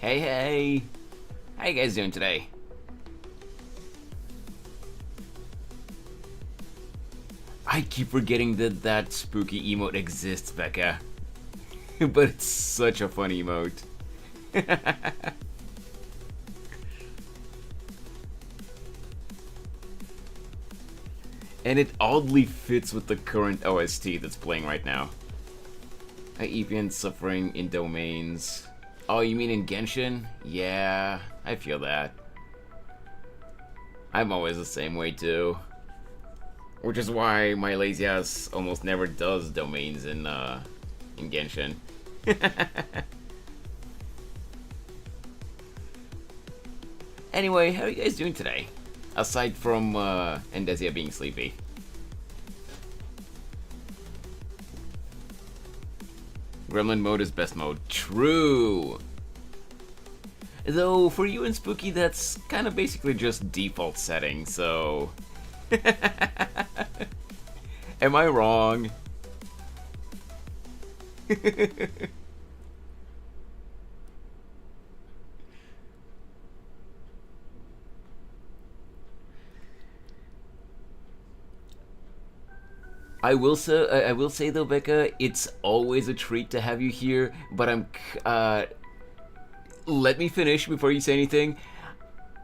Hey, hey! How you guys doing today? I keep forgetting that that spooky emote exists, Becca. But it's such a fun emote. And it oddly fits with the current OST that's playing right now. IEPN suffering in domains. Oh, you mean in Genshin? Yeah, I feel that. I'm always the same way too. Which is why my lazy ass almost never does domains in Genshin. Anyway, how are you guys doing today? Aside from Endesia being sleepy. Gremlin mode is best mode. True! Though, for you and Spooky, that's kind of basically just default setting, so... Am I wrong? I will say though, Becca, it's always a treat to have you here. But let me finish before you say anything.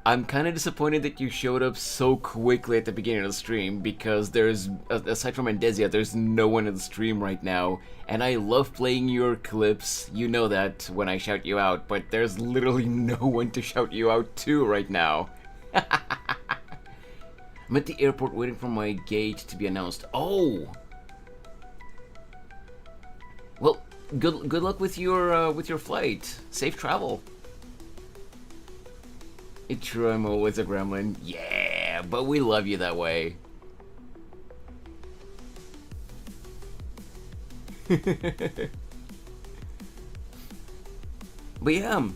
I'm kind of disappointed that you showed up so quickly at the beginning of the stream because there's, aside from Endesia, there's no one in the stream right now. And I love playing your clips. You know that when I shout you out, but there's literally no one to shout you out to right now. I'm at the airport waiting for my gate to be announced. Oh! Well, good luck with your flight. Safe travel. It's true, I'm always a gremlin. Yeah, but we love you that way. But yeah,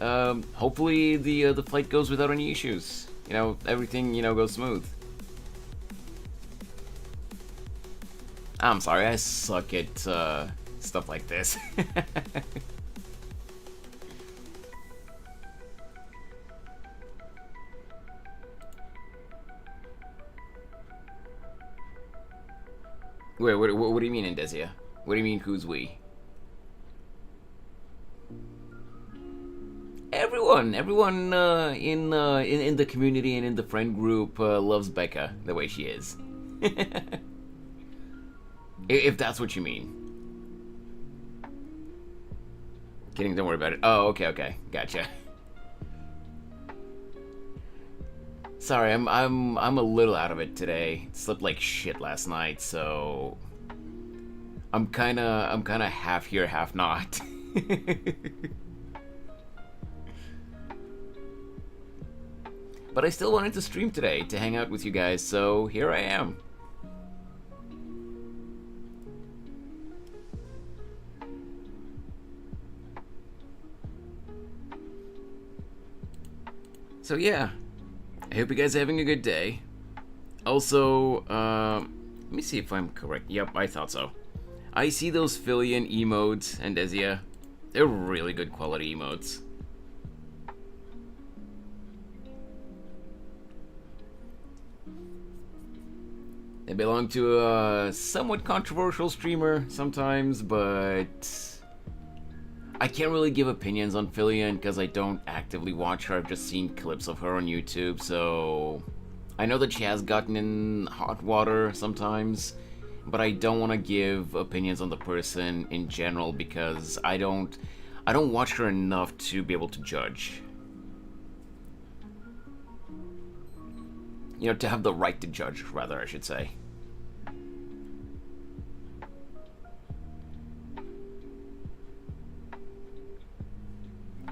hopefully the flight goes without any issues. You know, everything, you know, goes smooth. I'm sorry, I suck at stuff like this. Wait, what do you mean, Indesia? What do you mean, who's we? Everyone in the community and in the friend group loves Becca the way she is. If that's what you mean. Kidding, don't worry about it. Oh, okay, gotcha. Sorry, I'm a little out of it today. Slept like shit last night, so I'm kinda half here, half not. But I still wanted to stream today to hang out with you guys, so here I am. So yeah, I hope you guys are having a good day. Also, let me see if I'm correct. Yep, I thought so. I see those Fillion emotes, and Desia. They're really good quality emotes. They belong to a somewhat controversial streamer sometimes, but I can't really give opinions on Fillion because I don't actively watch her. I've just seen clips of her on YouTube, so I know that she has gotten in hot water sometimes, but I don't want to give opinions on the person in general because I don't watch her enough to be able to judge. You know, to have the right to judge, rather, I should say.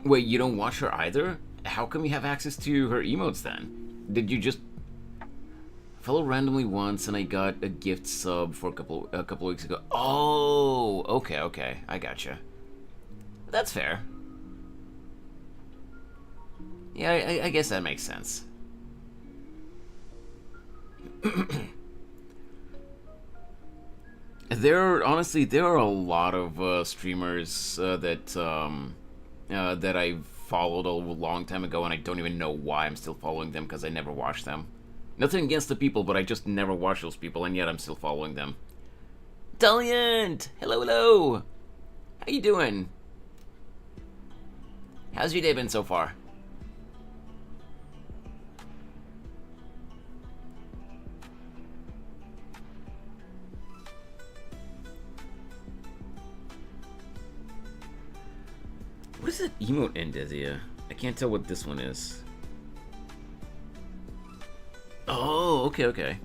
Wait, you don't watch her either? How come you have access to her emotes then? Did you just follow randomly once and I got a gift sub for a couple weeks ago? Oh, okay, I gotcha. That's fair. Yeah, I guess that makes sense. Honestly, there are a lot of streamers that I followed a long time ago, and I don't even know why I'm still following them because I never watched them. Nothing against the people, but I just never watch those people, and yet I'm still following them. Daliant! Hello! How you doing? How's your day been so far? What is that emote in, Desia? I can't tell what this one is. Oh, okay.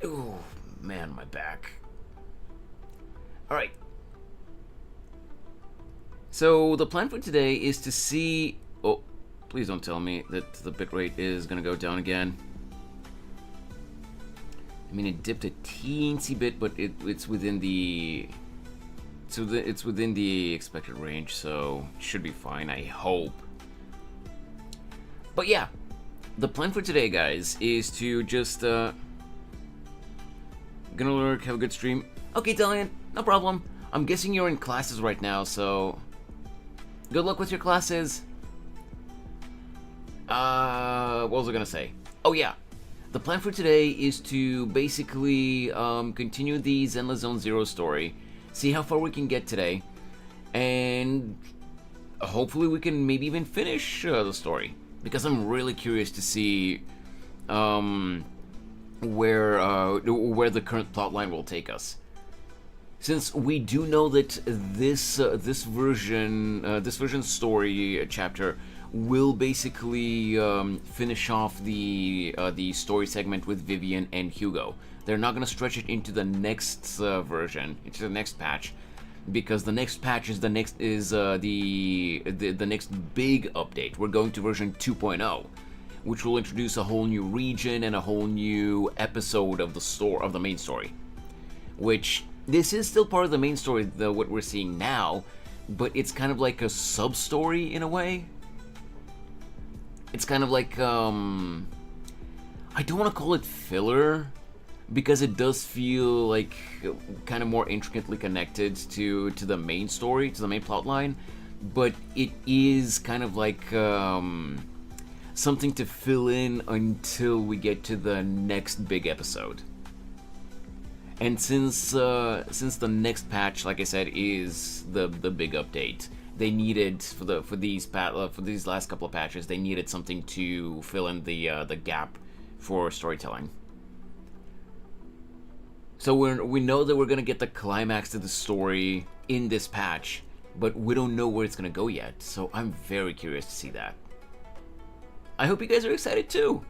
Ooh, man, my back. Alright. So, the plan for today is to see... Oh, please don't tell me that the bitrate is gonna go down again. I mean, it dipped a teensy bit, but it's within the... it's within the expected range, so it should be fine, I hope. But yeah, the plan for today, guys, is to just, gonna lurk, have a good stream. Okay, Dalian, no problem. I'm guessing you're in classes right now, so... good luck with your classes. What was I gonna say? Oh yeah. The plan for today is to basically continue the Zenless Zone Zero story, see how far we can get today, and hopefully we can maybe even finish the story, because I'm really curious to see where the current plotline will take us. Since we do know that this version story chapter will basically finish off the story segment with Vivian and Hugo. They're not gonna stretch it into the next version, into the next patch, because the next patch is the next big update. We're going to version 2.0, which will introduce a whole new region and a whole new episode of the main story. Which this is still part of the main story, what we're seeing now, but it's kind of like a sub-story in a way. It's kind of like I don't want to call it filler, because it does feel like kind of more intricately connected to the main story, to the main plot line, but it is kind of like something to fill in until we get to the next big episode. And since the next patch, like I said, is the big update, they needed for these last couple of patches, they needed something to fill in the gap for storytelling. So we know that we're gonna get the climax to the story in this patch, but we don't know where it's gonna go yet. So I'm very curious to see that. I hope you guys are excited too.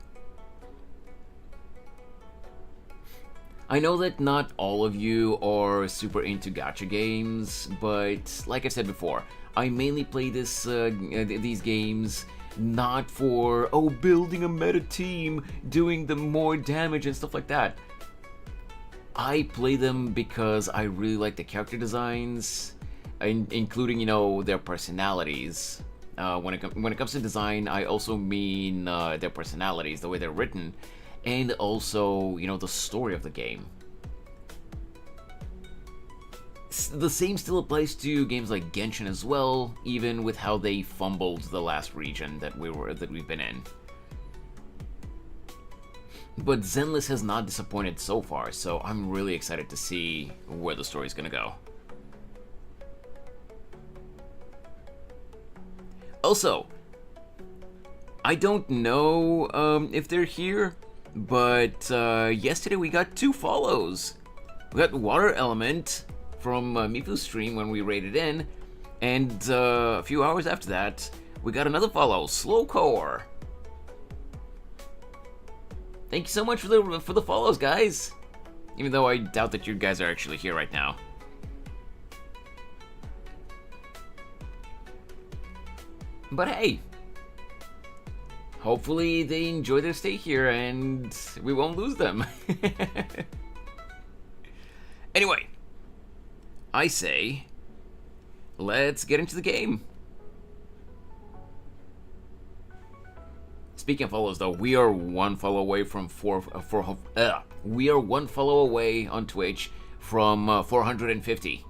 I know that not all of you are super into gacha games, but like I said before, I mainly play these games not for building a meta team, doing the more damage and stuff like that. I play them because I really like the character designs, including, their personalities. When it comes to design, I also mean their personalities, the way they're written, and also, the story of the game. The same still applies to games like Genshin as well, even with how they fumbled the last region that we've been in. But Zenless has not disappointed so far, so I'm really excited to see where the story's gonna go. Also, I don't know if they're here, but yesterday we got 2 follows. We got Water Element from Mifu's stream when we raided in, and a few hours after that, we got another follow, Slowcore. Thank you so much for the follows, guys. Even though I doubt that you guys are actually here right now. But hey, hopefully they enjoy their stay here and we won't lose them. Anyway, I say, let's get into the game. Speaking of follows, though, we are 1 follow away from we are 1 follow away on Twitch from 450.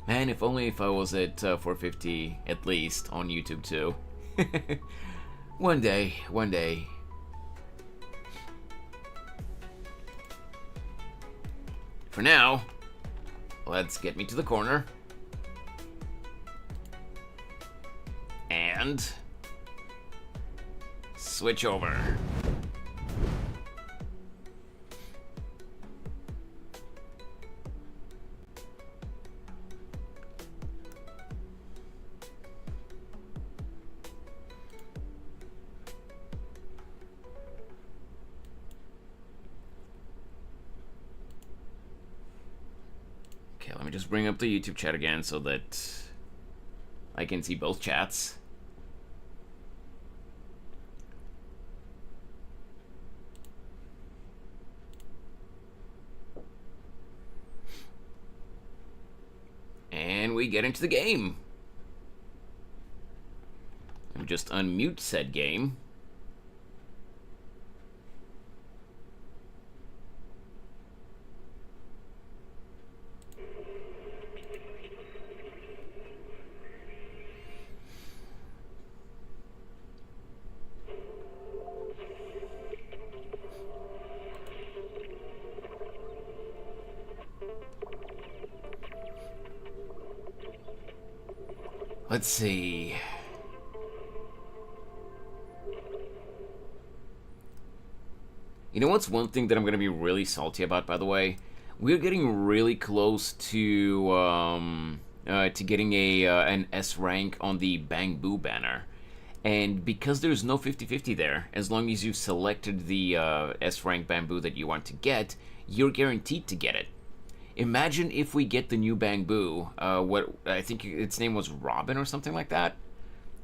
Man, if only if I was at 450 at least on YouTube too. One day. For now, let's get me to the corner. And switch over. Okay, let me just bring up the YouTube chat again so that I can see both chats. And we get into the game. Let me just unmute said game. Let's see. You know what's one thing that I'm gonna be really salty about, by the way? We're getting really close to getting an S rank on the Bang Boo banner. And because there's no 50-50 there, as long as you've selected the S rank bamboo that you want to get, you're guaranteed to get it. Imagine if we get the new Bang Boo, what I think its name was Robin or something like that.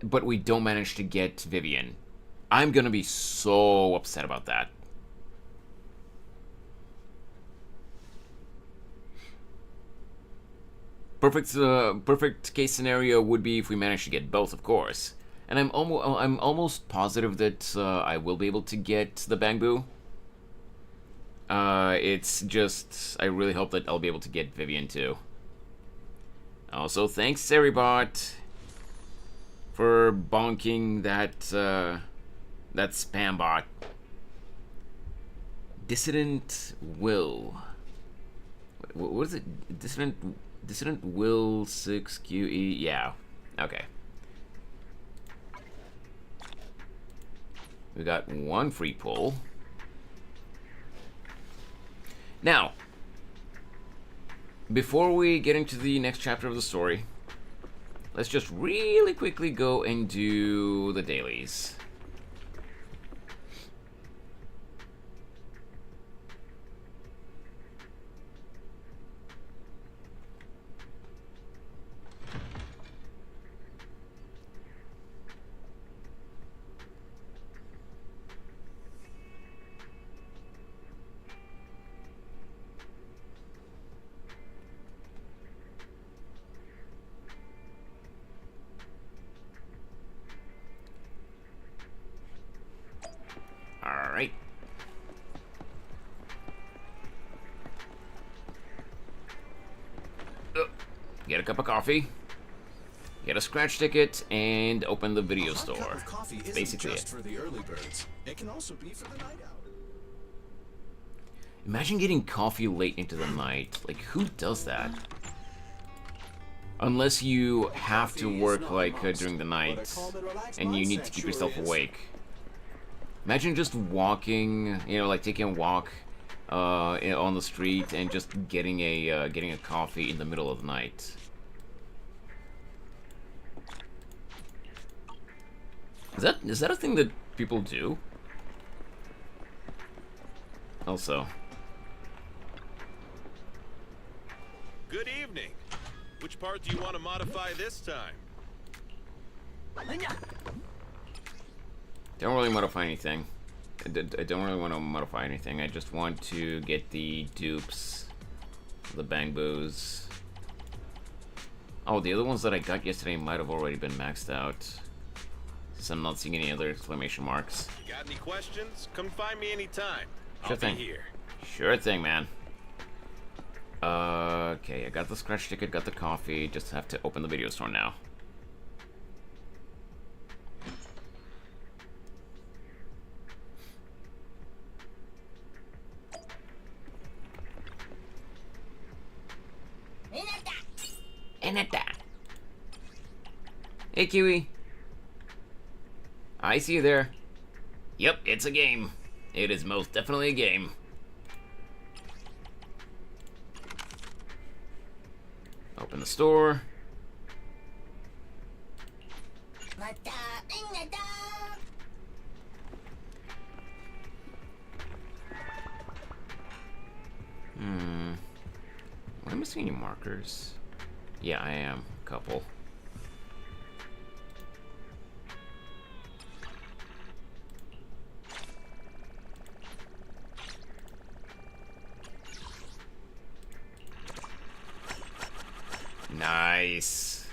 but we don't manage to get Vivian. I'm gonna be so upset about that. Perfect case scenario would be if we manage to get both, of course. And I'm almost positive that I will be able to get the Bangbu. It's just I really hope that I'll be able to get Vivian too. Also, thanks Seribot for bonking that that spam bot. Dissident Will. What is it? Dissident Will 6QE. Yeah. Okay. We got one free pull. Now, before we get into the next chapter of the story, let's just really quickly go and do the dailies. Alright. Get a cup of coffee, get a scratch ticket, and open the video store. Basically it. For the early birds. It can also be for the night owl. Imagine getting coffee late into the night. Like, who does that? Unless you have to work, like, during the night, and you need to keep yourself awake. Imagine just walking, you know, like taking a walk on the street and just getting a coffee in the middle of the night. Is that a thing that people do? Also. Good evening. Which part do you want to modify this time? Don't really modify anything. I don't really want to modify anything. I just want to get the dupes, the Bangbus. Oh, the other ones that I got yesterday might have already been maxed out, since I'm not seeing any other exclamation marks. You got any questions? Come find me anytime. Sure thing. I'll be here. Sure thing, man. Okay, I got the scratch ticket, got the coffee. Just have to open the video store now. Hey, Kiwi. I see you there. Yep, it's a game. It is most definitely a game. Open the store. Am I missing any markers? Yeah, I am. A couple. Nice.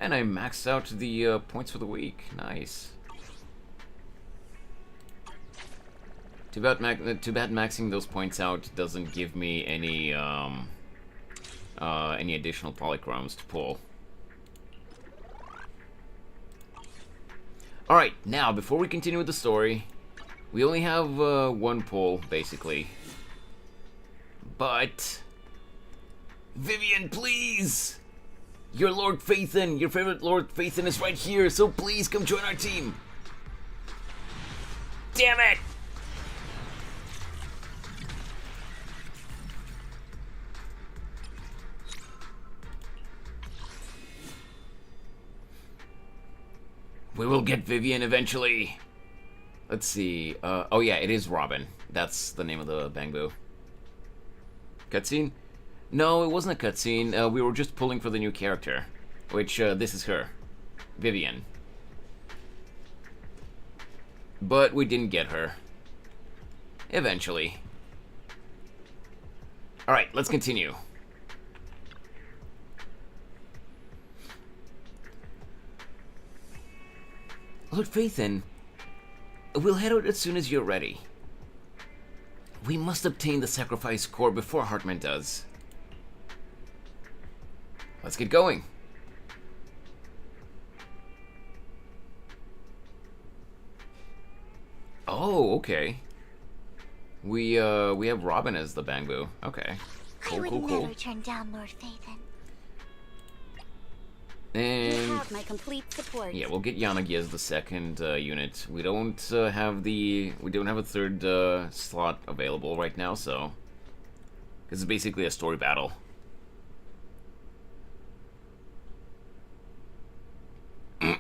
And I maxed out the points for the week. Nice. Too bad maxing those points out doesn't give me any additional polychromes to pull. Alright, now before we continue with the story, we only have one pull, basically. But Vivian, please! Your Lord Phaethon, your favorite Lord Phaethon is right here, so please come join our team! Damn it! We will get Vivian eventually. Let's see. Oh yeah, it is Robin. That's the name of the Bangbu. Cutscene. No, it wasn't a cutscene. We were just pulling for the new character, which this is her, Vivian. But we didn't get her. Eventually. Alright, let's continue. Lord Phaethon, we'll head out as soon as you're ready. We must obtain the sacrifice core before Hartman does. Let's get going. Oh, okay. We have Robin as the Bangbu. Okay. Cool, I would cool, cool. never turn down Lord Phaethon. And You have my complete support. yeah, we'll get Yanagi as the second unit. We don't have a third slot available right now, so this is basically a story battle. Do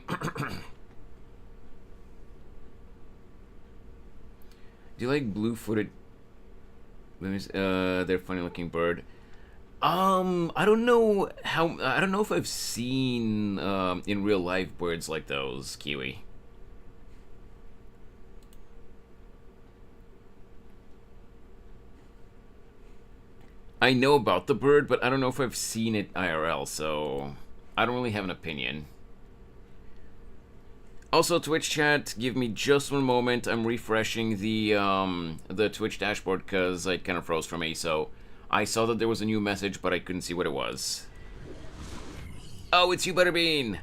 you like blue-footed? They're funny-looking bird. I don't know how. I don't know if I've seen in real life birds like those, Kiwi. I know about the bird, but I don't know if I've seen it IRL, so I don't really have an opinion. Also, Twitch chat, give me just one moment. I'm refreshing the Twitch dashboard because it kind of froze for me, so I saw that there was a new message, but I couldn't see what it was. Oh, it's you, Butterbean!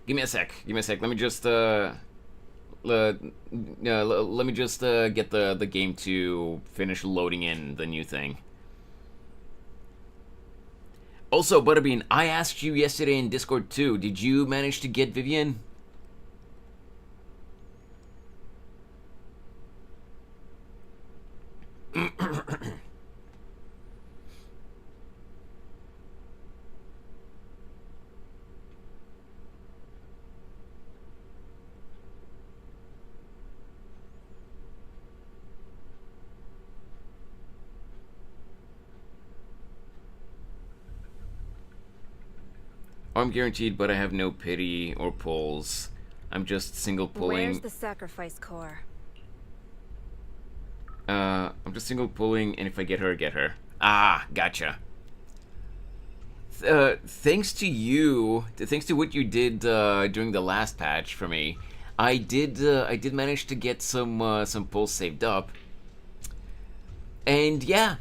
Give me a sec. Give me a sec. Let me just let me just get the game to finish loading in the new thing. Also, Butterbean, I asked you yesterday in Discord too. Did you manage to get Vivian? I'm guaranteed, but I have no pity or pulls. I'm just single pulling. Where's the sacrifice core? I'm just single pulling, and if I get her, I get her. Ah, gotcha. Thanks to you, thanks to what you did during the last patch for me, I did manage to get some pulls saved up. And yeah,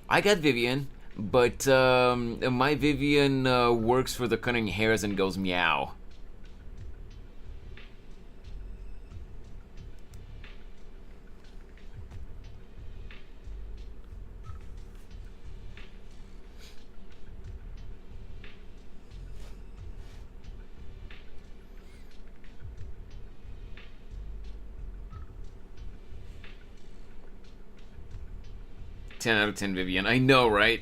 I got Vivian. But my Vivian works for the cunning hares and goes meow. Ten out of 10 Vivian. I know, right?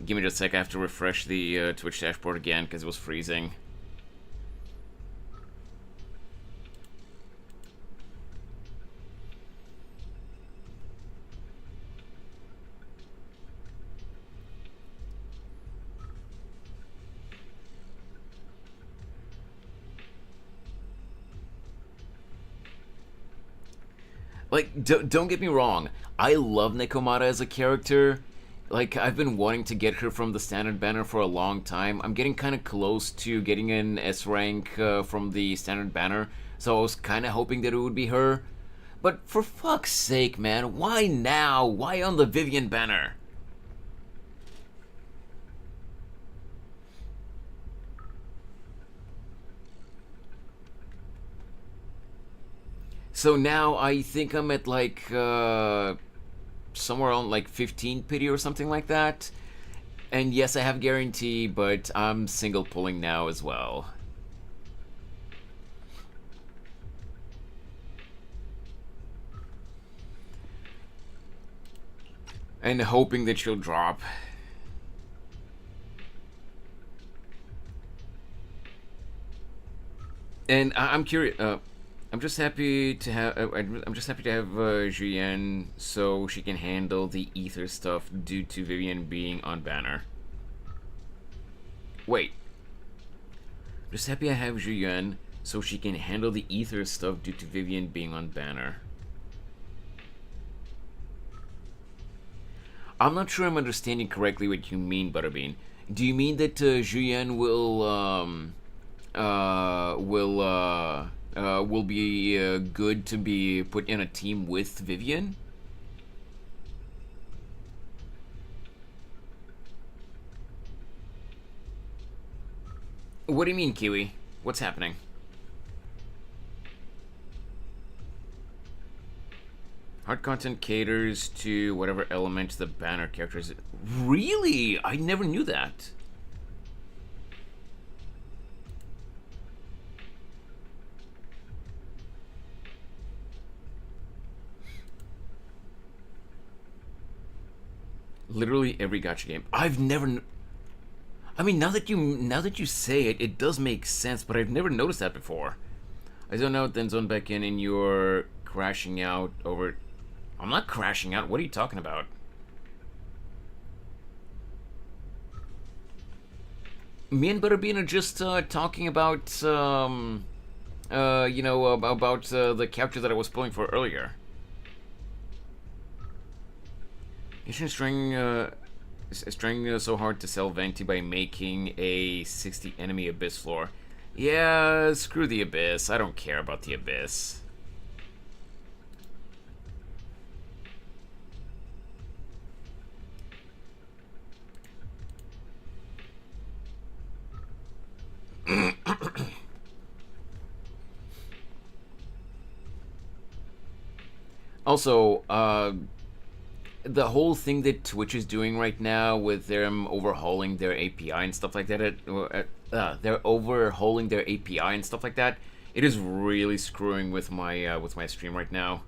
Give me just a sec, I have to refresh the Twitch dashboard again because it was freezing. Like, don't get me wrong, I love Nekomata as a character. Like, I've been wanting to get her from the standard banner for a long time. I'm getting kind of close to getting an S rank from the standard banner, so I was kind of hoping that it would be her. But for fuck's sake, man, why now? Why on the Vivian banner? So now I think I'm at like somewhere on like 15 pity or something like that. And yes, I have guarantee, but I'm single pulling now as well. and hoping that she'll drop. And I'm curious. I'm just happy to have. I'm just happy to have Julianne so she can handle the ether stuff due to Vivian being on banner. Wait. Just happy I have Julianne so she can handle the ether stuff due to Vivian being on banner. I'm not sure I'm understanding correctly what you mean, Butterbean. Do you mean that Julianne will be good to be put in a team with Vivian? What do you mean, Kiwi? What's happening? Hard content caters to whatever element the banner characters. Really? I never knew that. Literally every gacha game. I've never. I mean, now that you say it, it does make sense. But I've never noticed that before. I zone out, then zone back in, and you're crashing out over. I'm not crashing out. What are you talking about? Me and Butterbean are just talking about about the character that I was pulling for earlier. You shouldn't string so hard to sell Venti by making a 60 enemy Abyss floor. Yeah, screw the Abyss. I don't care about the Abyss. Also, the whole thing that Twitch is doing right now with them overhauling their API and stuff like that, they're overhauling their API and stuff like that. It is really screwing with my stream right now.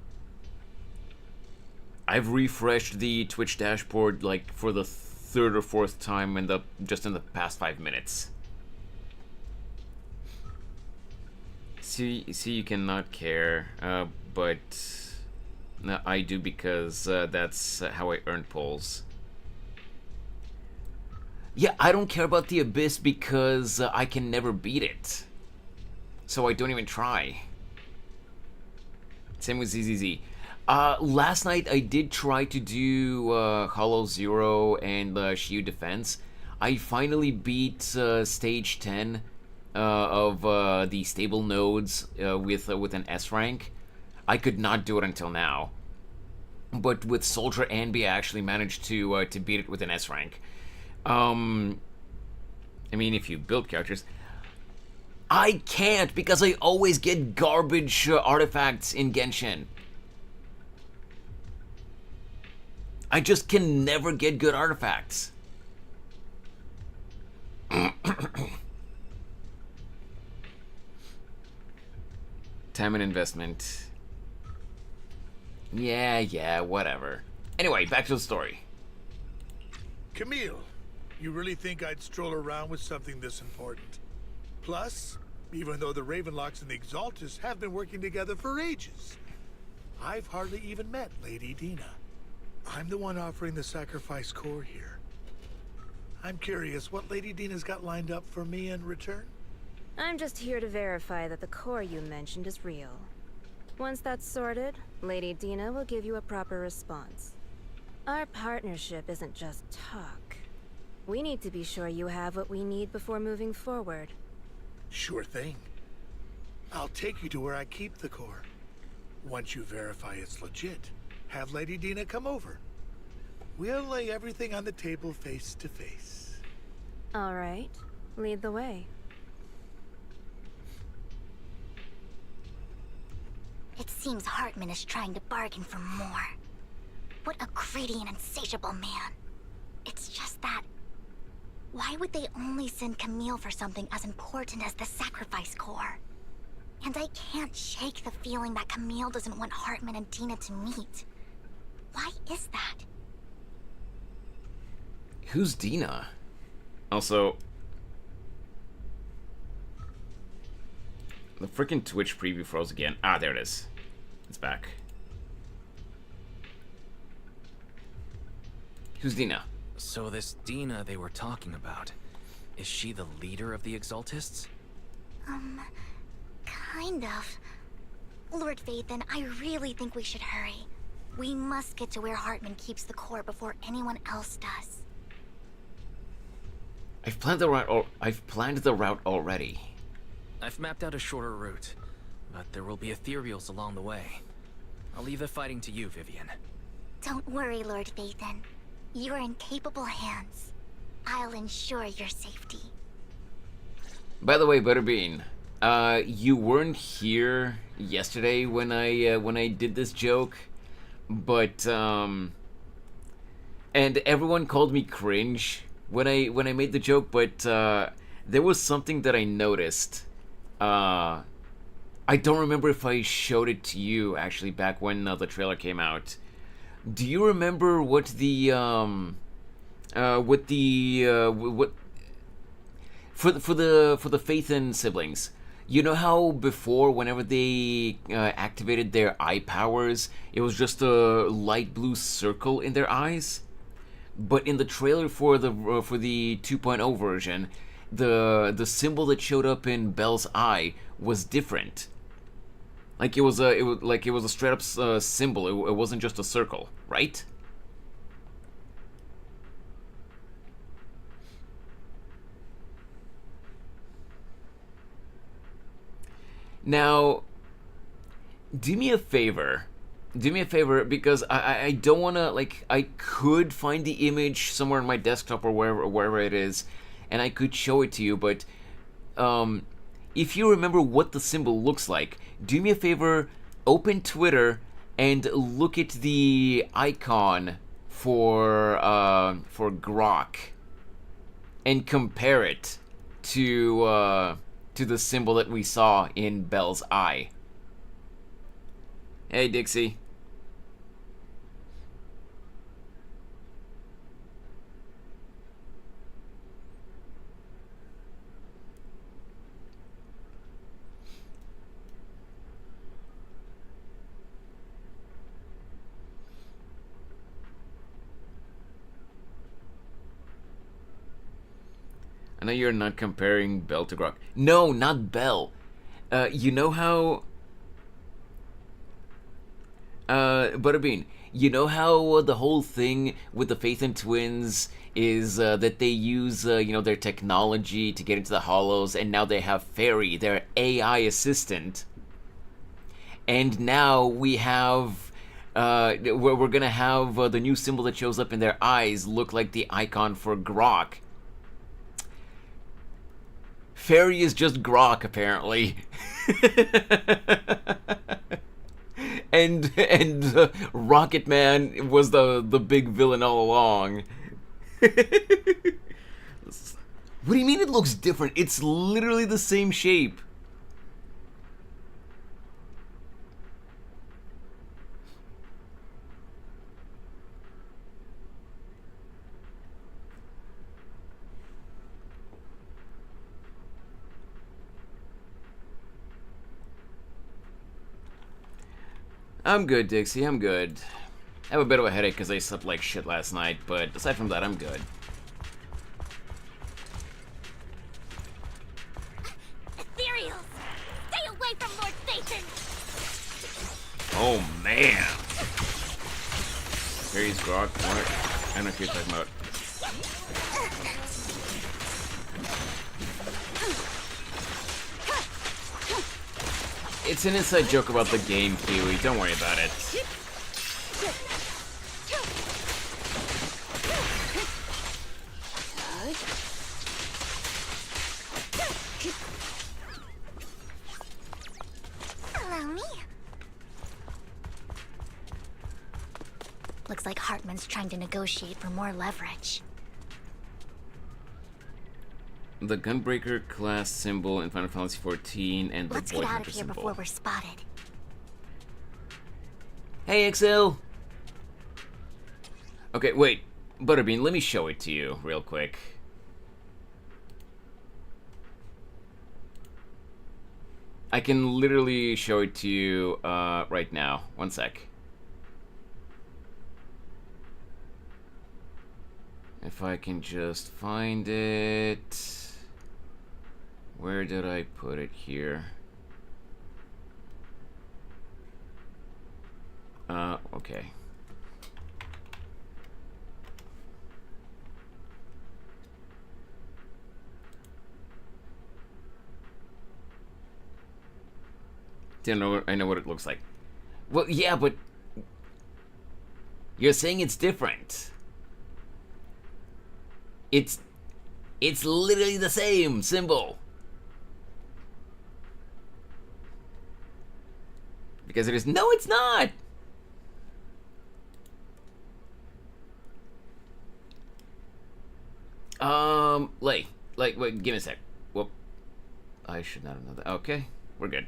I've refreshed the Twitch dashboard like for the third or fourth time in the past 5 minutes. See, you cannot care, but no, I do because that's how I earn polls. Yeah, I don't care about the Abyss because I can never beat it. So I don't even try. Same with ZZZ. Last night I did try to do Hollow Zero and Shield Defense. I finally beat stage 10 of the stable nodes with an S rank. I could not do it until now, but with Soldier and B, I actually managed to beat it with an S rank. I mean, if you build characters, I can't because I always get garbage artifacts in Genshin. I just can never get good artifacts. Time and investment. Yeah, whatever. Anyway, back to the story. Camille, you really think I'd stroll around with something this important? Plus, even though the Ravenlocks and the Exaltus have been working together for ages, I've hardly even met Lady Dina. I'm the one offering the sacrifice core here. I'm curious what Lady Dina's got lined up for me in return? I'm just here to verify that the core you mentioned is real. Once that's sorted, Lady Dina will give you a proper response. Our partnership isn't just talk. We need to be sure you have what we need before moving forward. Sure thing. I'll take you to where I keep the core. Once you verify it's legit, have Lady Dina come over. We'll lay everything on the table face to face. All right, lead the way. It seems Hartman is trying to bargain for more. What a greedy and insatiable man. It's just that... why would they only send Camille for something as important as the sacrifice core? And I can't shake the feeling that Camille doesn't want Hartman and Dina to meet. Why is that? Who's Dina? Also, the freaking Twitch preview froze again. Ah, there it is. It's back. Who's Dina? So this Dina they were talking about, is she the leader of the Exaltists? Kind of. Lord Vathan, I really think we should hurry. We must get to where Hartman keeps the core before anyone else does. I've planned the route. I've planned the route already. I've mapped out a shorter route, but there will be ethereals along the way. I'll leave the fighting to you, Vivian. Don't worry, Lord Vathan. You're in capable hands. I'll ensure your safety. By the way, Butterbean, you weren't here yesterday when I did this joke, but and everyone called me cringe when I made the joke, but there was something that I noticed. I don't remember if I showed it to you actually back when the trailer came out. Do you remember what the for the Phaethon siblings? You know how before, whenever they activated their eye powers, it was just a light blue circle in their eyes? But in the trailer for the 2.0 version, the symbol that showed up in Belle's eye was different. Like it was a straight up symbol. It wasn't just a circle, right? Now, do me a favor. Do me a favor, because I don't want to, like, I could find the image somewhere on my desktop or wherever it is, and I could show it to you, but if you remember what the symbol looks like, do me a favor, open Twitter and look at the icon for Grok and compare it to the symbol that we saw in Belle's eye. Hey, Dixie. I know you're not comparing Belle to Grok. No, not Belle. You know how... Butterbean, you know how the whole thing with the Phaethon twins is that they use, their technology to get into the Hollows, and now they have Fairy, their AI assistant. And now we have... we're gonna have the new symbol that shows up in their eyes look like the icon for Grok. Fairy is just Grok, apparently. and Rocket Man was the big villain all along. What do you mean it looks different? It's literally the same shape. I'm good, Dixie, I'm good. I have a bit of a headache because I slept like shit last night, but aside from that, I'm good. Ethereals! Stay away from Lord Phaethon! Oh, man! Fairy's Grok, what? I don't know what you're talking about. It's an inside joke about the game, Kiwi. Don't worry about it. Allow me. Looks like Hartman's trying to negotiate for more leverage. The Gunbreaker class symbol in Final Fantasy XIV and the Let's Boy get out Hunter of here symbol. before we're spotted. Hey, XL! Okay, wait. Butterbean, let me show it to you real quick. I can literally show it to you right now. One sec. If I can just find it. Where did I put it here? Okay. I know what it looks like. Well, yeah, but you're saying it's different. It's literally the same symbol. Because it is. No, it's not. Wait, give me a sec. Whoop. I should not have known that. Okay, we're good.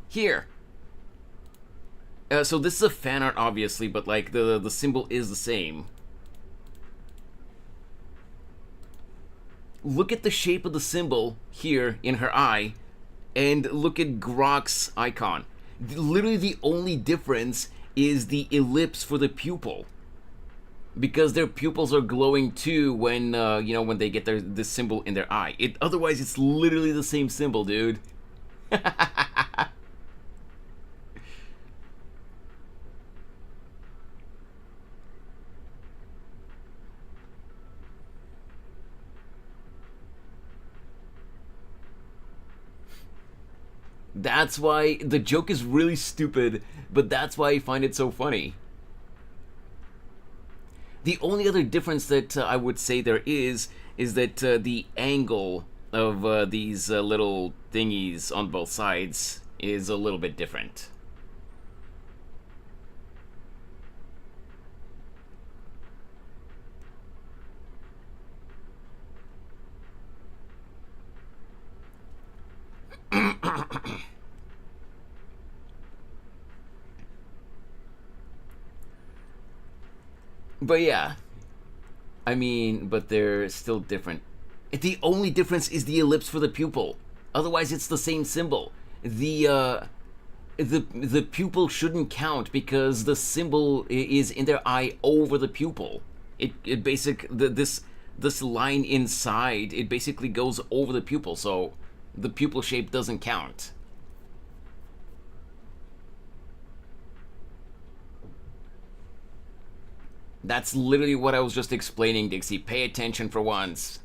Here. So this is a fan art, obviously, but like the symbol is the same. Look at the shape of the symbol here in her eye, and look at Grok's icon. Literally the only difference is the ellipse for the pupil, because their pupils are glowing too when when they get this symbol in their eye. Otherwise it's literally the same symbol, dude. That's why the joke is really stupid, but that's why I find it so funny. The only other difference that I would say there is that the angle of these little thingies on both sides is a little bit different. But yeah, I mean, but they're still different. The only difference is the ellipse for the pupil. Otherwise, it's the same symbol. The pupil shouldn't count because the symbol is in their eye over the pupil. This line inside, it basically goes over the pupil, so the pupil shape doesn't count. That's literally what I was just explaining, Dixie. Pay attention for once.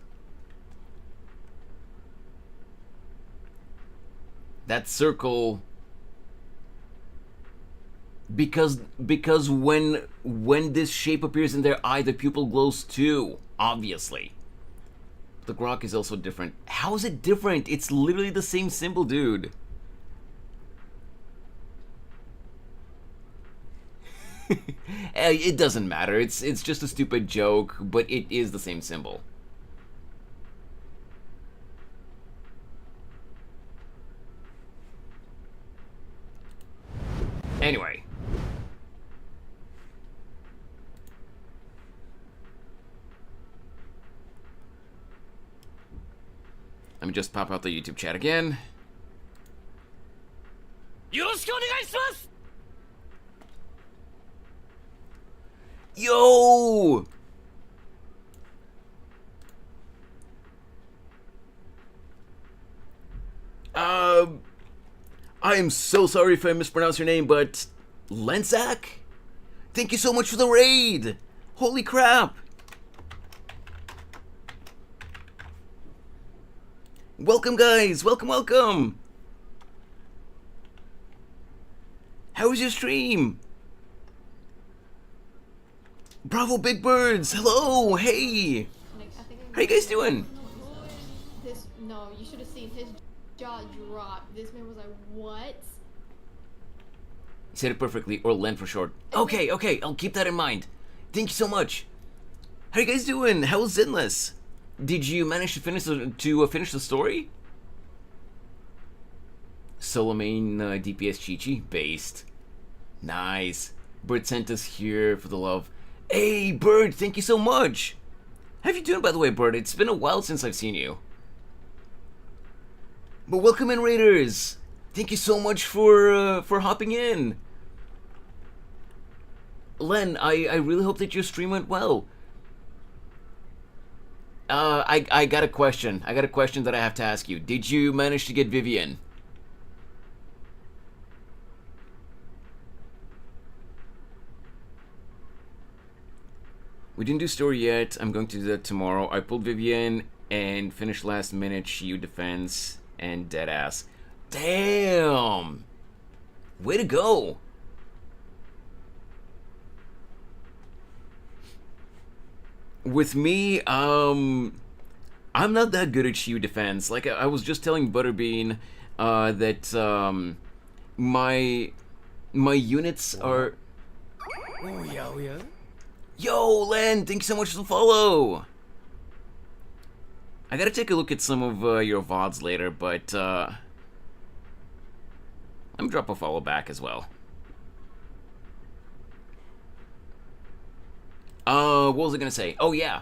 That circle, because when this shape appears in their eye, the pupil glows too, obviously. The grok is also different. How is it different? It's literally the same symbol, dude. It doesn't matter. It's just a stupid joke, but it is the same symbol. Anyway. Let me just pop out the YouTube chat again. Yo! I am so sorry if I mispronounced your name, but Lensack? Thank you so much for the raid! Holy crap! Welcome, guys! Welcome, welcome! How was your stream? Bravo, Big Birds! Hello! Hey! How you guys doing? No, you should have seen his jaw drop. This man was like, what? You said it perfectly, or Len for short. Okay, I'll keep that in mind. Thank you so much. How you guys doing? How's Zenless? Did you manage to finish the story? Solo main DPS Chi-Chi based. Nice. Bird sent us here for the love. Hey, Bird, thank you so much. How you doing, by the way, Bird? It's been a while since I've seen you. But welcome in, Raiders. Thank you so much for hopping in. Len, I really hope that your stream went well. I got a question. I got a question that I have to ask you. Did you manage to get Vivian? We didn't do story yet. I'm going to do that tomorrow. I pulled Vivian and finished last minute Shield defense and deadass. Damn! Way to go! With me, I'm not that good at Shield defense. Like I was just telling Butterbean that my units are. Oh yeah. Yo, Len, thanks so much for the follow. I gotta take a look at some of your VODs later, but let me drop a follow back as well. What was I gonna say? Oh yeah.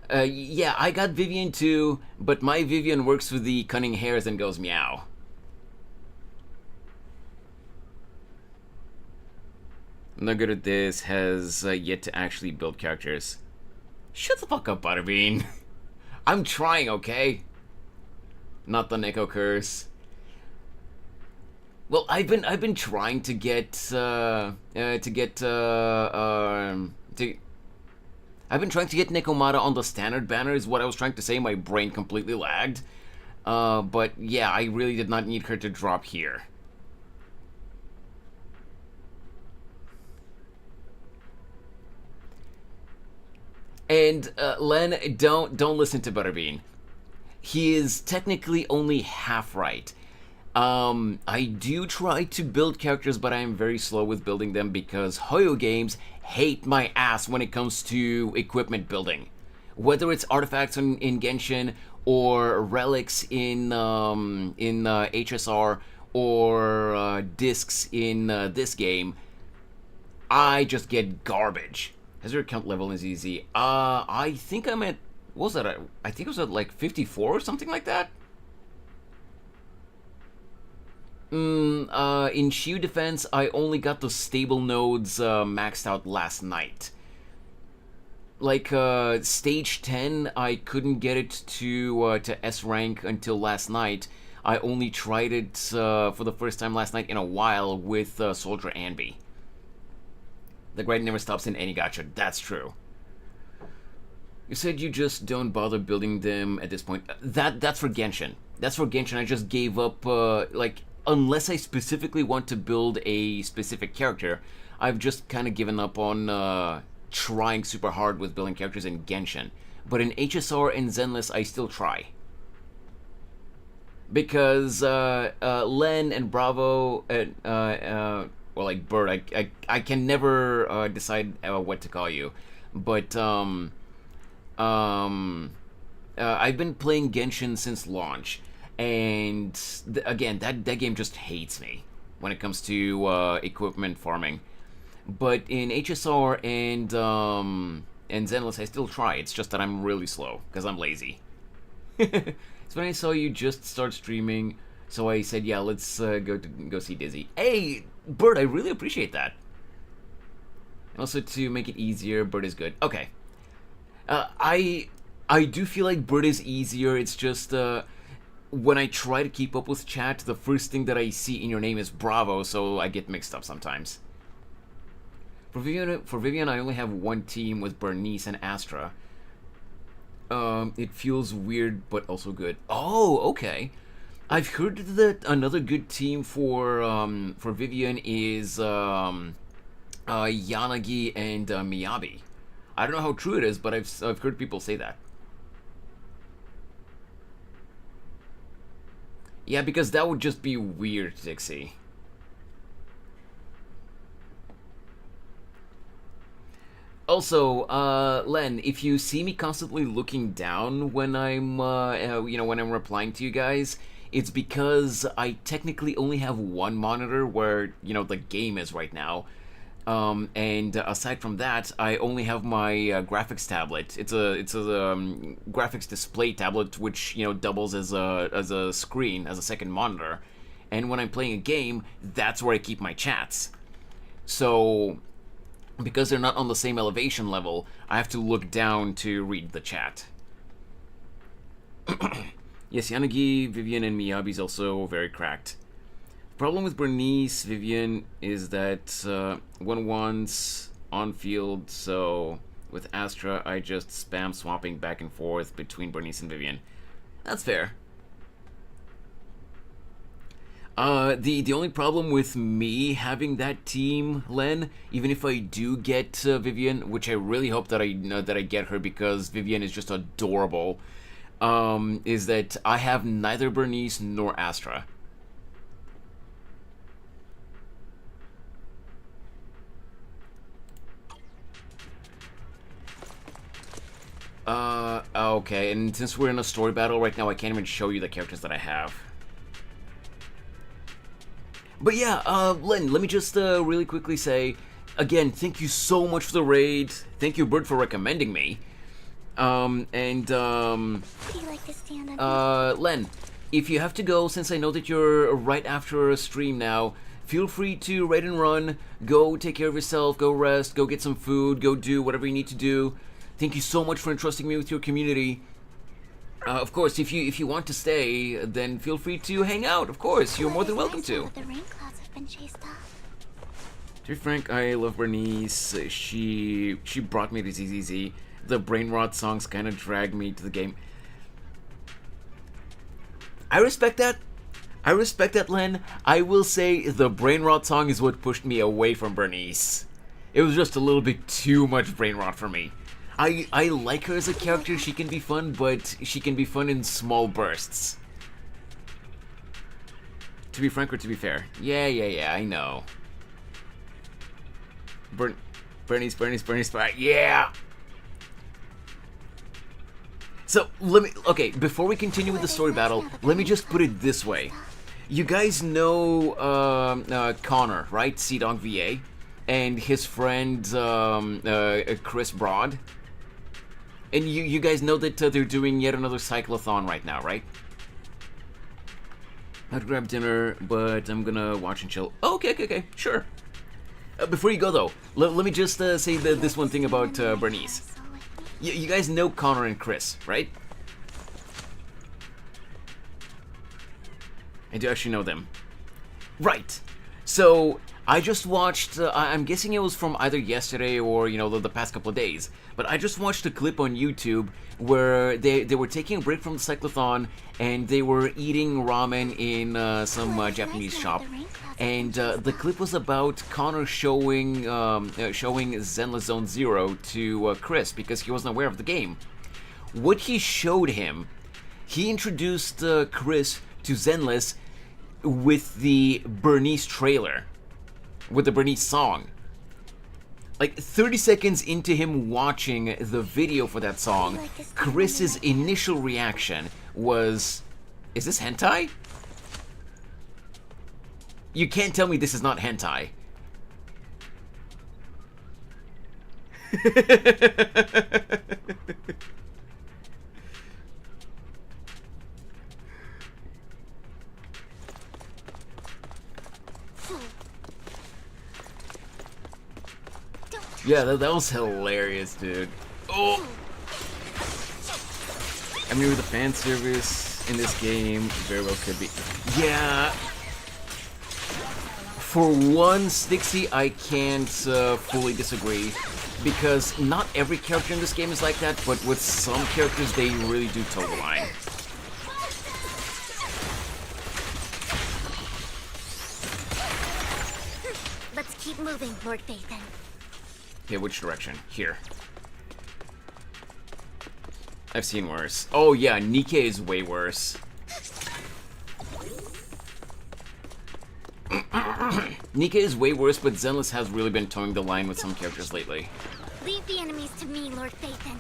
Yeah, I got Vivian too, but my Vivian works with the cunning hairs and goes meow. I'm not good at this, has yet to actually build characters. Shut the fuck up, Butterbean. I'm trying, okay? Not the Neko curse. Well, I've been trying to get I've been trying to get Nekomata on the standard banner is what I was trying to say. My brain completely lagged. But yeah, I really did not need her to drop here. And Len, don't listen to Butterbean. He is technically only half right. I do try to build characters, but I am very slow with building them because Hoyo Games hate my ass when it comes to equipment building. Whether it's artifacts in Genshin or relics in HSR or discs in this game, I just get garbage. Has your account level is easy? I think I'm at, what was that? I think it was at like 54 or something like that. In Shield defense, I only got the stable nodes maxed out last night. Like stage 10, I couldn't get it to S rank until last night. I only tried it for the first time last night in a while with Soldier Anby. The grind never stops in any gacha. That's true. You said you just don't bother building them at this point. That's for Genshin. That's for Genshin. I just gave up. Like, unless I specifically want to build a specific character, I've just kind of given up on trying super hard with building characters in Genshin. But in HSR and Zenless, I still try. Because Len and Bravo well, like Bird, I can never decide what to call you, but I've been playing Genshin since launch, and again, that game just hates me when it comes to equipment farming. But in HSR and Zenless, I still try. It's just that I'm really slow because I'm lazy. It's when I saw you just start streaming, so I said, yeah, let's go see Dizzy. Hey, Bird, I really appreciate that. And also to make it easier, Bird is good. Okay. I do feel like Bird is easier. It's just when I try to keep up with chat, the first thing that I see in your name is Bravo, so I get mixed up sometimes. For Vivian, I only have one team with Bernice and Astra. It feels weird, but also good. Oh, okay. I've heard that another good team for Vivian is Yanagi and Miyabi. I don't know how true it is, but I've heard people say that. Yeah, because that would just be weird, Dixie. Also, Len, if you see me constantly looking down when I'm, when I'm replying to you guys, it's because I technically only have one monitor where, the game is right now. And aside from that, I only have my graphics tablet. It's a graphics display tablet, which doubles as a screen, as a second monitor. And when I'm playing a game, that's where I keep my chats. So, because they're not on the same elevation level, I have to look down to read the chat. Yes, Yanagi, Vivian, and Miyabi's also very cracked. Problem with Bernice, Vivian, is that one wants on field, so with Astra, I just spam swapping back and forth between Bernice and Vivian. That's fair. The only problem with me having that team, Len, even if I do get Vivian, which I really hope that I get her because Vivian is just adorable, is that I have neither Bernice nor Astra. Okay, and since we're in a story battle right now, I can't even show you the characters that I have. But yeah, Len, let me just really quickly say, again, thank you so much for the raid. Thank you, Bird, for recommending me. Len, if you have to go, since I know that you're right after a stream now, feel free to raid and run, go take care of yourself, go rest, go get some food, go do whatever you need to do. Thank you so much for entrusting me with your community. Of course, if you want to stay, then feel free to hang out. Of course, you're more than welcome to. The rain clouds have been chased off. To be frank, I love Bernice. She brought me to ZZZ. The brain rot songs kind of dragged me to the game. I respect that. I respect that, Len. I will say the brain rot song is what pushed me away from Bernice. It was just a little bit too much brain rot for me. I like her as a character, she can be fun, but she can be fun in small bursts. To be frank or to be fair? Yeah, I know. Bernice, yeah! So, before we continue with the story battle, let me just put it this way. You guys know Connor, right? Sea-Dog VA? And his friend, Chris Broad? And you guys know that they're doing yet another cyclothon right now, right? I'd grab dinner, but I'm gonna watch and chill. Oh, okay, sure. Before you go, though, let me just say this one thing about Bernice. You guys know Connor and Chris, right? I do actually know them. Right. So, I just watched, I'm guessing it was from either yesterday or, the past couple of days, but I just watched a clip on YouTube where they were taking a break from the cyclothon and they were eating ramen in some Japanese shop. And the clip was about Connor showing Zenless Zone Zero to Chris because he wasn't aware of the game. What he showed him, he introduced Chris to Zenless with the Bernice trailer. With the Bernice song. Like 30 seconds into him watching the video for that song, Chris's initial reaction was, is this hentai? You can't tell me this is not hentai. Yeah, that was hilarious, dude. Oh! I mean, with the fan service in this game, very well could be. Yeah! For one, Stixie, I can't fully disagree. Because not every character in this game is like that, but with some characters, they really do toe the line. Let's keep moving, Lord Phaethon. Okay, which direction? Here. I've seen worse. Oh yeah, Nikke is way worse. Nikke is way worse, but Zenless has really been towing the line with some characters lately. Leave the enemies to me, Lord Phaethon.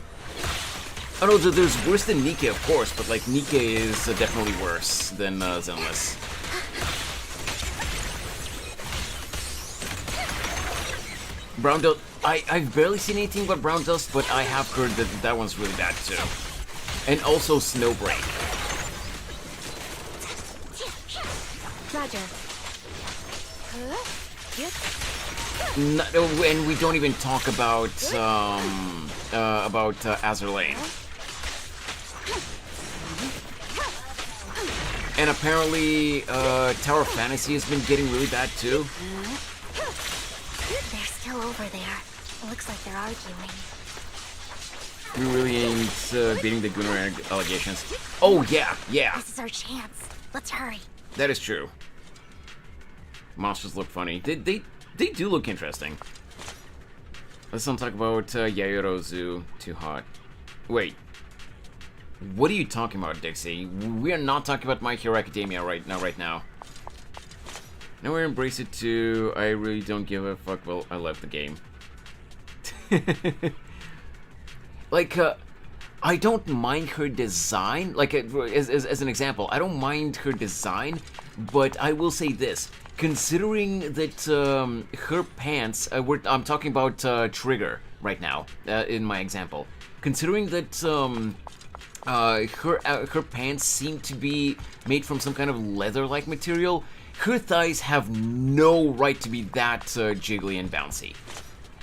Oh no, there's worse than Nikke, of course, but like Nikke is definitely worse than Zenless. Brown Dust. I've barely seen anything about Brown Dust, but I have heard that that one's really bad too. And also Snowbreak. Roger. And we don't even talk about Azur Lane. And apparently, Tower of Fantasy has been getting really bad too. They're still over there. Looks like they're arguing. We really ain't beating the Gunnar allegations. Oh yeah, yeah. This is our chance. Let's hurry. That is true. Monsters look funny. They do look interesting. Let's not talk about Yayorozu. Too hot. Wait. What are you talking about, Dixie? We are not talking about My Hero Academia right now. Now we embrace it too. I really don't give a fuck. Well, I left the game. Like, I don't mind her design. Like, as an example, I don't mind her design, but I will say this. Considering that her pants, I'm talking about Trigger right now, in my example. Considering that her pants seem to be made from some kind of leather-like material, her thighs have no right to be that jiggly and bouncy.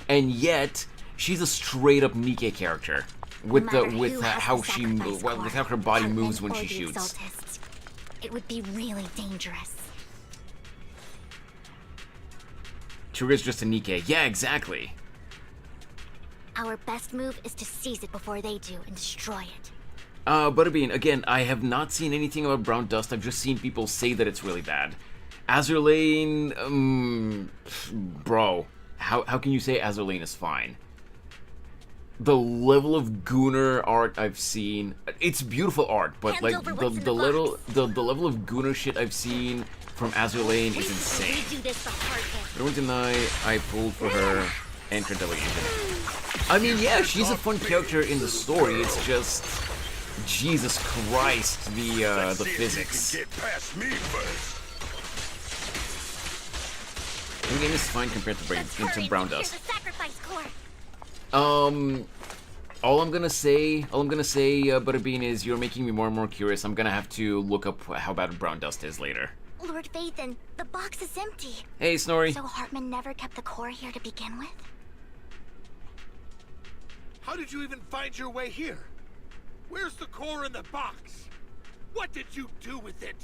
And yet, she's a straight-up Nikke character with how her body moves when she shoots. It would be really dangerous. Trigger's just a Nikke. Yeah, exactly. Our best move is to seize it before they do and destroy it. Butterbean, again, I have not seen anything about Brown Dust. I've just seen people say that it's really bad. Azur Lane, bro, how can you say Azur Lane is fine? The level of Gunnar art I've seen, it's beautiful art, but like the level of Gunnar shit I've seen from Azur Lane is insane. I don't deny I pulled for her and her delegation. I mean, yeah, she's a fun character in the story. It's just, Jesus Christ, the physics. The game is fine compared to Brown Dust. All I'm gonna say, Butterbean, is you're making me more and more curious. I'm gonna have to look up how bad Brown Dust is later. Lord Phaethon, the box is empty. Hey, Snorri. So Hartman never kept the core here to begin with? How did you even find your way here? Where's the core in the box? What did you do with it?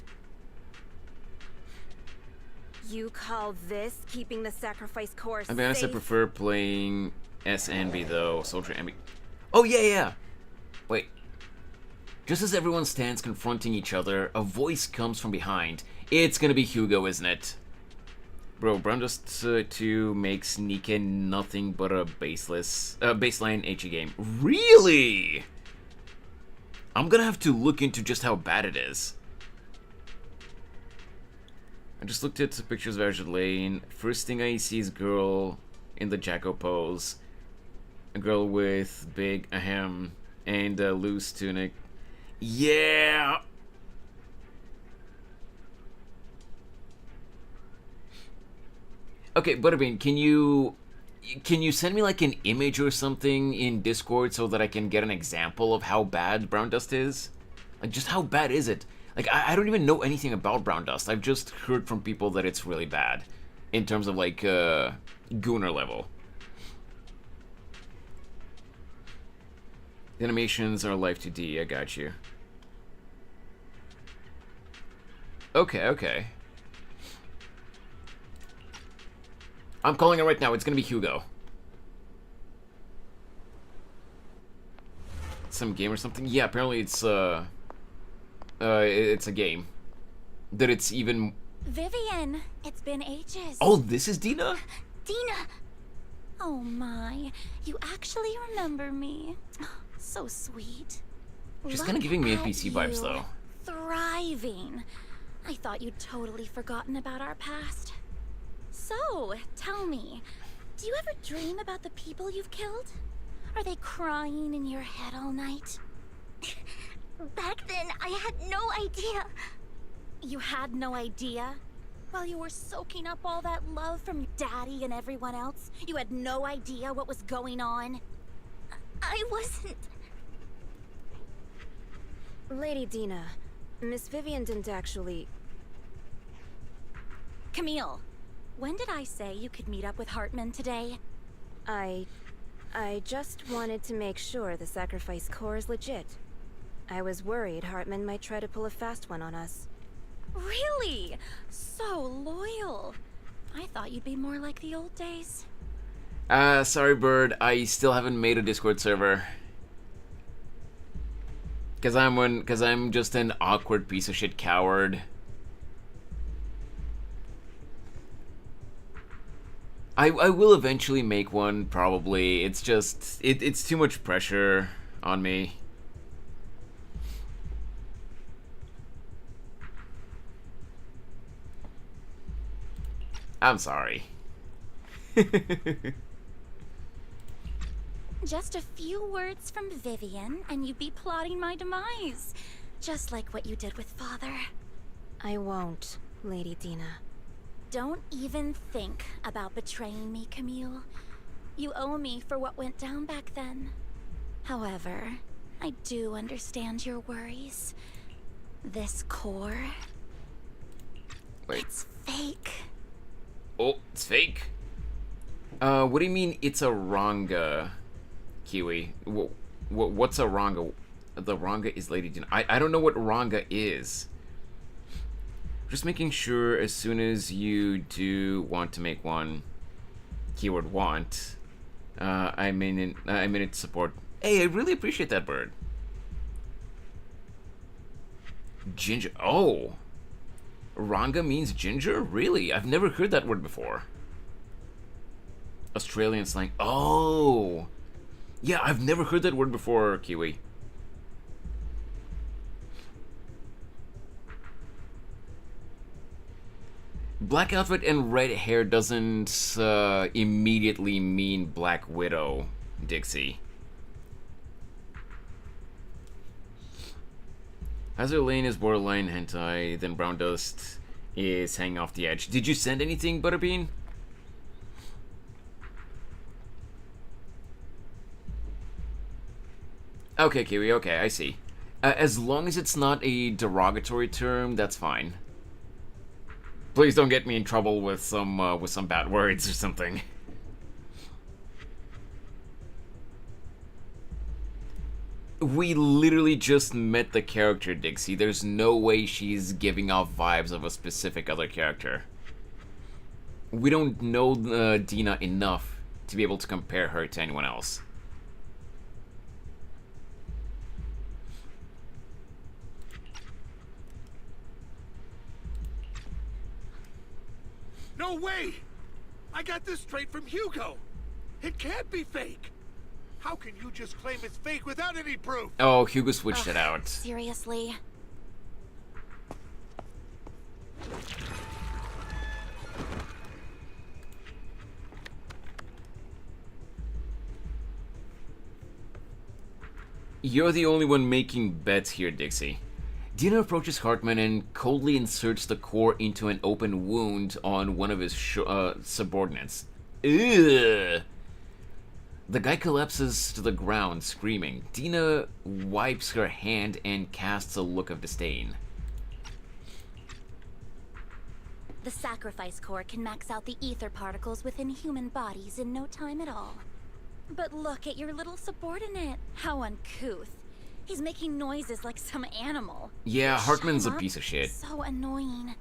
You call this keeping the sacrifice core safe? I'll be honest, I prefer playing SNB though. Soldier Envy. Oh, yeah. Wait. Just as everyone stands confronting each other, a voice comes from behind. It's gonna be Hugo, isn't it? Bro, Brown Dust 2 makes Nikke nothing but a baseline HE game. Really? I'm gonna have to look into just how bad it is. I just looked at pictures of Azur Lane. First thing I see is girl in the Jacko pose. A girl with big ahem and a loose tunic. Yeah! Okay, Butterbean, can you send me like an image or something in Discord so that I can get an example of how bad Brown Dust is? Like, just how bad is it? Like, I don't even know anything about Brown Dust. I've just heard from people that it's really bad in terms of like Gunnar level. The animations are live 2D. I got you. Okay. I'm calling it right now. It's gonna be Hugo. Some game or something? Yeah, apparently it's a game. That it's even... Vivian, it's been ages. Oh, this is Dina? Dina! Oh my, you actually remember me. So sweet. She's kind of giving me NPC vibes, though. Thriving. I thought you'd totally forgotten about our past. So, tell me, Do you ever dream about the people you've killed? Are they crying in your head all night? Back then, I had no idea. You had no idea? While you were soaking up all that love from your daddy and everyone else, you had no idea what was going on? I wasn't... Lady Dina, Miss Vivian didn't actually... Camille, when did I say you could meet up with Hartman today? I just wanted to make sure the sacrifice core is legit. I was worried Hartman might try to pull a fast one on us. Really? So loyal. I thought you'd be more like the old days. Sorry, Bird. I still haven't made a Discord server. Cause I'm just an awkward piece of shit coward. I will eventually make one, probably. It's just it's too much pressure on me. I'm sorry. Just a few words from Vivian, and you'd be plotting my demise. Just like what you did with Father. I won't, Lady Dina. Don't even think about betraying me, Camille. You owe me for what went down back then. However, I do understand your worries. This core... Wait. It's fake. Oh, it's fake? What do you mean it's a Ranga, Kiwi? What's a Ranga? The Ranga is Lady Dina. I don't know what Ranga is. Just making sure as soon as you do want to make one, keyword want, I'm in it support. Hey, I really appreciate that, Bird. Ginger. Oh. Ranga means ginger? Really? I've never heard that word before. Australian slang. Oh. Yeah, I've never heard that word before, Kiwi. Black outfit and red hair doesn't immediately mean Black Widow, Dixie. Hazard Lane is borderline hentai, then Brown Dust is hanging off the edge. Did you send anything, Butterbean? Okay, Kiwi, okay, I see. As long as it's not a derogatory term, that's fine. Please don't get me in trouble with some bad words or something. We literally just met the character, Dixie. There's no way she's giving off vibes of a specific other character. We don't know Dina enough to be able to compare her to anyone else. No way! I got this straight from Hugo. It can't be fake. How can you just claim it's fake without any proof? Oh, Hugo switched it out. Seriously? You're the only one making bets here, Dixie. Dina approaches Hartman and coldly inserts the core into an open wound on one of his subordinates. Ugh! The guy collapses to the ground, screaming. Dina wipes her hand and casts a look of disdain. The sacrifice core can max out the ether particles within human bodies in no time at all. But look at your little subordinate. How uncouth. He's making noises like some animal. Yeah, Hartman's a Shut up. piece of shit. So annoying.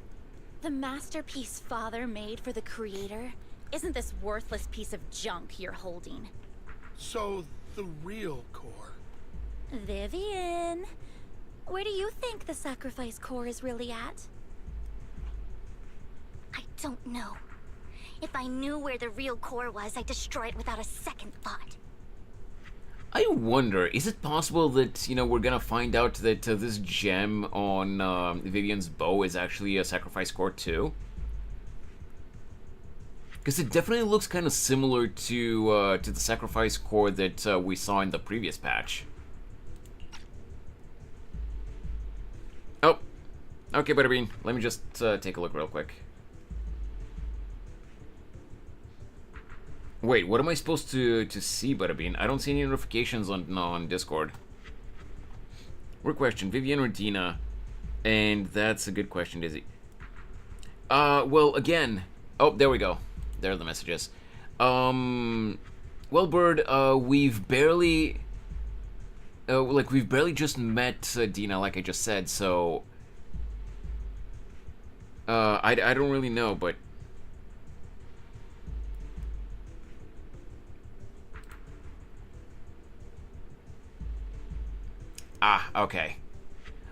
The masterpiece Father made for the Creator isn't this worthless piece of junk you're holding. So, the real core. Vivian, where do you think the sacrifice core is really at? I don't know. If I knew where the real core was, I'd destroy it without a second thought. I wonder, is it possible that, you know, we're gonna find out that this gem on Vivian's bow is actually a sacrifice core too? Because it definitely looks kind of similar to the sacrifice core that we saw in the previous patch. Oh, okay, Butterbean. Let me just take a look real quick. Wait, what am I supposed to see, Butterbean? I don't see any notifications on Discord. Weird question, Vivian or Dina? And that's a good question, Dizzy. Well, again... Oh, there we go. There are the messages. Well, Bird, we've barely... we've barely just met Dina, like I just said, so... I don't really know, but... Ah, okay.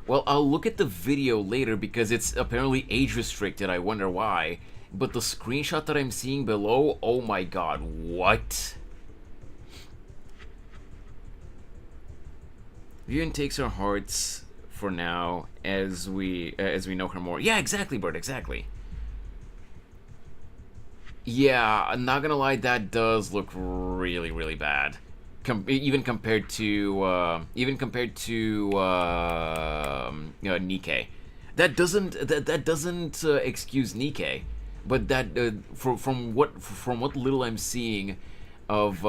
Well, I'll look at the video later because it's apparently age restricted. I wonder why. But the screenshot that I'm seeing below, oh my god, what? Vivian takes our hearts for now as we know her more. Yeah, exactly, Bert, exactly. Yeah, I'm not gonna lie, that does look really, really bad. Even compared to Nikke. That doesn't excuse Nikke, but that from what little I'm seeing of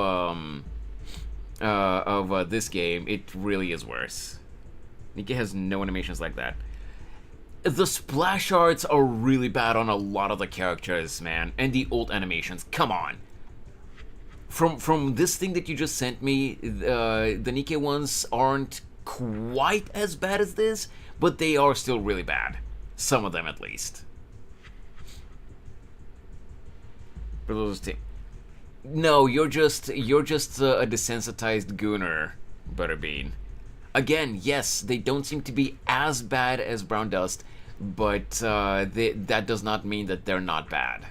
this game, it really is worse. Nikke has no animations like that. The splash arts are really bad on a lot of the characters, man, and the old animations. Come on. From this thing that you just sent me, the Nikke ones aren't quite as bad as this, but they are still really bad. Some of them, at least. No, you're just a desensitized gooner, Butterbean. Again, yes, they don't seem to be as bad as Brown Dust, but that does not mean that they're not bad.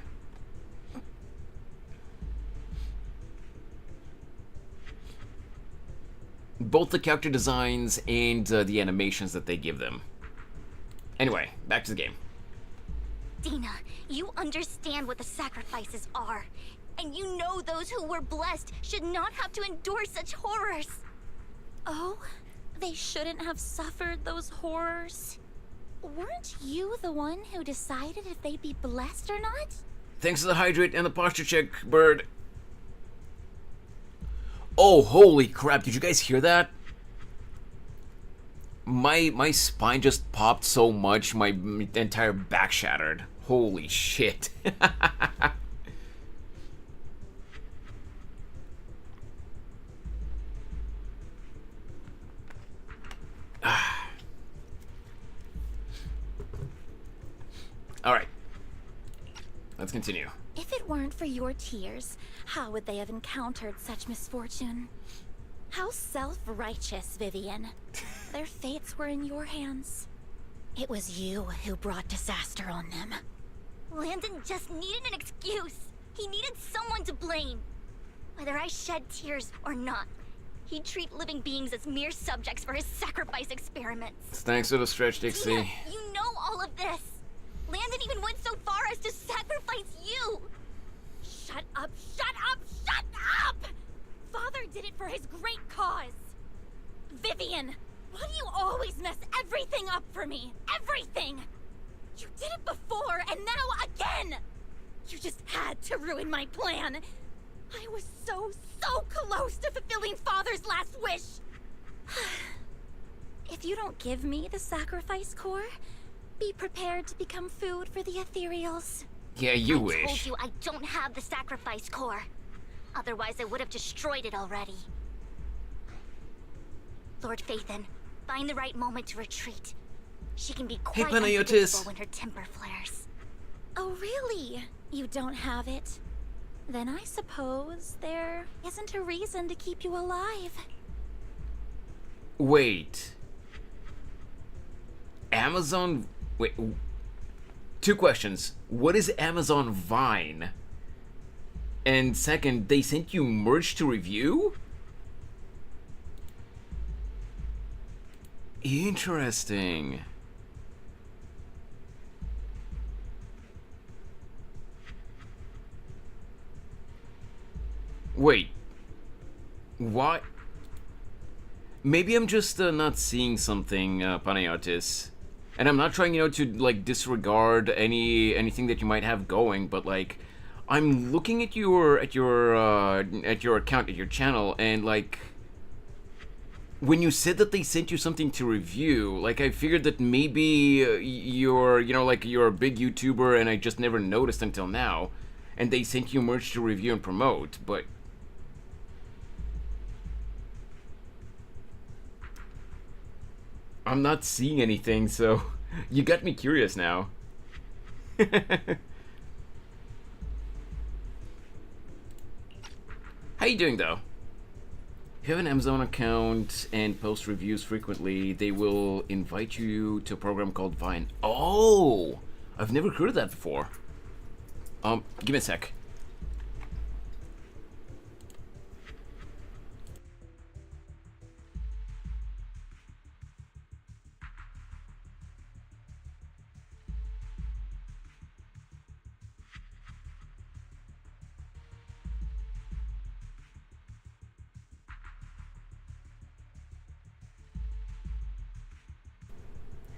Both the character designs and the animations that they give them. Anyway, back to the game. Dina, you understand what the sacrifices are. And you know those who were blessed should not have to endure such horrors. Oh, they shouldn't have suffered those horrors. Weren't you the one who decided if they'd be blessed or not? Thanks to the hydrate and the posture check, Bird. Oh, holy crap, did you guys hear that? My spine just popped so much, my entire back shattered. Holy shit. Alright. Let's continue. If it weren't for your tears, how would they have encountered such misfortune? How self-righteous, Vivian. Their fates were in your hands. It was you who brought disaster on them. Landon just needed an excuse. He needed someone to blame. Whether I shed tears or not, he'd treat living beings as mere subjects for his sacrifice experiments. Thanks for the stretch, Dixie. Dina, you know all of this. Landon even went so far as to sacrifice you. Shut up, shut up, shut up! Father did it for his great cause. Vivian, why do you always mess everything up for me? Everything! You did it before, and now again! You just had to ruin my plan. I was so close to fulfilling Father's last wish. If you don't give me the sacrifice core, be prepared to become food for the ethereals. Yeah, you I wish. told you I don't have the sacrifice core. Otherwise, I would have destroyed it already. Lord Phaethon, find the right moment to retreat. She can be quite unpredictable when her temper flares. Oh, really? You don't have it? Then I suppose there isn't a reason to keep you alive. Wait. Amazon... Wait. 2 questions. What is Amazon Vine? And second, they sent you merch to review? Interesting. Wait. What? Maybe I'm just not seeing something, Panayotis. And I'm not trying, to like disregard anything that you might have going, but like, I'm looking at your account, at your channel, and like, when you said that they sent you something to review, like I figured that maybe you're you're a big YouTuber, and I just never noticed until now, and they sent you merch to review and promote, but. I'm not seeing anything, so you got me curious now. How you doing, though? If you have an Amazon account and post reviews frequently, they will invite you to a program called Vine. Oh! I've never heard of that before. Give me a sec.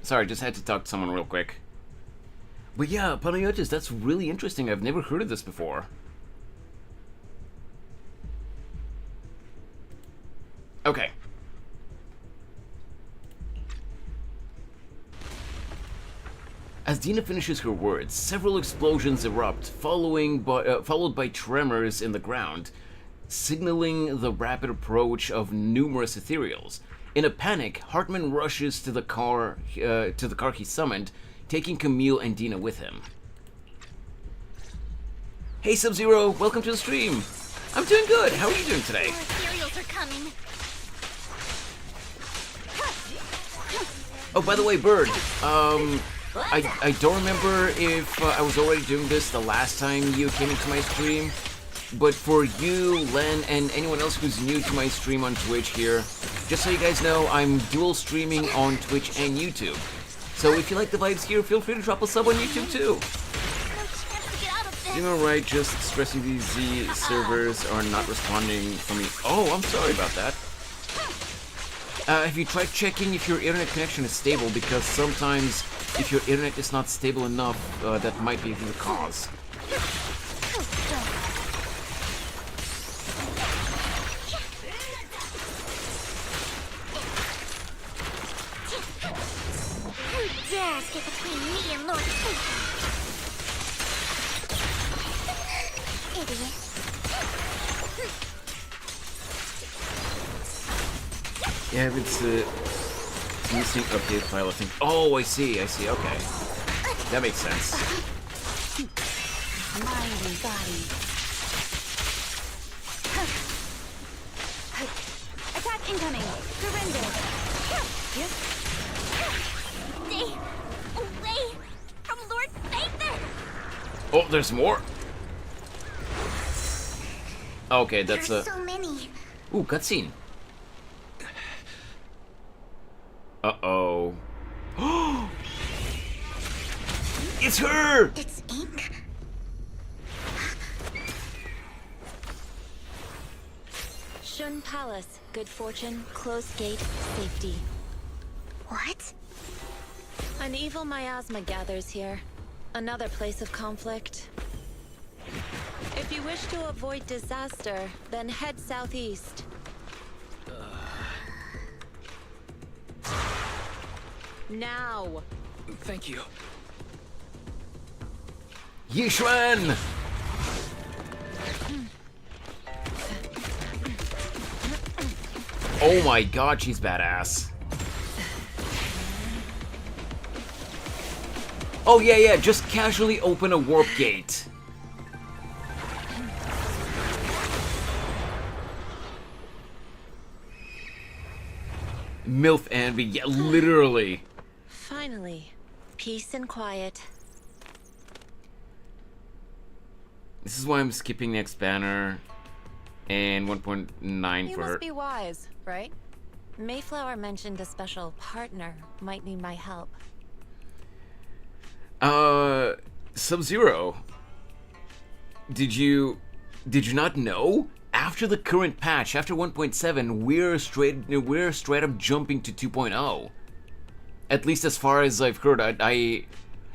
Sorry, just had to talk to someone real quick. But yeah, Panayotis, that's really interesting. I've never heard of this before. Okay. As Dina finishes her words, several explosions erupt, followed by tremors in the ground, signaling the rapid approach of numerous ethereals. In a panic, Hartman rushes to the car he summoned, taking Camille and Dina with him. Hey Sub-Zero, welcome to the stream. I'm doing good. How are you doing today? More ethereals are coming. Oh, by the way, Bird, I don't remember if I was already doing this the last time you came into my stream, but for you, Len, and anyone else who's new to my stream on Twitch here, just so you guys know, I'm dual streaming on Twitch and YouTube. So if you like the vibes here, feel free to drop a sub on YouTube too. You know, right, just stressing these Z servers are not responding for me. Oh, I'm sorry about that. Have you tried checking if your internet connection is stable? Because sometimes, if your internet is not stable enough, that might be the cause. Who dares get between me and Lord Satan? Idiot. Yeah, it's missing update file, I think. Oh, I see, okay. That makes sense. Mind and body. Attack incoming. Surrender. Stay away from Lord Satan! Oh, there's more? Okay, that's There's so many. Ooh, cutscene. Uh-oh. It's her! It's ink. Shun Palace. Good fortune, closed gate, safety. What? An evil miasma gathers here. Another place of conflict. If you wish to avoid disaster, then head southeast. Now! Thank you. Yishuan! Oh my god, she's badass. Oh yeah, just casually open a warp gate. MILF Envy, yeah, literally. Finally, peace and quiet. This is why I'm skipping next banner and 1.9 You for must be wise, right? Mayflower mentioned a special partner might need my help. Sub-Zero. Did you not know? after the current patch, after 1.7, we're straight up jumping to 2.0. At least as far as I've heard,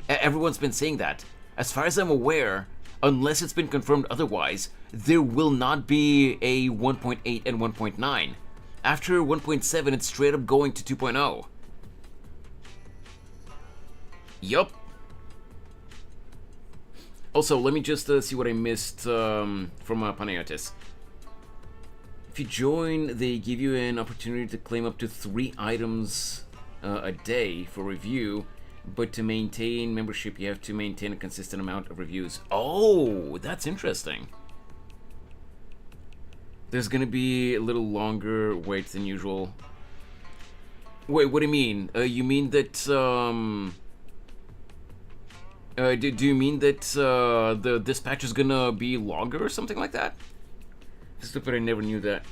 everyone's been saying that. As far as I'm aware, unless it's been confirmed otherwise, there will not be a 1.8 and 1.9. After 1.7, it's straight up going to 2.0. Yup. Also, let me just see what I missed from Panayotis. If you join, they give you an opportunity to claim up to 3 items a day for review, but to maintain membership, you have to maintain a consistent amount of reviews. Oh, that's interesting. There's gonna be a little longer wait than usual. Wait, what do you mean? You mean that, do you mean that the dispatch is gonna be longer or something like that? Stupid, I never knew that.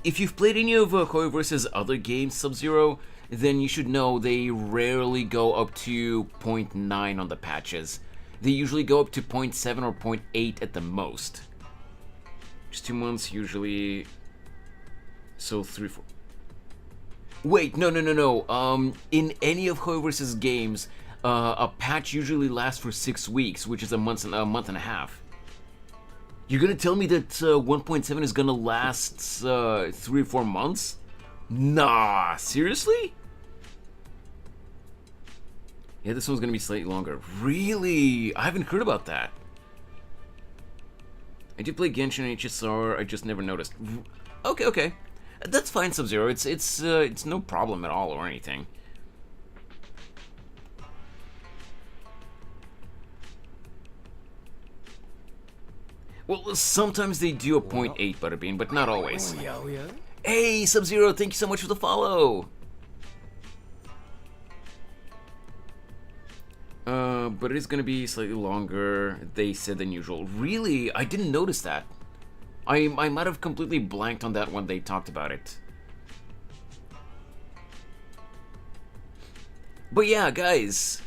If you've played any of Hoyoverse's other games, Sub-Zero, then you should know they rarely go up to 0.9 on the patches. They usually go up to 0.7 or 0.8 at the most. Just 2 months usually. So 3, 4. Wait, no. In any of Hoyoverse's games, a patch usually lasts for 6 weeks, which is a month and a half. You're gonna tell me that 1.7 is gonna last 3 or 4 months? Nah, seriously? Yeah, this one's gonna be slightly longer. Really? I haven't heard about that. I do play Genshin and HSR, I just never noticed. Okay. That's fine, Sub-Zero. It's no problem at all or anything. Well, sometimes they do a 0.8 Butterbean, but not always. Hey, Sub-Zero, thank you so much for the follow! But it is gonna be slightly longer, they said, than usual. Really? I didn't notice that. I might have completely blanked on that when they talked about it. But yeah, guys.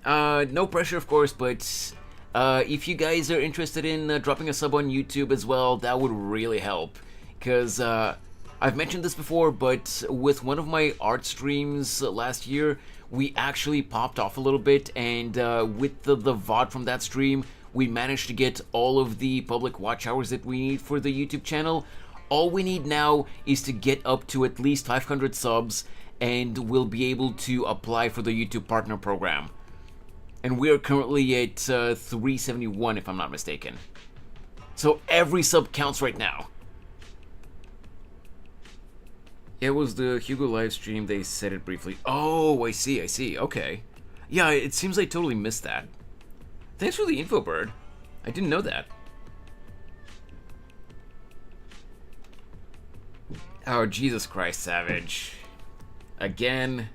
No pressure, of course, but if you guys are interested in dropping a sub on YouTube as well, that would really help. Because I've mentioned this before, but with one of my art streams last year, we actually popped off a little bit, and with the VOD from that stream, we managed to get all of the public watch hours that we need for the YouTube channel. All we need now is to get up to at least 500 subs, and we'll be able to apply for the YouTube Partner Program. And we're currently at 371, if I'm not mistaken. So every sub counts right now. Yeah, it was the Hugo live stream, they said it briefly. Oh, I see, okay. Yeah, it seems I totally missed that. Thanks for the info, Bird. I didn't know that. Oh, Jesus Christ, Savage. Again.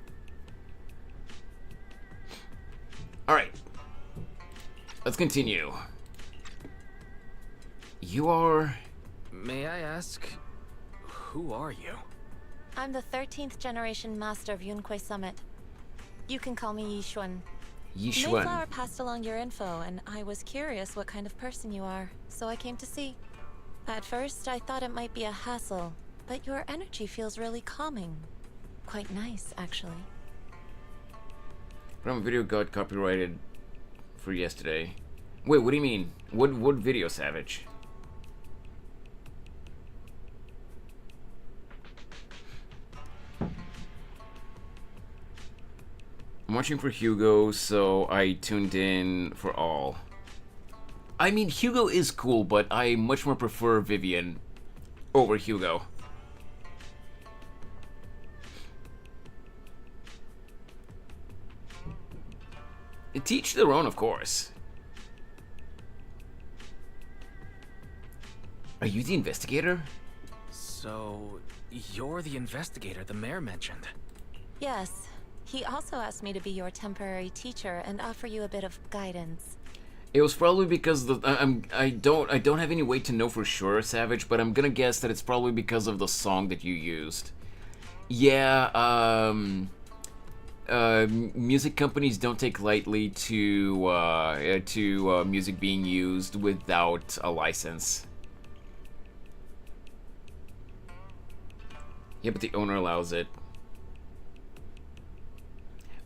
Alright. Let's continue. You are... May I ask, who are you? I'm the 13th generation master of Yunque Summit. You can call me Yishuan. Yishuan. Mayflower passed along your info, and I was curious what kind of person you are, so I came to see. At first, I thought it might be a hassle, but your energy feels really calming. Quite nice, actually. From a video got copyrighted for yesterday. Wait, what do you mean? What video, Savage? I'm watching for Hugo, so I tuned in for all. I mean, Hugo is cool, but I much more prefer Vivian over Hugo. Teach their own, of course. Are you the investigator? So, you're the investigator the mayor mentioned. Yes. He also asked me to be your temporary teacher and offer you a bit of guidance. It was probably because I don't have any way to know for sure, Savage, but I'm gonna guess that it's probably because of the song that you used. Yeah, music companies don't take lightly to music being used without a license. Yeah, but the owner allows it.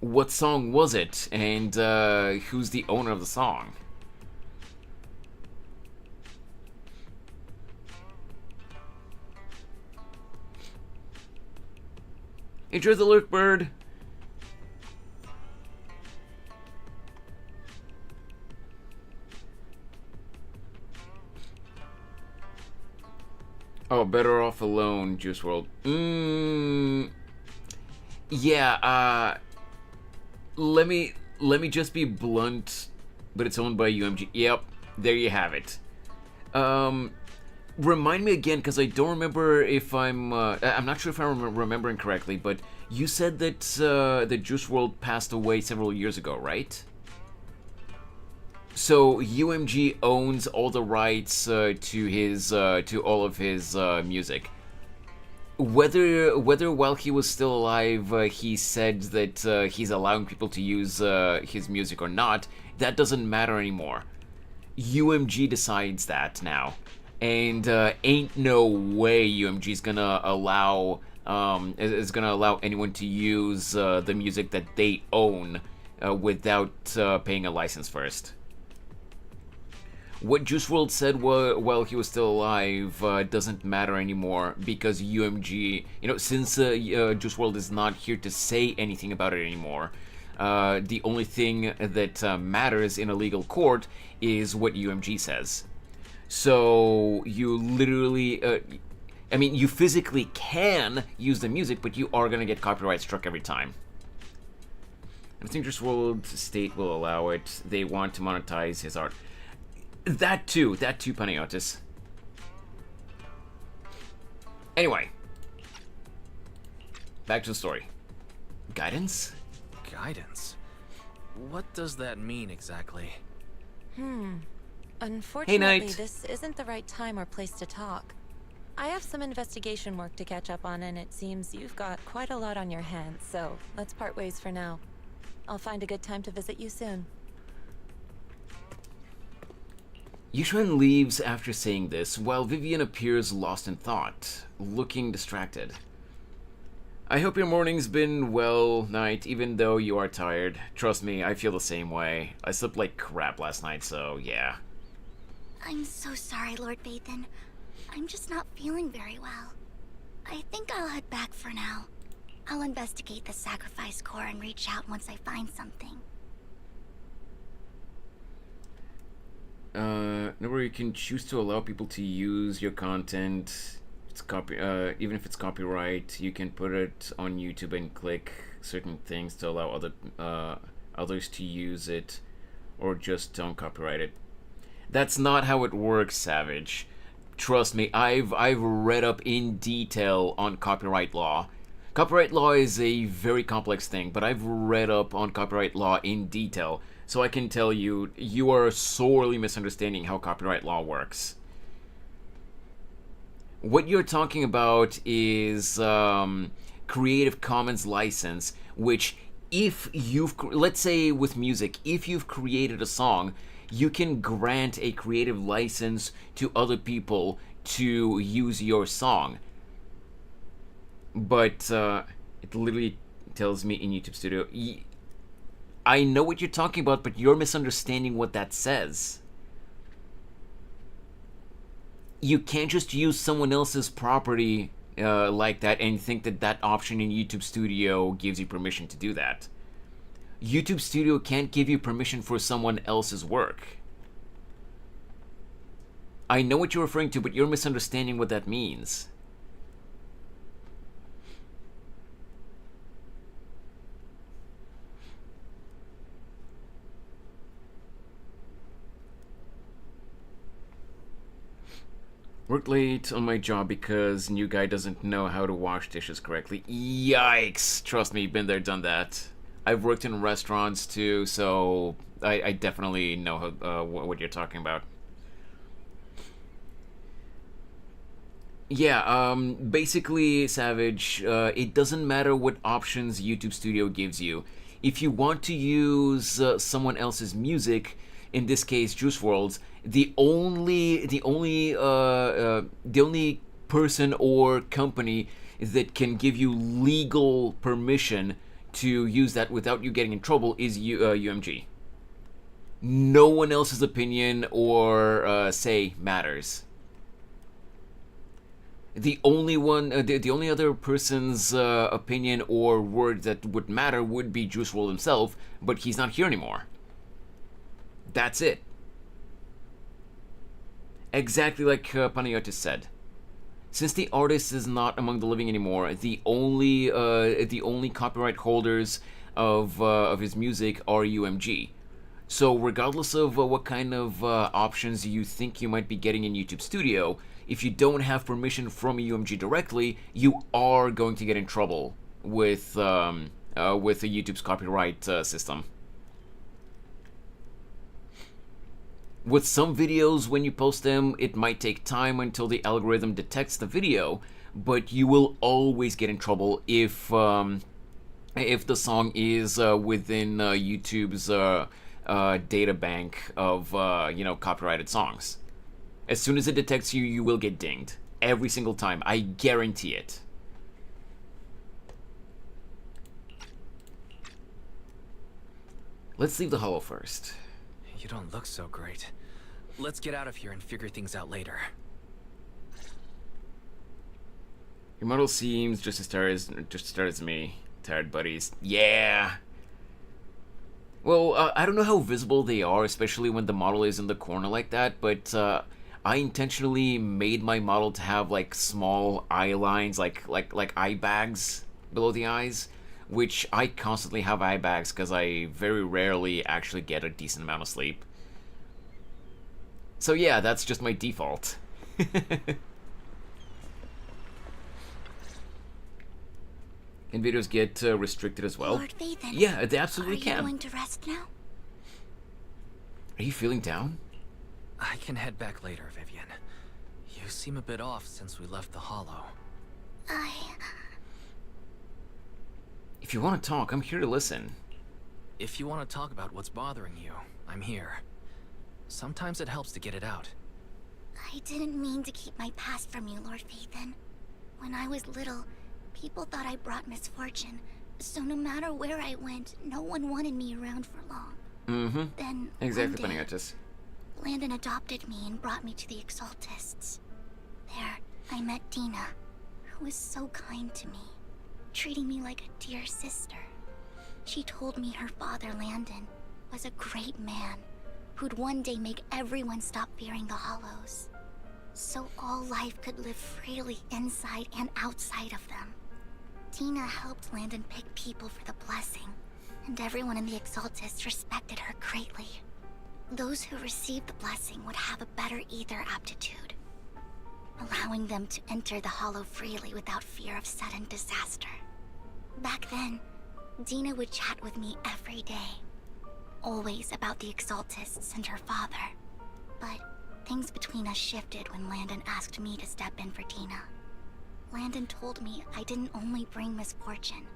What song was it? And who's the owner of the song? Enjoy the lurk, bird. Oh, better off alone, Juice World. Yeah, let me just be blunt, but it's owned by UMG. Yep, there you have it. Remind me again, because I don't remember if I'm not sure if I'm remembering correctly, but you said that the Juice World passed away several years ago, right? So UMG owns all the rights to his to all of his music. Whether while he was still alive, he said that he's allowing people to use his music or not, that doesn't matter anymore. UMG decides that now, and ain't no way UMG's gonna allow anyone to use the music that they own without paying a license first. What Juice WRLD said while he was still alive doesn't matter anymore, because UMG, since Juice WRLD is not here to say anything about it anymore, the only thing that matters in a legal court is what UMG says. So you literally, you physically can use the music, but you are gonna get copyright struck every time. I think Juice WRLD state will allow it. They want to monetize his art. That too, Panagiotis. Anyway, back to the story. Guidance? Guidance? What does that mean exactly? Unfortunately, Knight. this isn't the right time or place to talk. I have some investigation work to catch up on, and it seems you've got quite a lot on your hands, so let's part ways for now. I'll find a good time to visit you soon. Yuxuan leaves after saying this, while Vivian appears lost in thought, looking distracted. I hope your morning's been well, Knight, even though you are tired. Trust me, I feel the same way. I slept like crap last night, so yeah. I'm so sorry, Lord Vathan. I'm just not feeling very well. I think I'll head back for now. I'll investigate the sacrifice core and reach out once I find something. Where you can choose to allow people to use your content. It's even if it's copyright, you can put it on YouTube and click certain things to allow others to use it, or just don't copyright it. That's not how it works, Savage. Trust me, I've read up in detail on copyright law. Copyright law is a very complex thing, but I've read up on copyright law in detail, so I can tell you, you are sorely misunderstanding how copyright law works. What you're talking about is Creative Commons license, which let's say with music, if you've created a song, you can grant a creative license to other people to use your song. But it literally tells me in YouTube Studio, I know what you're talking about, but you're misunderstanding what that says. You can't just use someone else's property like that and think that that option in YouTube Studio gives you permission to do that. YouTube Studio can't give you permission for someone else's work. I know what you're referring to, but you're misunderstanding what that means. Worked late on my job because new guy doesn't know how to wash dishes correctly. Yikes! Trust me, been there, done that. I've worked in restaurants too, so I definitely know how, what you're talking about. Yeah, basically, Savage, it doesn't matter what options YouTube Studio gives you. If you want to use someone else's music, in this case, Juice WRLD's, the only person or company that can give you legal permission to use that without you getting in trouble is UMG. No one else's opinion or say matters. The only one, the only other person's opinion or word that would matter would be Juice WRLD himself, but he's not here anymore. That's it. Exactly like Panayotis said. Since the artist is not among the living anymore, the only copyright holders of his music are UMG. So regardless of what kind of options you think you might be getting in YouTube Studio, if you don't have permission from UMG directly, you are going to get in trouble with the YouTube's copyright system. With some videos, when you post them, it might take time until the algorithm detects the video, but you will always get in trouble if the song is within YouTube's data bank of copyrighted songs. As soon as it detects you, you will get dinged. Every single time. I guarantee it. Let's leave the hollow first. You don't look so great. Let's get out of here and figure things out later. Your model seems just as tired as me. Tired buddies. Yeah! Well, I don't know how visible they are, especially when the model is in the corner like that, but I intentionally made my model to have like small eye lines, like eye bags below the eyes, which I constantly have eye bags because I very rarely actually get a decent amount of sleep. So yeah, that's just my default. Can videos get restricted as well? Lord Vathan, yeah, they absolutely can. Are you going to rest now? Are you feeling down? I can head back later, Vivian. You seem a bit off since we left the Hollow. If you want to talk, I'm here to listen. If you want to talk about what's bothering you, I'm here. Sometimes it helps to get it out. I didn't mean to keep my past from you, Lord Vathan. When I was little, people thought I brought misfortune, so no matter where I went, no one wanted me around for long. Mm-hmm. Then, exactly, one day, Panayotis. Landon adopted me and brought me to the Exaltists. There, I met Dina, who was so kind to me, treating me like a dear sister. She told me her father, Landon, was a great man who'd one day make everyone stop fearing the Hollows, so all life could live freely inside and outside of them. Dina helped Landon pick people for the blessing, and everyone in the Exaltists respected her greatly. Those who received the blessing would have a better ether aptitude, allowing them to enter the Hollow freely without fear of sudden disaster. Back then, Dina would chat with me every day, always about the Exaltists and her father. But things between us shifted when Landon asked me to step in for Dina. Landon told me I didn't only bring misfortune,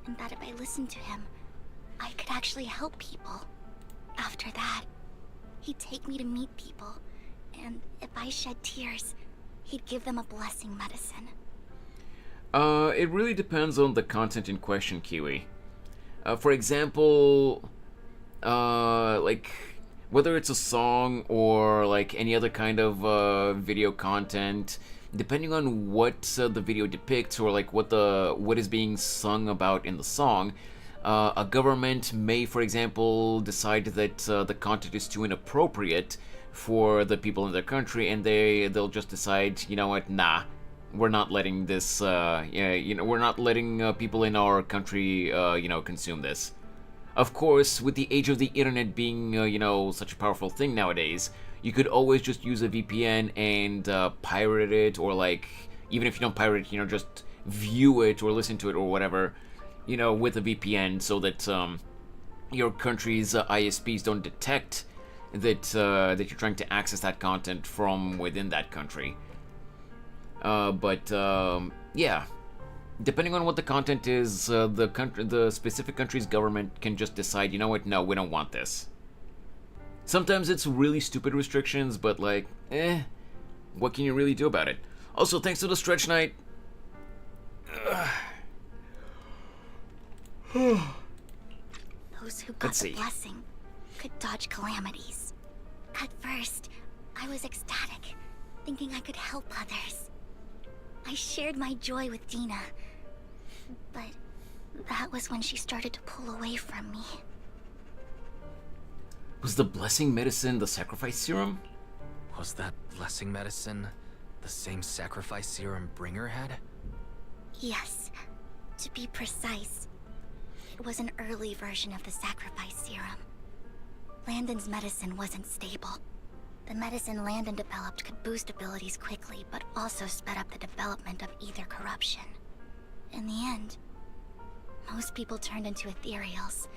and that if I listened to him, I could actually help people. After that, he'd take me to meet people, and if I shed tears, he'd give them a blessing medicine. It really depends on the content in question, Kiwi. For example, like, whether it's a song or, like, any other kind of video content, depending on what the video depicts or, like, what is being sung about in the song, a government may, for example, decide that the content is too inappropriate for the people in their country, and they'll just decide, you know what, nah, we're not letting this, we're not letting people in our country, consume this. Of course, with the age of the internet being, such a powerful thing nowadays, you could always just use a VPN and pirate it, or, like, even if you don't pirate it, just view it or listen to it or whatever, with a VPN, so that your country's ISPs don't detect that you're trying to access that content from within that country. Yeah, depending on what the content is, the specific country's government can just decide, you know what, no, we don't want this. Sometimes it's really stupid restrictions, but, like, what can you really do about it? Also, thanks to the Stretch Knight. Those who got Let's the see. blessing could dodge calamities. At first, I was ecstatic, thinking I could help others. I shared my joy with Dina, but that was when she started to pull away from me. Was the blessing medicine the sacrifice serum? Was that blessing medicine the same sacrifice serum Bringer had? Yes, to be precise, it was an early version of the sacrifice serum. Landon's medicine wasn't stable. The medicine Landon developed could boost abilities quickly, but also sped up the development of ether corruption. In the end, most people turned into ethereals,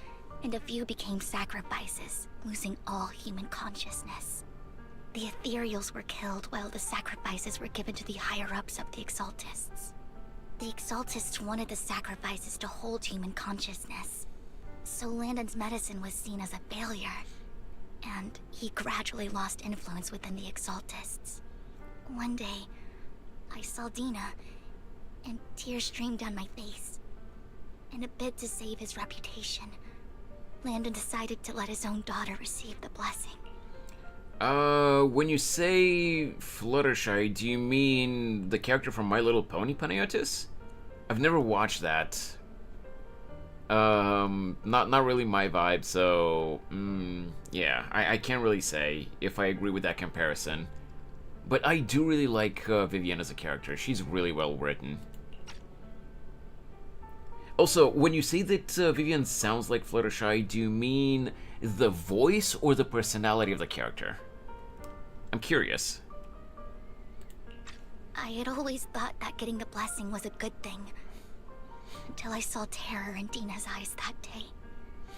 and a few became sacrifices, losing all human consciousness. The ethereals were killed while the sacrifices were given to the higher-ups of the Exaltists. The Exaltists wanted the sacrifices to hold human consciousness, so Landon's medicine was seen as a failure, and he gradually lost influence within the Exaltists. One day, I saw Dina, and tears streamed down my face. In a bid to save his reputation, Landon decided to let his own daughter receive the blessing. When you say Fluttershy, do you mean the character from My Little Pony, Panayotis? I've never watched that. Not really my vibe, so, yeah, I can't really say if I agree with that comparison. But I do really like Vivienne as a character. She's really well written. Also, when you say that Vivienne sounds like Fluttershy, do you mean the voice or the personality of the character? I'm curious. I had always thought that getting the blessing was a good thing, until I saw terror in Dina's eyes that day.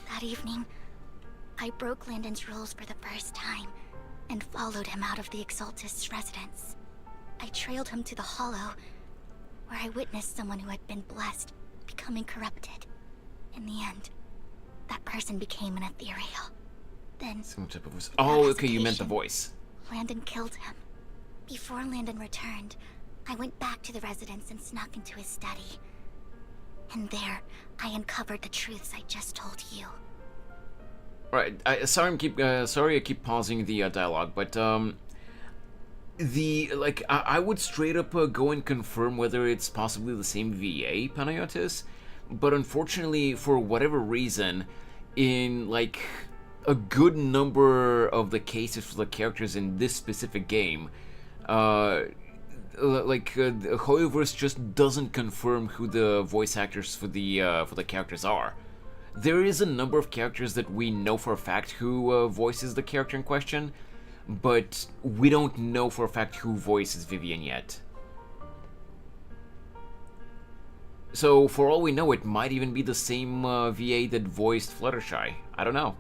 That evening, I broke Landon's rules for the first time, and followed him out of the Exaltist's residence. I trailed him to the Hollow, where I witnessed someone who had been blessed becoming corrupted. In the end, that person became an ethereal. Then, Some type of voice. Oh, okay, you meant the hesitation, voice. Landon killed him. Before Landon returned, I went back to the residence and snuck into his study. And there, I uncovered the truths I just told you. Right, sorry I keep pausing the dialogue, but I would straight up go and confirm whether it's possibly the same VA, Panayotis, but unfortunately, for whatever reason, in like a good number of the cases for the characters in this specific game, Hoyoverse just doesn't confirm who the voice actors for the characters are. There is a number of characters that we know for a fact who voices the character in question, but we don't know for a fact who voices Vivienne yet. So, for all we know, it might even be the same VA that voiced Fluttershy. I don't know.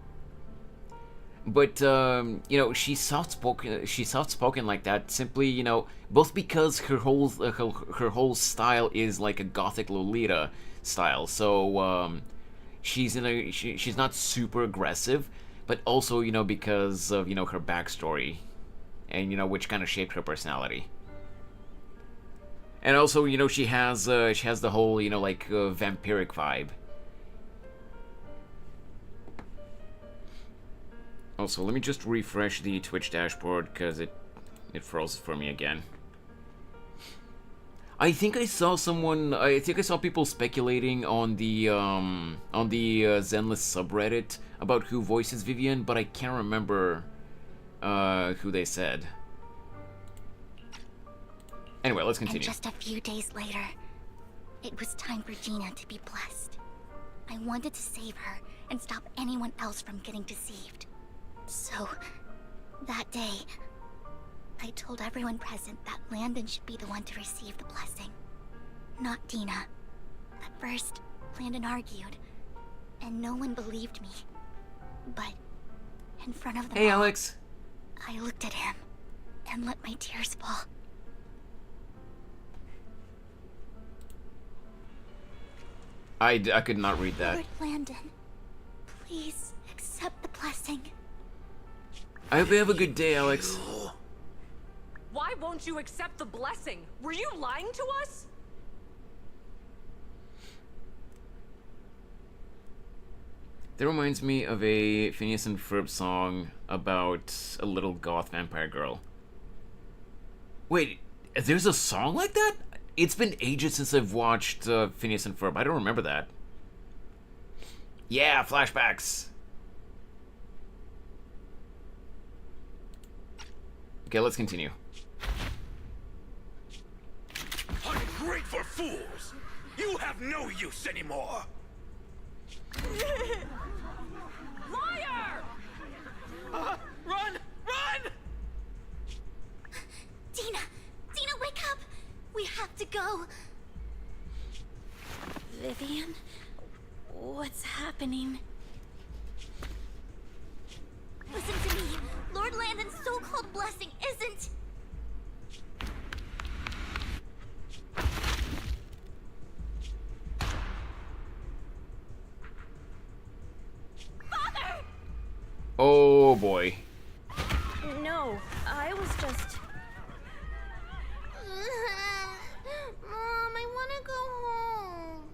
But, you know, she's soft-spoken like that simply, you know, both because her whole style is like a gothic Lolita style, so, she's not super aggressive, but also, you know, because of, you know, her backstory, and, you know, which kind of shaped her personality. And also, you know, she has the whole, you know, like, vampiric vibe. Also, let me just refresh the Twitch dashboard, because it froze for me again. I think I saw people speculating on the Zenless subreddit about who voices Vivienne, but I can't remember who they said. Anyway, let's continue. And just a few days later, it was time for Gina to be blessed. I wanted to save her and stop anyone else from getting deceived. So, that day, I told everyone present that Landon should be the one to receive the blessing, not Dina. At first, Landon argued, and no one believed me. But, in front of them Hey, all, Alex. I looked at him and let my tears fall. I could not read that. Lord Landon, please accept the blessing. I hope you have a good day, Alex. Why won't you accept the blessing? Were you lying to us? That reminds me of a Phineas and Ferb song about a little goth vampire girl. Wait, there's a song like that? It's been ages since I've watched Phineas and Ferb. I don't remember that. Yeah, flashbacks. Okay, let's continue. Ungrateful fools! You have no use anymore! Liar! Run! Run! Dina! Dina, wake up! We have to go! Vivian, what's happening? Listen to me! Lord Landon's so-called blessing isn't... Father! Oh boy. No, I was just... Mom, I wanna go home.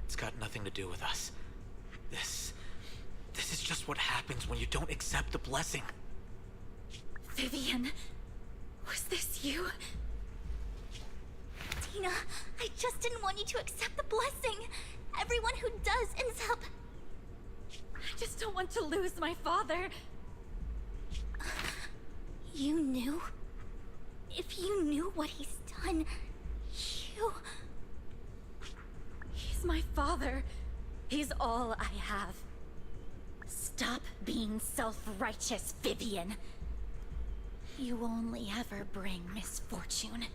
It's got nothing to do with us. This is just what happens when you don't accept the blessing. Vivian, was this you? Dina, I just didn't want you to accept the blessing. Everyone who does ends up... I just don't want to lose my father. You knew? If you knew what he's done, you... He's my father. He's all I have. Stop being self-righteous, Vivian. You only ever bring misfortune.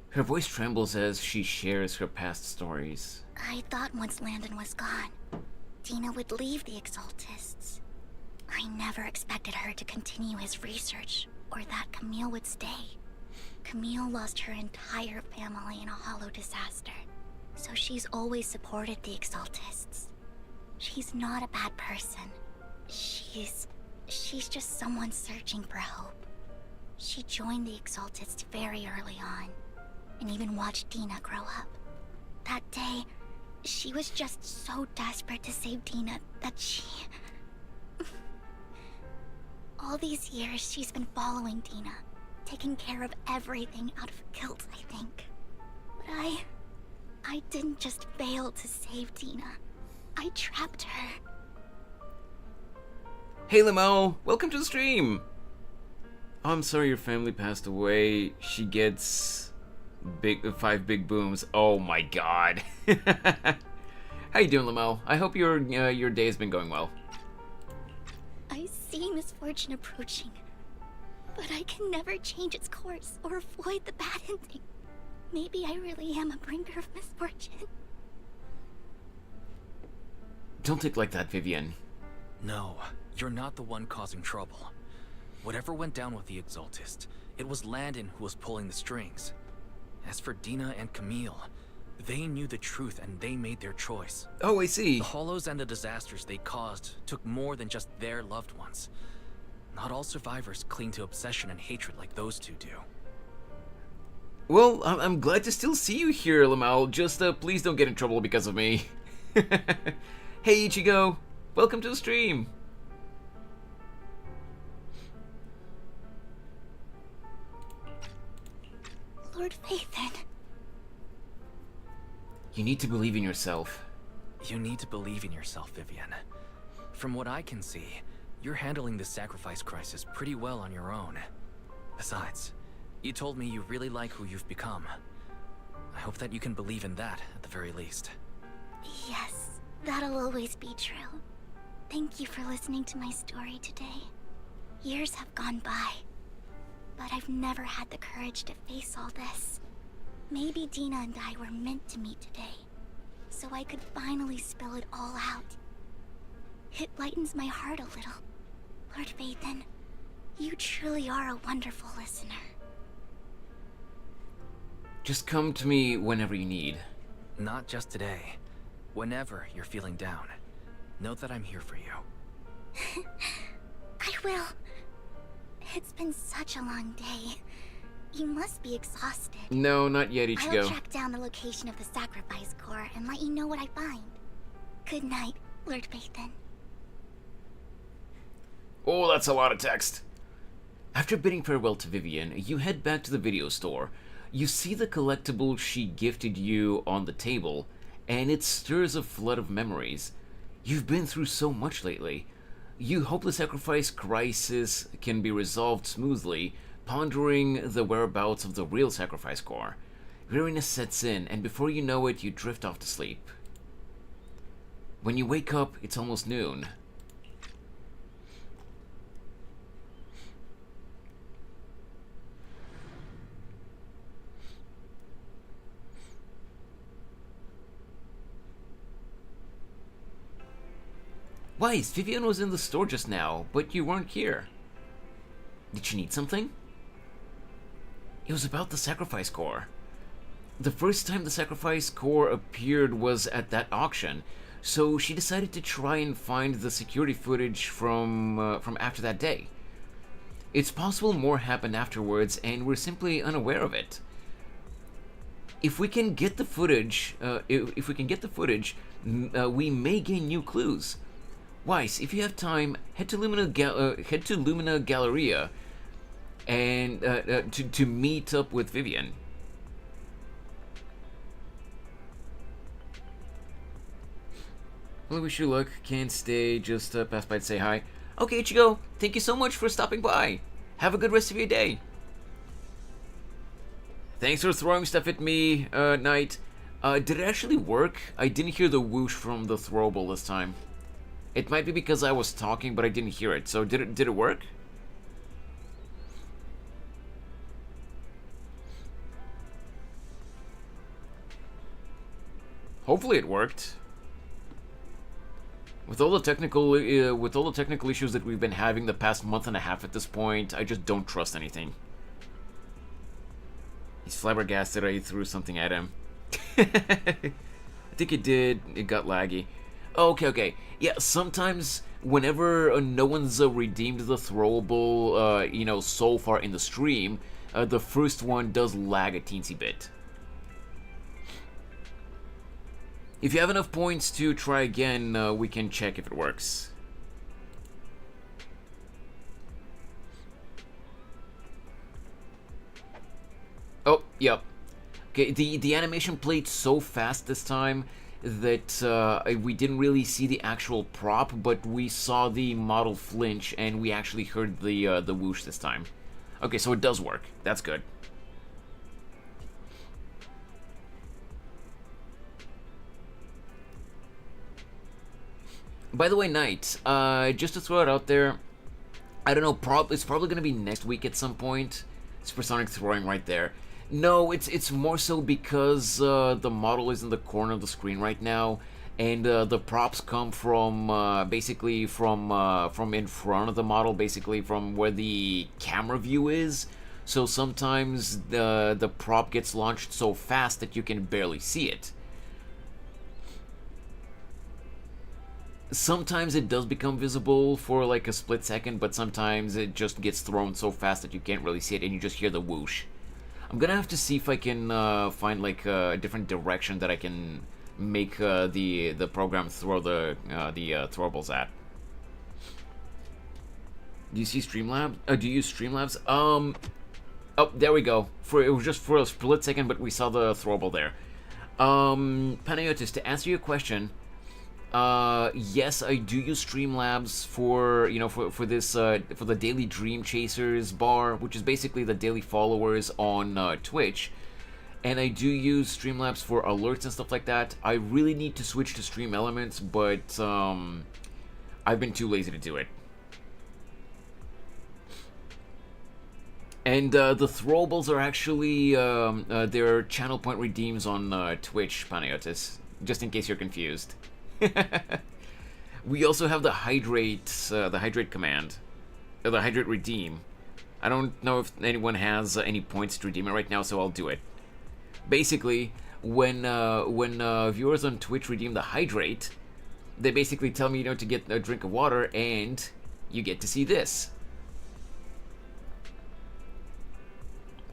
Her voice trembles as she shares her past stories. I thought once Landon was gone, Dina would leave the Exaltists. I never expected her to continue his research, or that Camille would stay. Camille lost her entire family in a hollow disaster, so she's always supported the Exaltists. She's not a bad person. She's just someone searching for hope. She joined the Exaltists very early on, and even watched Dina grow up. That day, she was just so desperate to save Dina that she... All these years, she's been following Dina, taking care of everything out of guilt, I think. But I didn't just fail to save Dina. I trapped her. Hey Limo, welcome to the stream! Oh, I'm sorry your family passed away. She gets 5 big booms. Oh my god. How you doing, Limo? I hope your day has been going well. I see misfortune approaching, but I can never change its course or avoid the bad ending. Maybe I really am a bringer of misfortune. Don't think like that, Vivian. No, you're not the one causing trouble. Whatever went down with the Exaltist, it was Landon who was pulling the strings. As for Dina and Camille, they knew the truth and they made their choice. Oh, I see. The Hollows and the disasters they caused took more than just their loved ones. Not all survivors cling to obsession and hatred like those two do. Well, I'm glad to still see you here, Lamal. Just please don't get in trouble because of me. Hey, Ichigo. Welcome to the stream. Lord Phaethon. You need to believe in yourself. You need to believe in yourself, Vivian. From what I can see, you're handling the sacrifice crisis pretty well on your own. Besides, you told me you really like who you've become. I hope that you can believe in that, at the very least. Yes, that'll always be true. Thank you for listening to my story today. Years have gone by, but I've never had the courage to face all this. Maybe Dina and I were meant to meet today, so I could finally spill it all out. It lightens my heart a little. Lord Phaethon, you truly are a wonderful listener. Just come to me whenever you need. Not just today. Whenever you're feeling down, know that I'm here for you. I will. It's been such a long day. You must be exhausted. No, not yet, I'll Ichigo. track down the location of the sacrifice core and let you know what I find. Good night, Lord Bathan. Oh, that's a lot of text. After bidding farewell to Vivian, you head back to the video store. You see the collectible she gifted you on the table, and it stirs a flood of memories. You've been through so much lately. You hope the sacrifice crisis can be resolved smoothly, pondering the whereabouts of the real sacrifice core. Weariness sets in, and before you know it, you drift off to sleep. When you wake up, it's almost noon. Weiss, Vivian was in the store just now, but you weren't here. Did she need something? It was about the sacrifice core. The first time the sacrifice core appeared was at that auction, so she decided to try and find the security footage from after that day. It's possible more happened afterwards, and we're simply unaware of it. If we can get the footage, we may gain new clues. Weiss, if you have time, head to Lumina Galleria and to meet up with Vivian. Well, I wish you luck. Can't stay. Just pass by to say hi. Okay, Ichigo. Thank you so much for stopping by. Have a good rest of your day. Thanks for throwing stuff at me, Knight. Did it actually work? I didn't hear the whoosh from the throwable this time. It might be because I was talking, but I didn't hear it. So did it work? Hopefully it worked. With all the technical issues that we've been having the past month and a half at this point, I just don't trust anything. He's flabbergasted. I threw something at him. I think it did. It got laggy. Okay. Yeah, sometimes whenever no one's redeemed the throwable, so far in the stream, the first one does lag a teensy bit. If you have enough points to try again, we can check if it works. Oh, yep. Okay, the animation played so fast this time that we didn't really see the actual prop, but we saw the model flinch, and we actually heard the whoosh this time. Okay, so it does work. That's good. By the way, Knight, just to throw it out there, I don't know, it's probably going to be next week at some point. Supersonic throwing right there. No, it's more so because the model is in the corner of the screen right now, and the props come from basically from in front of the model, basically from where the camera view is. So sometimes the prop gets launched so fast that you can barely see it. Sometimes it does become visible for like a split second, but sometimes it just gets thrown so fast that you can't really see it, and you just hear the whoosh. I'm gonna have to see if I can find like a different direction that I can make the program throw the throwables at. Do you see Streamlabs? Do you use Streamlabs? Oh, there we go. It was just for a split second, but we saw the throwable there. Panayotis, to answer your question, yes, I do use Streamlabs for for the daily Dream Chasers bar, which is basically the daily followers on Twitch, and I do use Streamlabs for alerts and stuff like that. I really need to switch to Stream Elements, but I've been too lazy to do it. And the throwables are actually they're channel point redeems on Twitch, Panayotis, just in case you're confused. We also have the hydrate command, the hydrate redeem. I don't know if anyone has any points to redeem it right now, so I'll do it. Basically, when viewers on Twitch redeem the hydrate, they basically tell me, to get a drink of water, and you get to see this.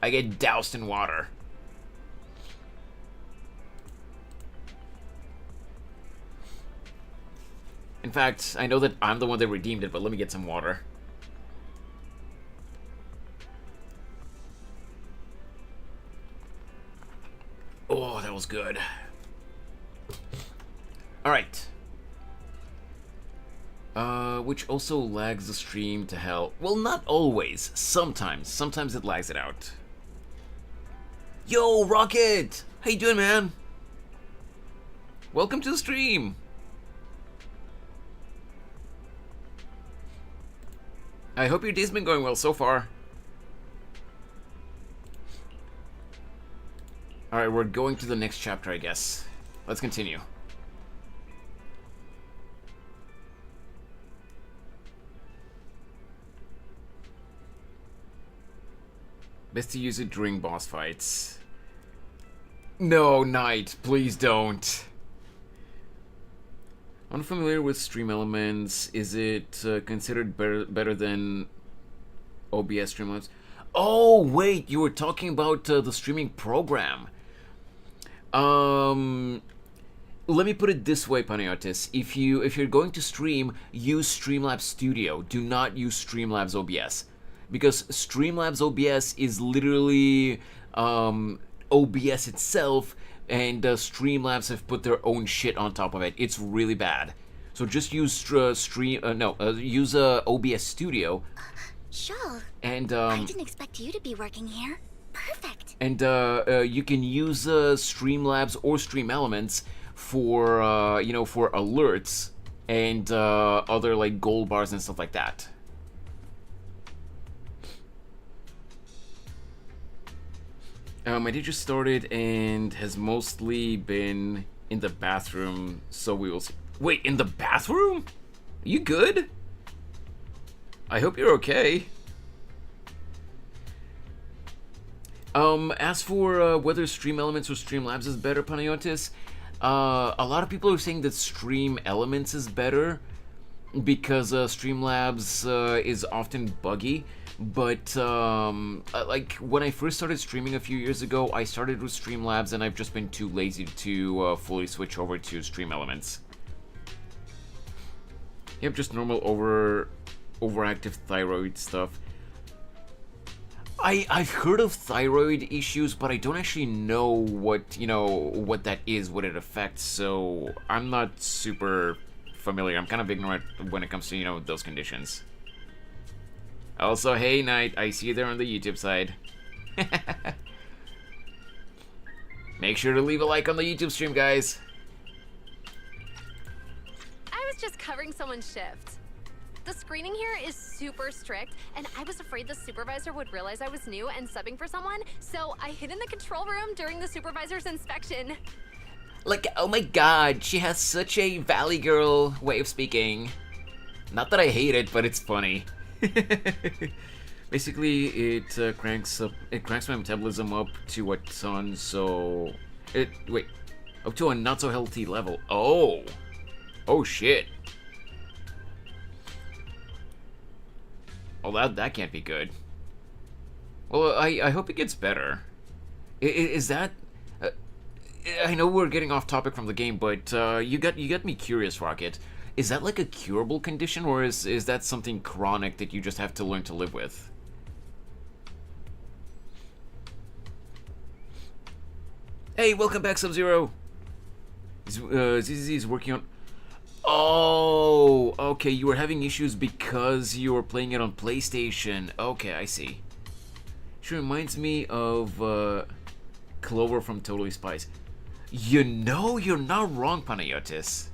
I get doused in water. In fact, I know that I'm the one that redeemed it, but let me get some water. Oh, that was good. Alright. Which also lags the stream to hell. Well, not always. Sometimes. Sometimes it lags it out. Yo, Rocket! How you doing, man? Welcome to the stream! I hope your day's been going well so far. Alright, we're going to the next chapter, I guess. Let's continue. Best to use it during boss fights. No, Knight, please don't. Unfamiliar with stream elements. Is it considered better than OBS Streamlabs? Oh, wait, you were talking about the streaming program. Let me put it this way, Panayotis. If you're going to stream, use Streamlabs Studio. Do not use Streamlabs OBS. Because Streamlabs OBS is literally OBS itself, and Streamlabs have put their own shit on top of it. It's really bad. So just use use OBS Studio. Sure. And I didn't expect you to be working here. Perfect. And you can use Streamlabs or Stream Elements for for alerts and other like gold bars and stuff like that. My day just started and has mostly been in the bathroom, so we will see. Wait, in the bathroom? Are you good? I hope you're okay. As for whether Stream Elements or Streamlabs is better, Panayotis, a lot of people are saying that Stream Elements is better because Streamlabs is often buggy. But like when I first started streaming a few years ago, I started with Streamlabs, and I've just been too lazy to fully switch over to Stream Elements. Yep, just normal overactive thyroid stuff. I've heard of thyroid issues, but I don't actually know what that is, what it affects. So I'm not super familiar. I'm kind of ignorant when it comes to those conditions. Also, hey Knight, I see you there on the YouTube side. Make sure to leave a like on the YouTube stream, guys. I was just covering someone's shift. The screening here is super strict, and I was afraid the supervisor would realize I was new and subbing for someone, so I hid in the control room during the supervisor's inspection. Like, oh my god, she has such a Valley Girl way of speaking. Not that I hate it, but it's funny. Basically, it cranks my metabolism up to a ton, so up to a not so healthy level. Oh shit. Well, that can't be good. Well, I hope it gets better. Is that? I know we're getting off topic from the game, but you got me curious, Rocket. Is that like a curable condition, or is that something chronic that you just have to learn to live with? Hey, welcome back, Sub-Zero. ZZ is working on... Oh, okay, you were having issues because you were playing it on PlayStation. Okay, I see. She reminds me of Clover from Totally Spies. You're not wrong, Panayotis.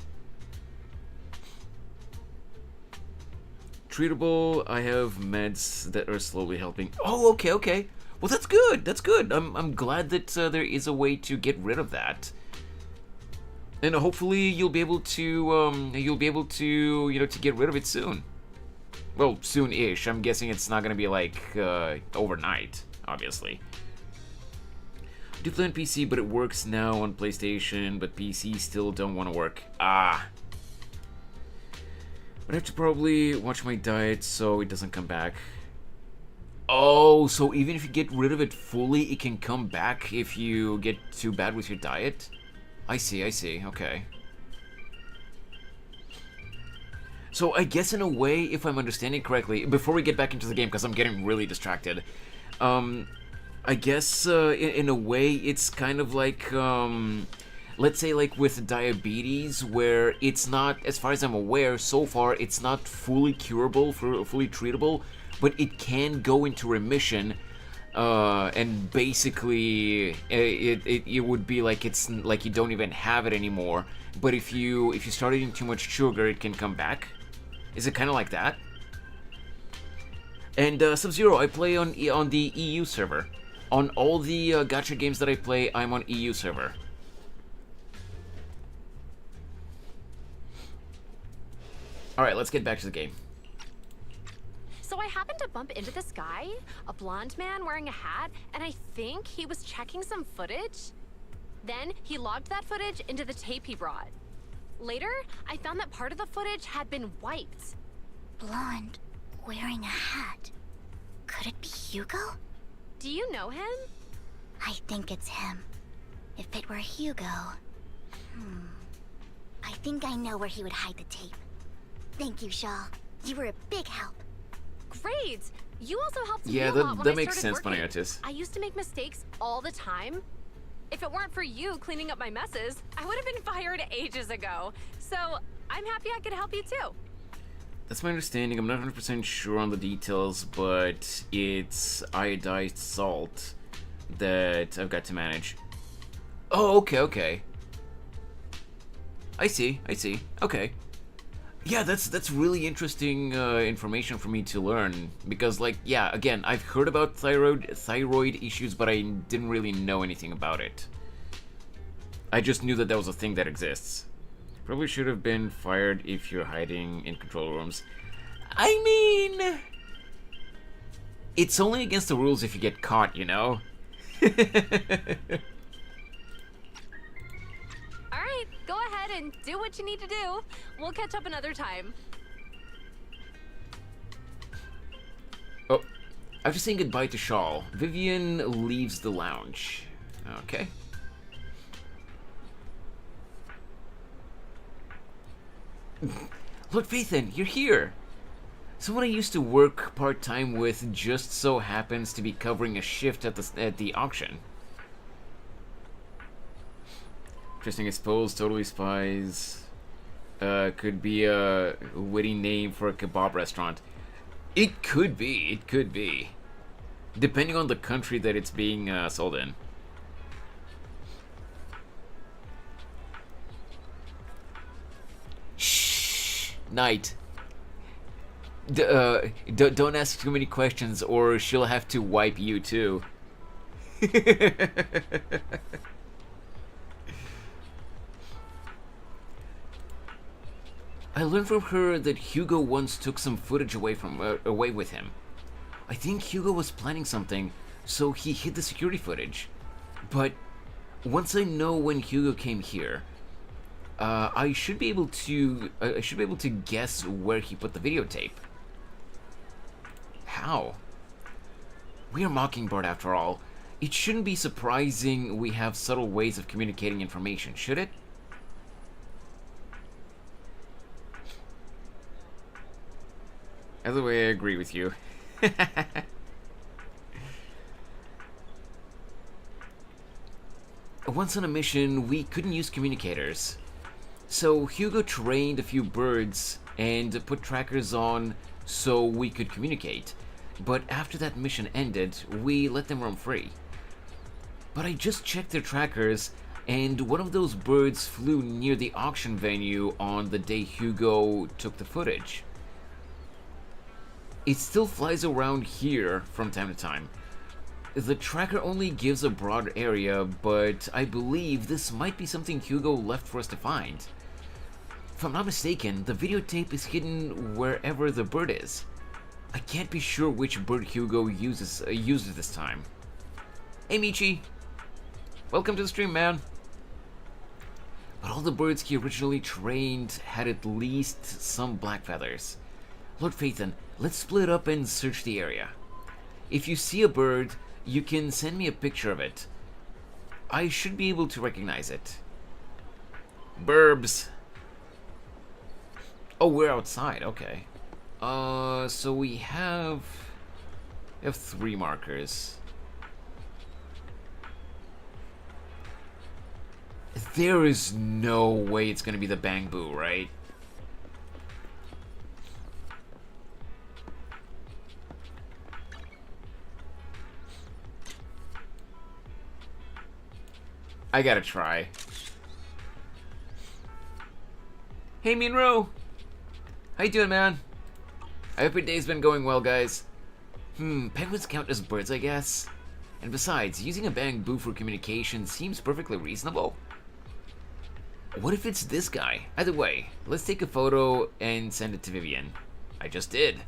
Treatable. I have meds that are slowly helping. Oh, okay. Well, that's good. That's good. I'm glad that there is a way to get rid of that, and hopefully you'll be able to to get rid of it soon. Well, soon-ish. I'm guessing it's not gonna be like overnight, obviously. I do play on PC, but it works now on PlayStation. But PC still don't want to work. But I have to probably watch my diet so it doesn't come back. Oh, Oh, so even if you get rid of it fully, it can come back if you get too bad with your diet? I see, okay. So I guess in a way, if I'm understanding correctly, before we get back into the game, because I'm getting really distracted, I guess in a way it's kind of like, let's say like with diabetes, where it's not, as far as I'm aware, so far, it's not fully curable, fully treatable, but it can go into remission, and basically it would be like it's like you don't even have it anymore. But if you start eating too much sugar, it can come back. Is it kind of like that? And Sub-Zero, I play on the EU server. On all the gacha games that I play, I'm on EU server. Alright, let's get back to the game. So I happened to bump into this guy, a blonde man wearing a hat, and I think he was checking some footage. Then he logged that footage into the tape he brought. Later, I found that part of the footage had been wiped. Blonde, wearing a hat. Could it be Hugo? Do you know him? I think it's him. If it were Hugo... I think I know where he would hide the tape. Thank you, Shaw. You were a big help. Great! You also helped me Yeah, a lot when that I makes started sense, working. Panayotis. I used to make mistakes all the time. If it weren't for you cleaning up my messes, I would have been fired ages ago. So I'm happy I could help you too. That's my understanding. I'm not 100% sure on the details, but it's iodized salt that I've got to manage. Oh, okay. I see. Okay. Yeah, that's really interesting information for me to learn, because, like, yeah, again, I've heard about thyroid issues, but I didn't really know anything about it. I just knew that was a thing that exists. Probably should have been fired if you're hiding in control rooms. I mean, it's only against the rules if you get caught, you know? Alright, go ahead and do what you need to do. We'll catch up another time. Oh, after saying goodbye to Shawl, Vivian leaves the lounge. Okay. Look, Phaethon, you're here! Someone I used to work part-time with just so happens to be covering a shift at the auction. Interesting, I suppose. Totally Spies could be a witty name for a kebab restaurant. It could be. Depending on the country that it's being sold in. Shh, Knight. Don't ask too many questions, or she'll have to wipe you too. I learned from her that Hugo once took some footage away with him. I think Hugo was planning something, so he hid the security footage. But once I know when Hugo came here, I should be able to guess where he put the videotape. How? We are Mockingbird after all. It shouldn't be surprising we have subtle ways of communicating information, should it? Either way, I agree with you. Once on a mission, we couldn't use communicators. So Hugo trained a few birds and put trackers on so we could communicate. But after that mission ended, we let them roam free. But I just checked their trackers, and one of those birds flew near the auction venue on the day Hugo took the footage. It still flies around here from time to time. The tracker only gives a broad area, but I believe this might be something Hugo left for us to find. If I'm not mistaken, the videotape is hidden wherever the bird is. I can't be sure which bird Hugo uses this time. Hey Michi! Welcome to the stream, man! But all the birds he originally trained had at least some black feathers. Lord Phaethon, let's split up and search the area. if you see a bird, you can send me a picture of it. I should be able to recognize it. Burbs. Oh, we're outside. Okay. So we have 3 markers. There is no way it's gonna be the Bang Boo, right? I gotta try. Hey, Minro! How you doing, man? I hope your day's been going well, guys. Penguins count as birds, I guess. And besides, using a Bang Boo for communication seems perfectly reasonable. What if it's this guy? Either way, let's take a photo and send it to Vivian. I just did.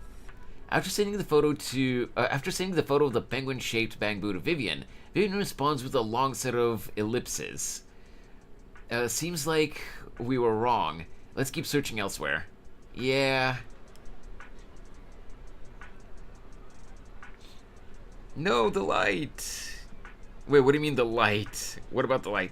After sending the photo of the penguin-shaped Bang Boo to Vivian, Vivian responds with a long set of ellipses. Seems like we were wrong. Let's keep searching elsewhere. Yeah. No, the light. Wait, what do you mean the light? What about the light?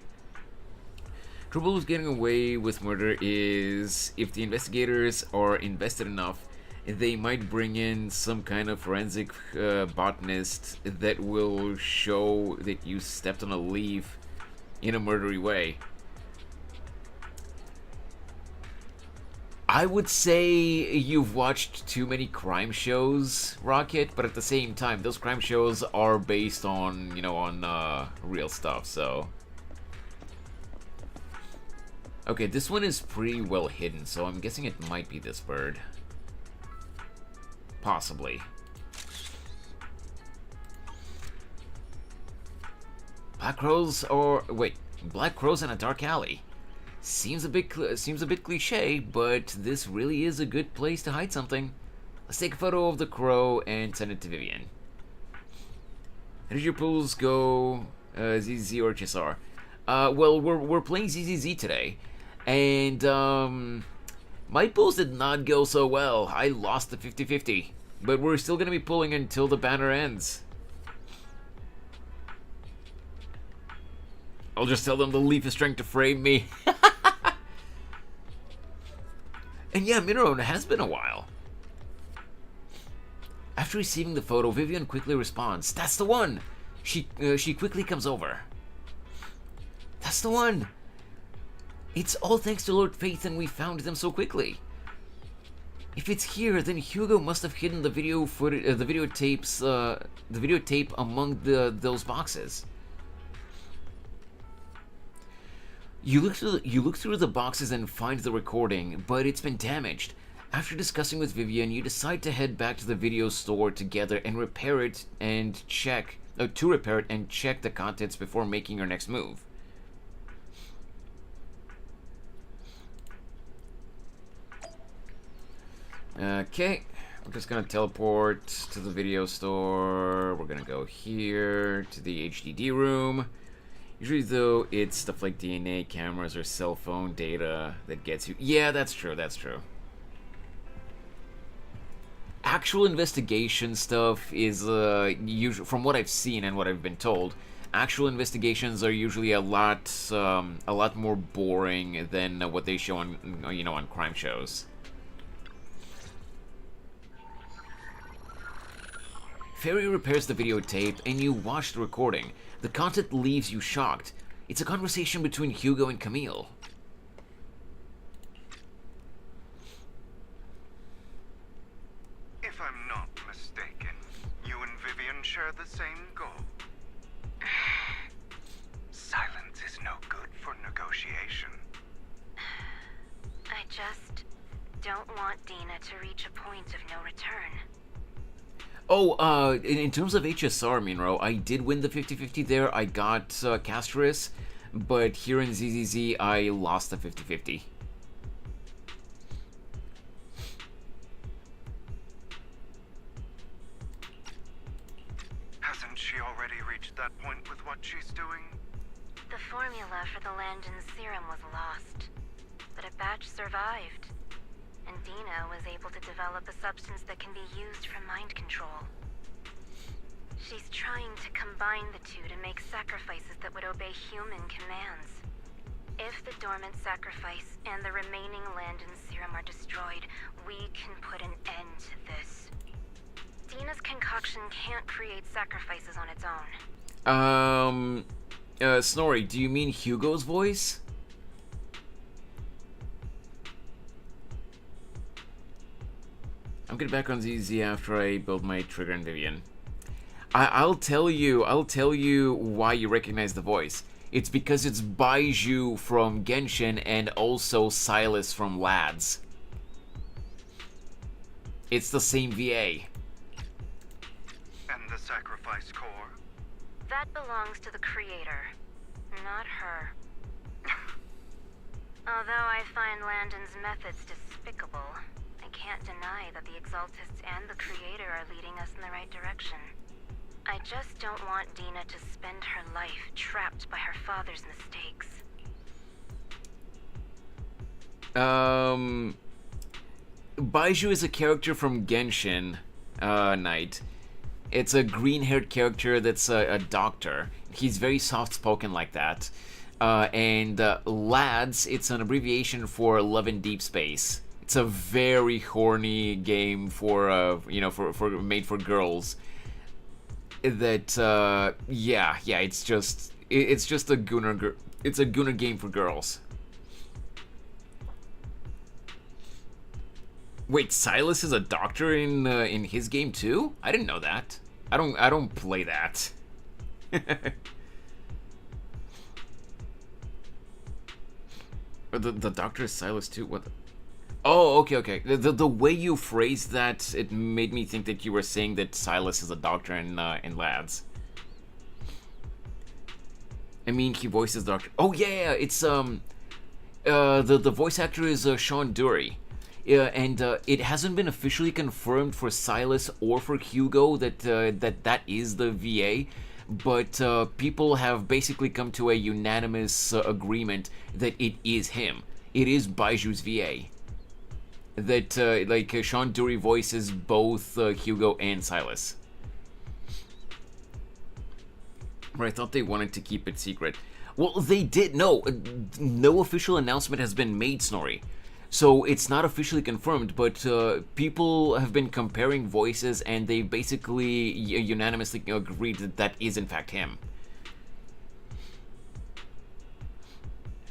Trouble with getting away with murder is if the investigators are invested enough, they might bring in some kind of forensic botanist that will show that you stepped on a leaf in a murdery way. I would say you've watched too many crime shows, Rocket, but at the same time, those crime shows are based on, on real stuff, so... Okay, this one is pretty well hidden, so I'm guessing it might be this bird. Possibly. Black crows in a dark alley. Seems a bit cliche, but this really is a good place to hide something. Let's take a photo of the crow and send it to Vivian. How did your pools go, ZZ or HSR? Well, we're playing ZZZ today, and my pools did not go so well. I lost the 50-50, but we're still gonna be pulling until the banner ends. I'll just tell them the leaf is trying to frame me. And yeah, Minero, it has been a while. After receiving the photo, Vivian quickly responds, "That's the one!" She quickly comes over. That's the one! It's all thanks to Lord Faith and we found them so quickly. If it's here, then Hugo must have hidden the video footage, the videotape among those boxes. You look through the boxes and find the recording, but it's been damaged. After discussing with Vivian, you decide to head back to the video store together and repair it and check the contents before making your next move. Okay, I'm just gonna teleport to the video store. We're gonna go here to the HDD room. Usually, though, it's stuff like DNA, cameras, or cell phone data that gets you. Yeah, that's true, that's true. Actual investigation stuff is, usually, from what I've seen and what I've been told, actual investigations are usually a lot more boring than what they show on, on crime shows. Ferry repairs the videotape, and you watch the recording. The content leaves you shocked. It's a conversation between Hugo and Camille. If I'm not mistaken, you and Vivian share the same goal. Silence is no good for negotiation. I just don't want Dina to reach a point of no return. Oh, in terms of HSR, Minro, I did win the 50-50 there. I got Castris, but here in ZZZ, I lost the 50-50. Hasn't she already reached that point with what she's doing? The formula for the Landon serum was lost, but a batch survived. And Dina was able to develop a substance that can be used for mind control. combine the two to make sacrifices that would obey human commands. If the dormant sacrifice and the remaining Landon serum are destroyed, we can put an end to this. Dina's concoction can't create sacrifices on its own. Snorri, do you mean Hugo's voice? I'm getting back on ZZ after I build my trigger and Vivian. I'll tell you why you recognize the voice. It's because it's Baiju from Genshin and also Silas from Lads. It's the same VA. And the sacrifice core? That belongs to the creator, not her. Although I find Landon's methods despicable, I can't deny that the Exaltists and the creator are leading us in the right direction. I just don't want Dina to spend her life trapped by her father's mistakes. Baiju is a character from Genshin, Knight. It's a green-haired character that's a doctor. He's very soft-spoken like that. And Lads, it's an abbreviation for Love in Deep Space. It's a very horny game for for made for girls. That yeah, it's just a Gunnar game for girls. Wait, Silas is a doctor in his game too? I didn't know that. I don't play that. the doctor is Silas too. What? Oh, okay. The way you phrased that, it made me think that you were saying that Silas is a doctor in Lads. I mean, he voices Doctor. Oh yeah, it's the voice actor is Sean Dury. And it hasn't been officially confirmed for Silas or for Hugo that that is the VA, but people have basically come to a unanimous agreement that it is him. It is Baiju's VA. That Sean Dury voices both Hugo and Silas. But I thought they wanted to keep it secret. Well, they did. No official announcement has been made, Snorri. So it's not officially confirmed, but people have been comparing voices, and they basically unanimously agreed that that is in fact him.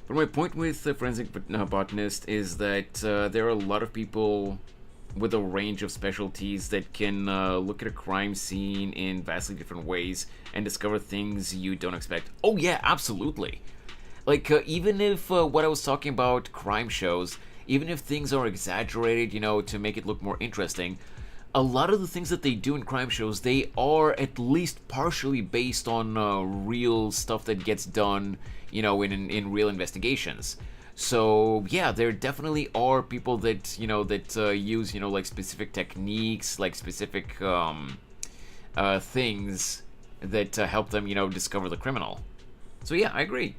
But my point with Forensic Botanist is that there are a lot of people with a range of specialties that can look at a crime scene in vastly different ways and discover things you don't expect. Oh yeah, absolutely. Like, even if what I was talking about, crime shows, even if things are exaggerated, to make it look more interesting, a lot of the things that they do in crime shows, they are at least partially based on real stuff that gets done, in real investigations. So yeah, there definitely are people that use like specific techniques, like specific things that help them discover the criminal. So yeah, I agree.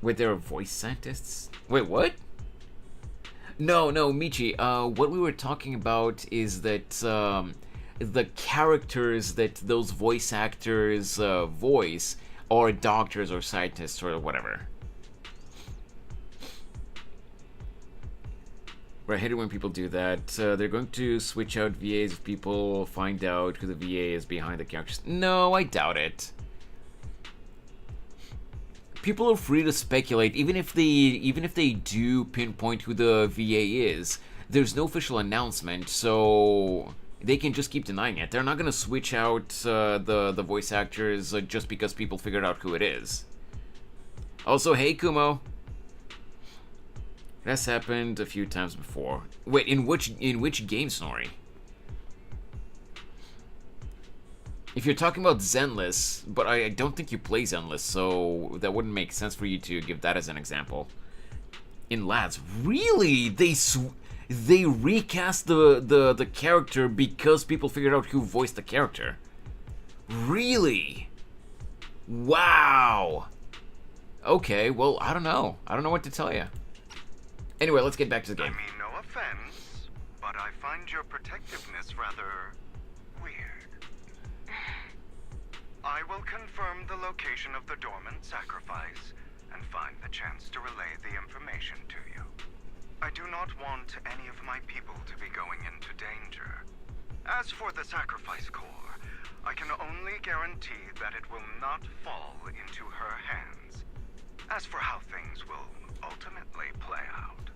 Wait, there are voice scientists? Wait, what? No, Michi. What we were talking about is that the characters that those voice actors voice are doctors or scientists or whatever. I hate it when people do that. They're going to switch out VAs if people find out who the VA is behind the characters. No, I doubt it. People are free to speculate, even if they do pinpoint who the VA is. There's no official announcement, so they can just keep denying it. They're not gonna switch out the voice actors just because people figured out who it is. Also, hey Kumo. That's happened a few times before. Wait, in which game, Snorri? If you're talking about Zenless, but I don't think you play Zenless, so that wouldn't make sense for you to give that as an example. In Lads, really? They recast the character because people figured out who voiced the character. Really? Wow. Okay, well, I don't know. I don't know what to tell you. Anyway, let's get back to the game. I mean, no offense, but I find your protectiveness rather weird. will confirm the location of the dormant sacrifice and find the chance to relay the information to you. I do not want any of my people to be going into danger. As for the sacrifice core, I can only guarantee that it will not fall into her hands. As for how things will ultimately play out,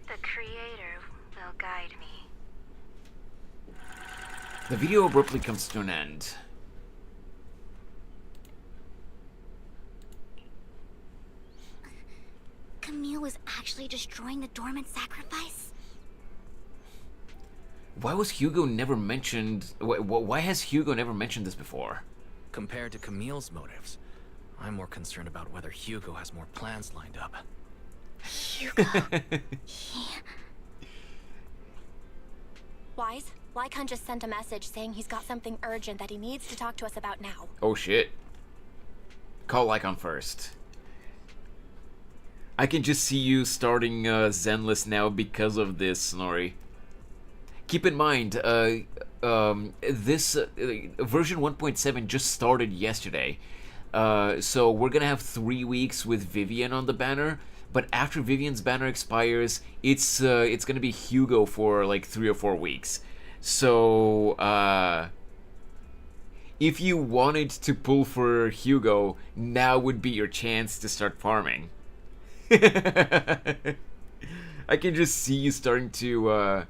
The Creator will guide me. The video abruptly comes to an end. Camille was actually destroying the dormant sacrifice? Why was Hugo never mentioned? Why has Hugo never mentioned this before? Compared to Camille's motives, I'm more concerned about whether Hugo has more plans lined up. Hugo. Wise, Lycon just sent a message saying he's got something urgent that he needs to talk to us about now. Oh shit. Call Lycon first. I can just see you starting Zenless now because of this, Snorri. Keep in mind, this version 1.7 just started yesterday. So we're gonna have 3 weeks with Vivian on the banner, but after Vivian's banner expires, it's gonna be Hugo for like 3 or 4 weeks. So if you wanted to pull for Hugo, now would be your chance to start farming. I can just see you starting to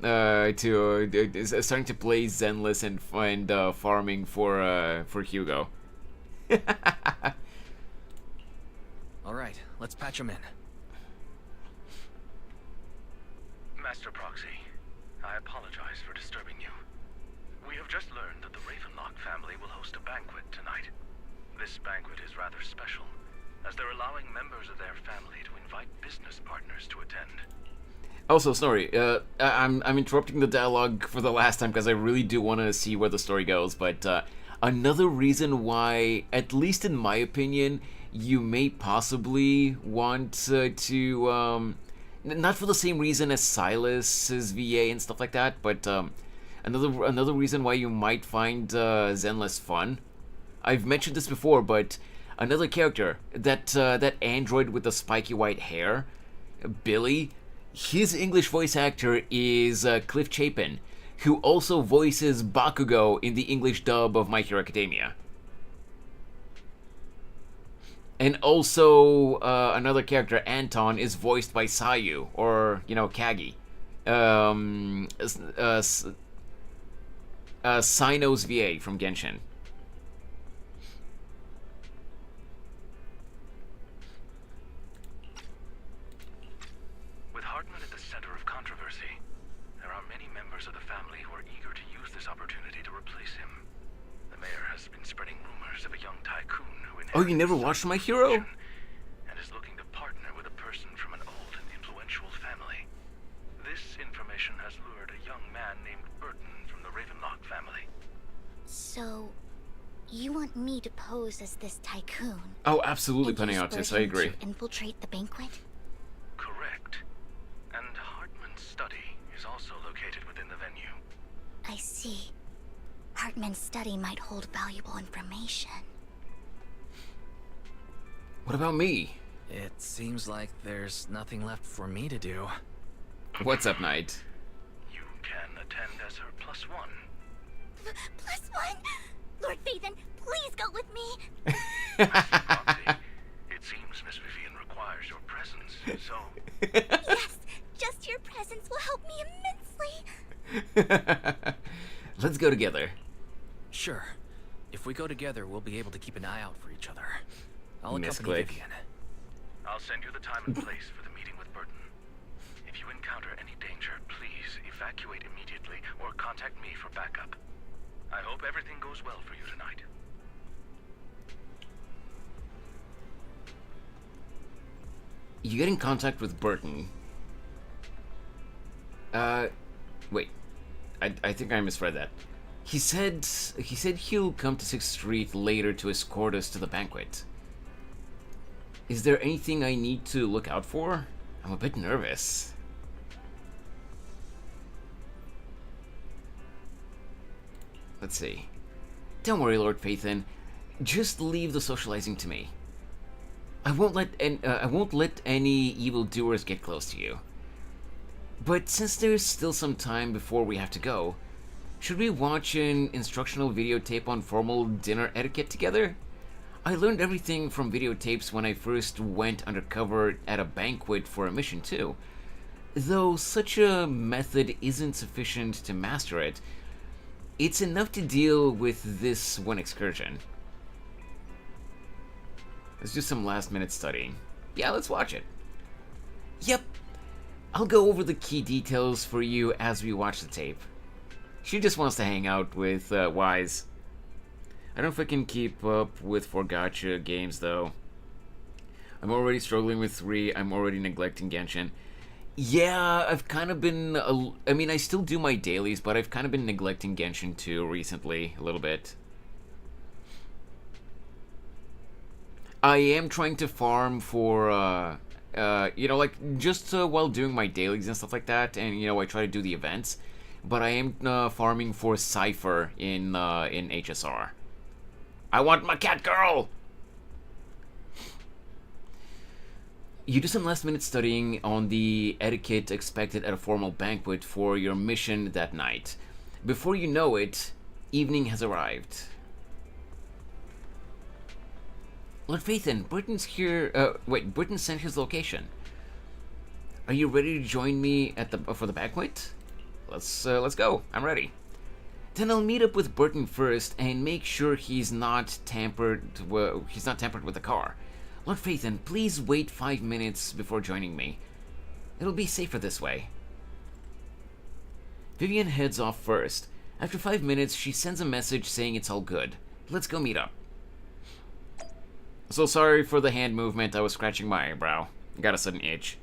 starting to play Zenless and farming for Hugo. All right, let's patch him in. Master Proxy, I apologize for disturbing you. We have just learned that the Ravenlock family will host a banquet tonight. This banquet is rather special, as they're allowing members of their family to invite business partners to attend. Also, Snorri, I'm interrupting the dialogue for the last time because I really do want to see where the story goes, but another reason why, at least in my opinion, you may possibly want to, not for the same reason as Silas's VA and stuff like that, but another reason why you might find Zenless fun. I've mentioned this before, but another character, that android with the spiky white hair, Billy, his English voice actor is Cliff Chapin, who also voices Bakugo in the English dub of My Hero Academia. And also, another character, Anton, is voiced by Sayu, or, Kagi. Sino's VA from Genshin. With Hartman at the center of controversy, there are many members of the family who are eager to use this opportunity to replace him. The mayor has been spreading rumors of a young tycoon who Oh, you never watched My Hero? and is looking to partner with a person from an old and influential family. This information has lured a young man named Burton from the Ravenlock family. So, you want me to pose as this tycoon? Oh, absolutely, and use Panayotis, I Burton agree. to infiltrate the banquet? Correct. And Hartman's study is also located within the venue. I see. Hartman's study might hold valuable information. What about me? It seems like there's nothing left for me to do. What's up, Knight? You can attend as her +1. +1? Lord Phaethon, please go with me! It seems Miss Vivian requires your presence, so... Yes, just your presence will help me immensely! Let's go together. Sure. If we go together, we'll be able to keep an eye out for each other. I'll Miss accompany Click. Vivian. I'll send you the time and place for the meeting with Burton. If you encounter any danger, please evacuate immediately or contact me for backup. I hope everything goes well for you tonight. You get in contact with Burton. Wait. I think I misread that. He said he'll come to 6th Street later to escort us to the banquet. Is there anything I need to look out for? I'm a bit nervous. Let's see. Don't worry, Lord Phaethon. Just leave the socializing to me. I won't let any evildoers get close to you. But since there's still some time before we have to go, should we watch an instructional videotape on formal dinner etiquette together? I learned everything from videotapes when I first went undercover at a banquet for a mission too. Though such a method isn't sufficient to master it, it's enough to deal with this one excursion. Let's do some last-minute studying. Yeah, let's watch it. Yep. I'll go over the key details for you as we watch the tape. She just wants to hang out with Wise. I don't know if I can keep up with 4 gacha games, though. I'm already struggling with 3. I'm already neglecting Genshin. Yeah, I've kind of been... I mean, I still do my dailies, but I've kind of been neglecting Genshin 2 recently, a little bit. I am trying to farm for, you know, like, just while doing my dailies and stuff like that, and, you know, I try to do the events, but I am farming for Cypher in HSR. I want my cat girl! You do some last-minute studying on the etiquette expected at a formal banquet for your mission that night. Before you know it, evening has arrived. Lord Phaethon, Burton's here. Wait, Burton sent his location. Are you ready to join me at for the banquet? Let's go. I'm ready. Then I'll meet up with Burton first and make sure he's not tampered. He's not tampered with the car. Lord Phaethon, please wait 5 minutes before joining me. It'll be safer this way. Vivian heads off first. After 5 minutes, she sends a message saying it's all good. Let's go meet up. So sorry for the hand movement, I was scratching my eyebrow. Got a sudden itch.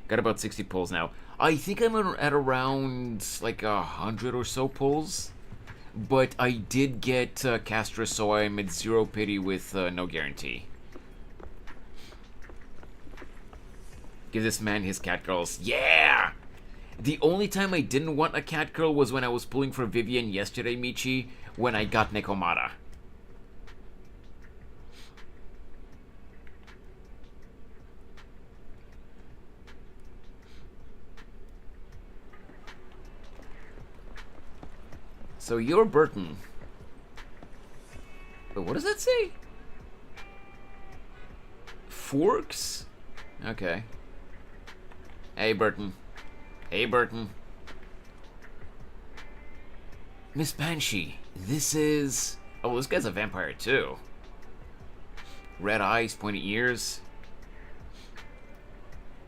Got about 60 pulls now. I think I'm at around like 100 or so pulls. But I did get Castra, so I'm at 0 pity with no guarantee. Give this man his cat girls. Yeah! The only time I didn't want a cat girl was when I was pulling for Vivian yesterday, Michi, when I got Nekomata. So you're Burton. But what does that say? Forks? Okay. Hey, Burton. Hey, Burton. Miss Banshee, this is... Oh, this guy's a vampire, too. Red eyes, pointy ears.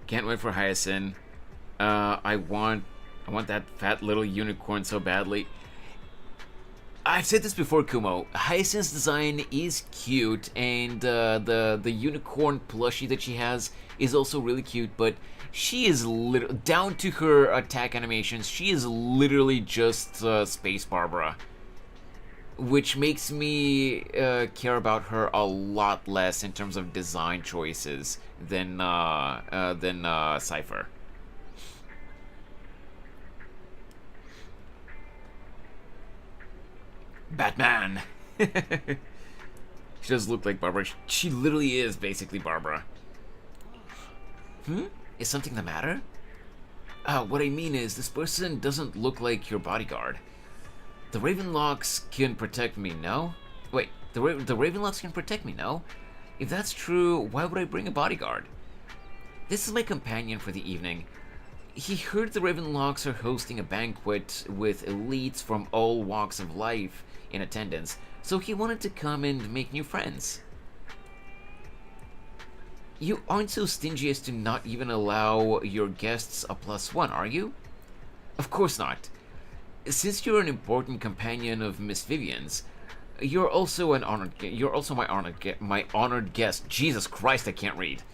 Can't wait for Hyacinth. I want that fat little unicorn so badly. I've said this before, Kumo. Hyacinth's design is cute, and the unicorn plushie that she has is also really cute, but she is down to her attack animations, she is literally just Space Barbara. Which makes me care about her a lot less in terms of design choices than Cypher. Batman! She does look like Barbara. She literally is basically Barbara. Is something the matter? What I mean is, this person doesn't look like your bodyguard. The Ravenlocks can protect me, no? Wait, the Ravenlocks can protect me, no? If that's true, why would I bring a bodyguard? This is my companion for the evening. He heard the Ravenlocks are hosting a banquet with elites from all walks of life in attendance, so he wanted to come and make new friends. You aren't so stingy as to not even allow your guests a +1, are you? Of course not. Since you're an important companion of Miss Vivian's, you're also my honored guest. Jesus Christ, I can't read.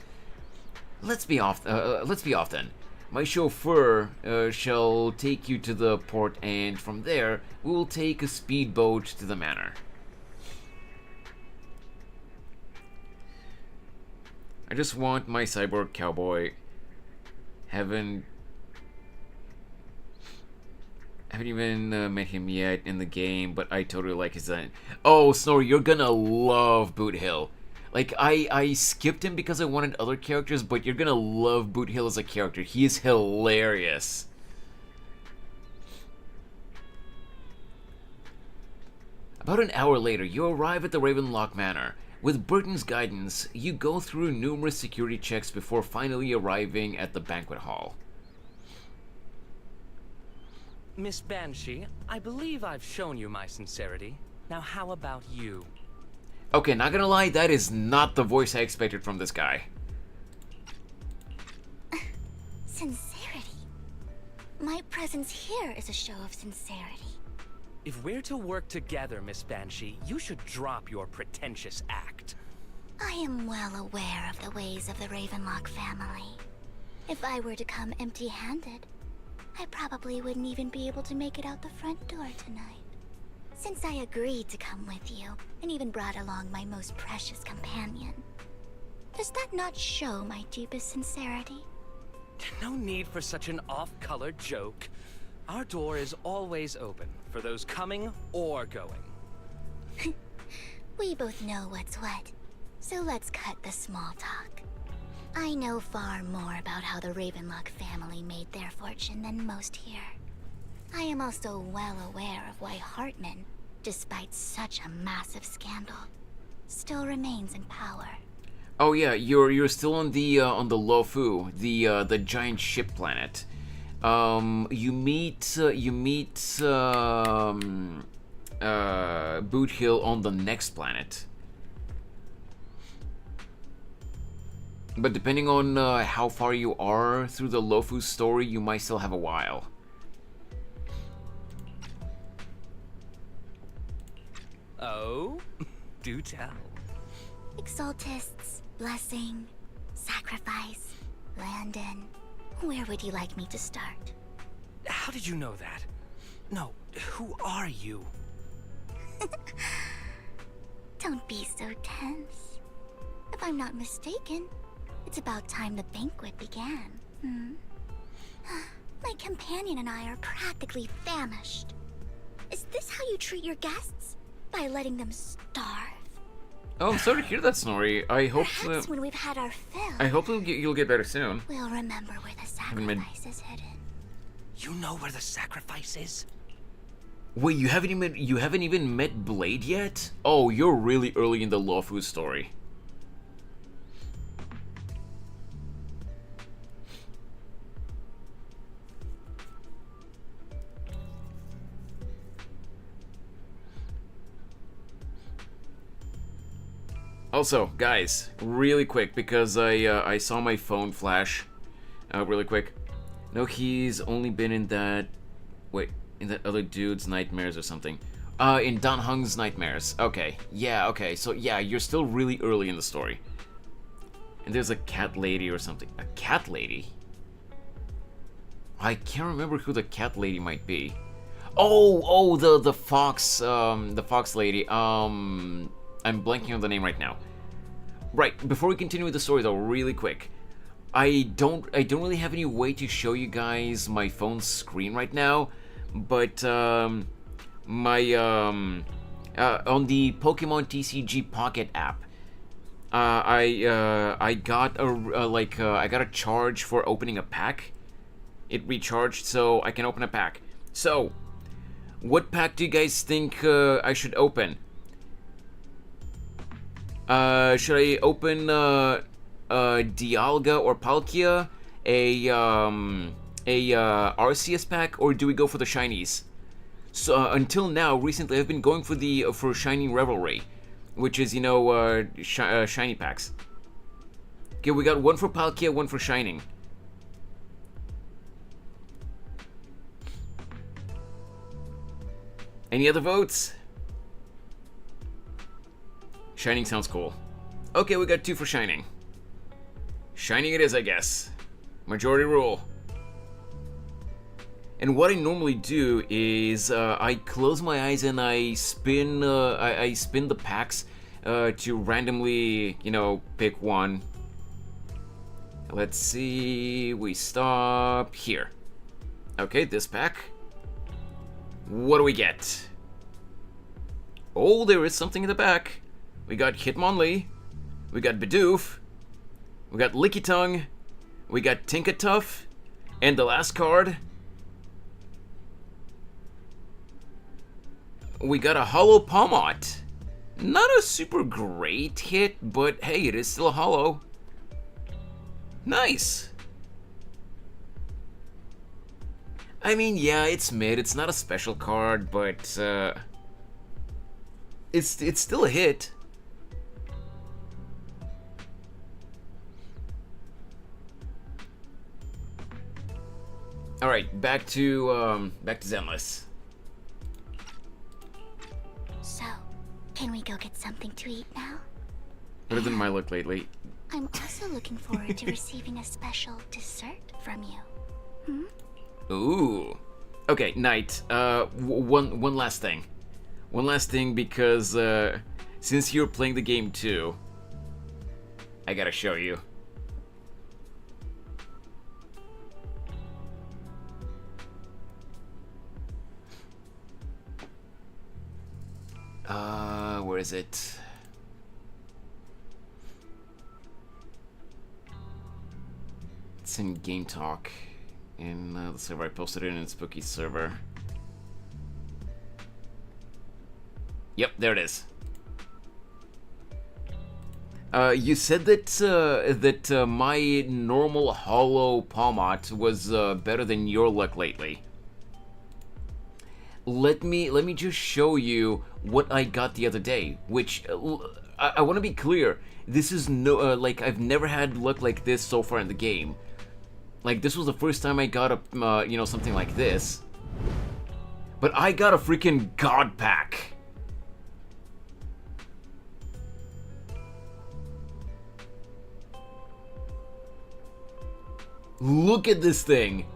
Let's be off then. My chauffeur shall take you to the port, and from there, we will take a speedboat to the manor. I just want my cyborg cowboy. I haven't even met him yet in the game, but I totally like his design. Oh, Snorri, you're gonna love Boot Hill. Like, I skipped him because I wanted other characters, but you're gonna love Boot Hill as a character. He is hilarious. About an hour later, you arrive at the Ravenlock Manor. With Burton's guidance, you go through numerous security checks before finally arriving at the banquet hall. Miss Banshee, I believe I've shown you my sincerity. Now how about you? Okay, not gonna lie, that is not the voice I expected from this guy. Sincerity? My presence here is a show of sincerity. If we're to work together, Miss Banshee, you should drop your pretentious act. I am well aware of the ways of the Ravenlock family. If I were to come empty-handed, I probably wouldn't even be able to make it out the front door tonight. Since I agreed to come with you, and even brought along my most precious companion, does that not show my deepest sincerity? No need for such an off-color joke. Our door is always open for those coming or going. We both know what's what, so let's cut the small talk. I know far more about how the Ravenlock family made their fortune than most here. I am also well aware of why Hartman, despite such a massive scandal, still remains in power. Oh yeah, you're still on the Lofu, the giant ship planet. You meet Boot Hill on the next planet. But depending on how far you are through the Lofu story, you might still have a while. Oh? Do tell. Exaltists, blessing, sacrifice, Landon. Where would you like me to start? How did you know that? No, who are you? Don't be so tense. If I'm not mistaken, it's about time the banquet began. My companion and I are practically famished. Is this how you treat your guests? By letting them starve? Oh, I'm sorry to hear that, Snorri. I hope Perhaps when we've had our fill, I hope you'll get better soon. we'll remember where the sacrifice is hidden. You know where the sacrifice is? Wait, you haven't even met Blade yet? Oh, you're really early in the Lofu story. Also, guys, really quick, because I saw my phone flash, really quick. No, he's only been in that, in that other dude's nightmares or something. In Dan Heng's nightmares. Okay, yeah, okay, so yeah, you're still really early in the story. And there's a cat lady or something. A cat lady? I can't remember who the cat lady might be. Oh, the fox lady. I'm blanking on the name right now. Right, before we continue with the story though, really quick. I don't really have any way to show you guys my phone screen right now, but on the Pokemon TCG Pocket app, I got a charge for opening a pack. It recharged, so I can open a pack. So, what pack do you guys think I should open? Should I open Dialga or Palkia, a Arceus pack, or do we go for the shinies? So until now, recently I've been going for Shining Revelry, which is shiny packs. Okay, we got one for Palkia, one for Shining. Any other votes? Shining sounds cool. Okay, we got two for Shining. Shining it is, I guess. Majority rule. And what I normally do is I close my eyes and I spin the packs to randomly, pick one. Let's see, we stop here. Okay, this pack. What do we get? Oh, there is something in the back. We got Hitmonlee. We got Bidoof. We got Licky Tongue. We got Tinkatuff. And the last card, we got a Hollow Palmot. Not a super great hit, but hey, it is still a hollow. Nice. I mean, yeah, it's mid. It's not a special card, but it's still a hit. All right, back to Zenless. So, can we go get something to eat now? Better than my look lately. I'm also looking forward to receiving a special dessert from you. Hmm? Ooh. Okay, Knight. One last thing. One last thing, because since you're playing the game too, I gotta show you. Where is it? It's in Game Talk, in the server. I posted it in Spooky server. Yep, there it is. You said that my normal hollow Palmot was better than your luck lately. Let me just show you what I got the other day, which I want to be clear. This is no like I've never had luck like this so far in the game. Like this was the first time I got a you know, something like this. But I got a freaking God Pack. Look at this thing.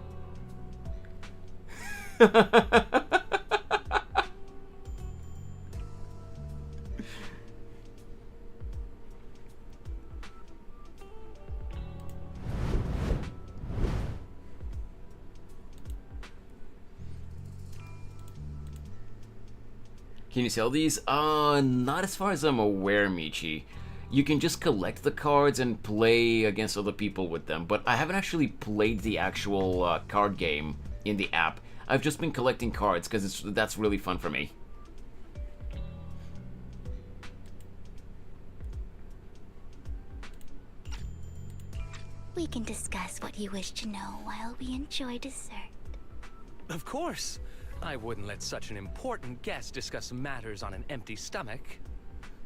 Can you sell these? Not as far as I'm aware, Michi. You can just collect the cards and play against other people with them, but I haven't actually played the actual card game in the app. I've just been collecting cards because that's really fun for me. We can discuss what you wish to know while we enjoy dessert. Of course. I wouldn't let such an important guest discuss matters on an empty stomach.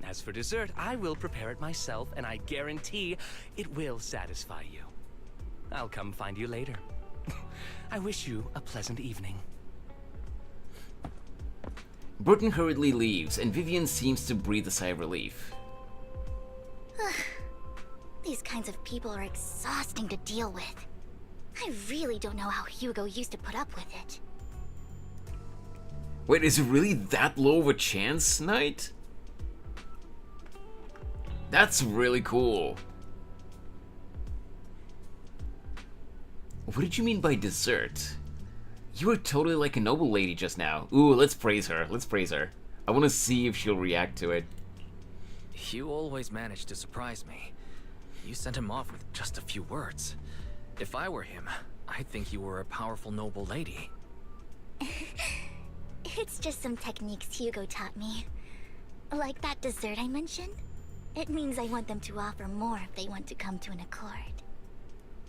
As for dessert, I will prepare it myself, and I guarantee it will satisfy you. I'll come find you later. I wish you a pleasant evening. Burton hurriedly leaves, and Vivian seems to breathe a sigh of relief. These kinds of people are exhausting to deal with. I really don't know how Hugo used to put up with it. Wait, is it really that low of a chance, Knight? That's really cool. What did you mean by dessert? You were totally like a noble lady just now. Ooh, let's praise her. Let's praise her. I want to see if she'll react to it. You always manage to surprise me. You sent him off with just a few words. If I were him, I'd think you were a powerful noble lady. It's just some techniques Hugo taught me. Like that dessert I mentioned. It means I want them to offer more if they want to come to an accord.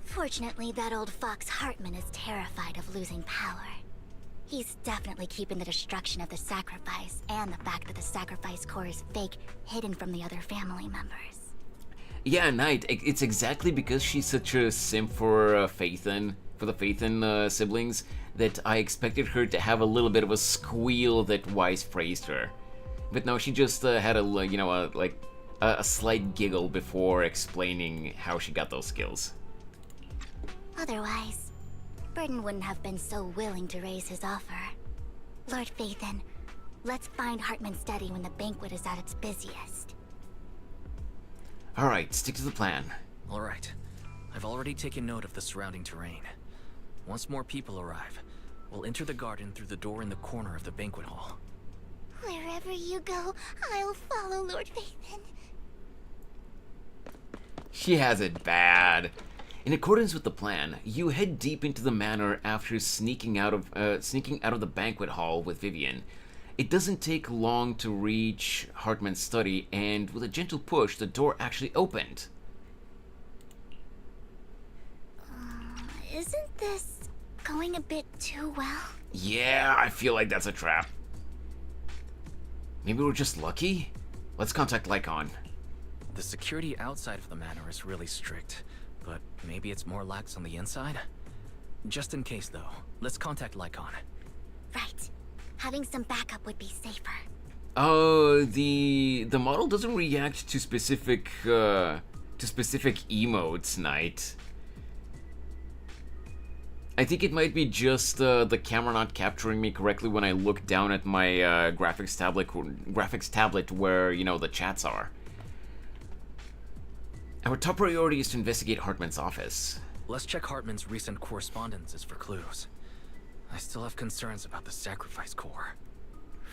Fortunately, that old fox Hartman is terrified of losing power. He's definitely keeping the destruction of the sacrifice and the fact that the sacrifice core is fake hidden from the other family members. Yeah, Knight, it's exactly because she's such a simp for the Phaethon siblings that I expected her to have a little bit of a squeal that Wise praised her. But no, she just had a slight giggle before explaining how she got those skills. Otherwise, Burton wouldn't have been so willing to raise his offer. Lord Phaethon, let's find Hartman's study when the banquet is at its busiest. Alright, stick to the plan. Alright. I've already taken note of the surrounding terrain. Once more people arrive, We'll enter the garden through the door in the corner of the banquet hall. Wherever you go, I'll follow, Lord Vathan. She has it bad. In accordance with the plan, you head deep into the manor after sneaking out of the banquet hall with Vivian. It doesn't take long to reach Hartman's study, and with a gentle push, the door actually opened. Isn't this going a bit too well? Yeah, I feel like that's a trap. Maybe we're just lucky? Let's contact Lycon. The security outside of the manor is really strict, but maybe it's more lax on the inside? Just in case, though, let's contact Lycon. Right. Having some backup would be safer. The model doesn't react to specific emotes, Knight. I think it might be just the camera not capturing me correctly when I look down at my graphics tablet where, you know, the chats are. Our top priority is to investigate Hartman's office. Let's check Hartman's recent correspondences for clues. I still have concerns about the sacrifice core.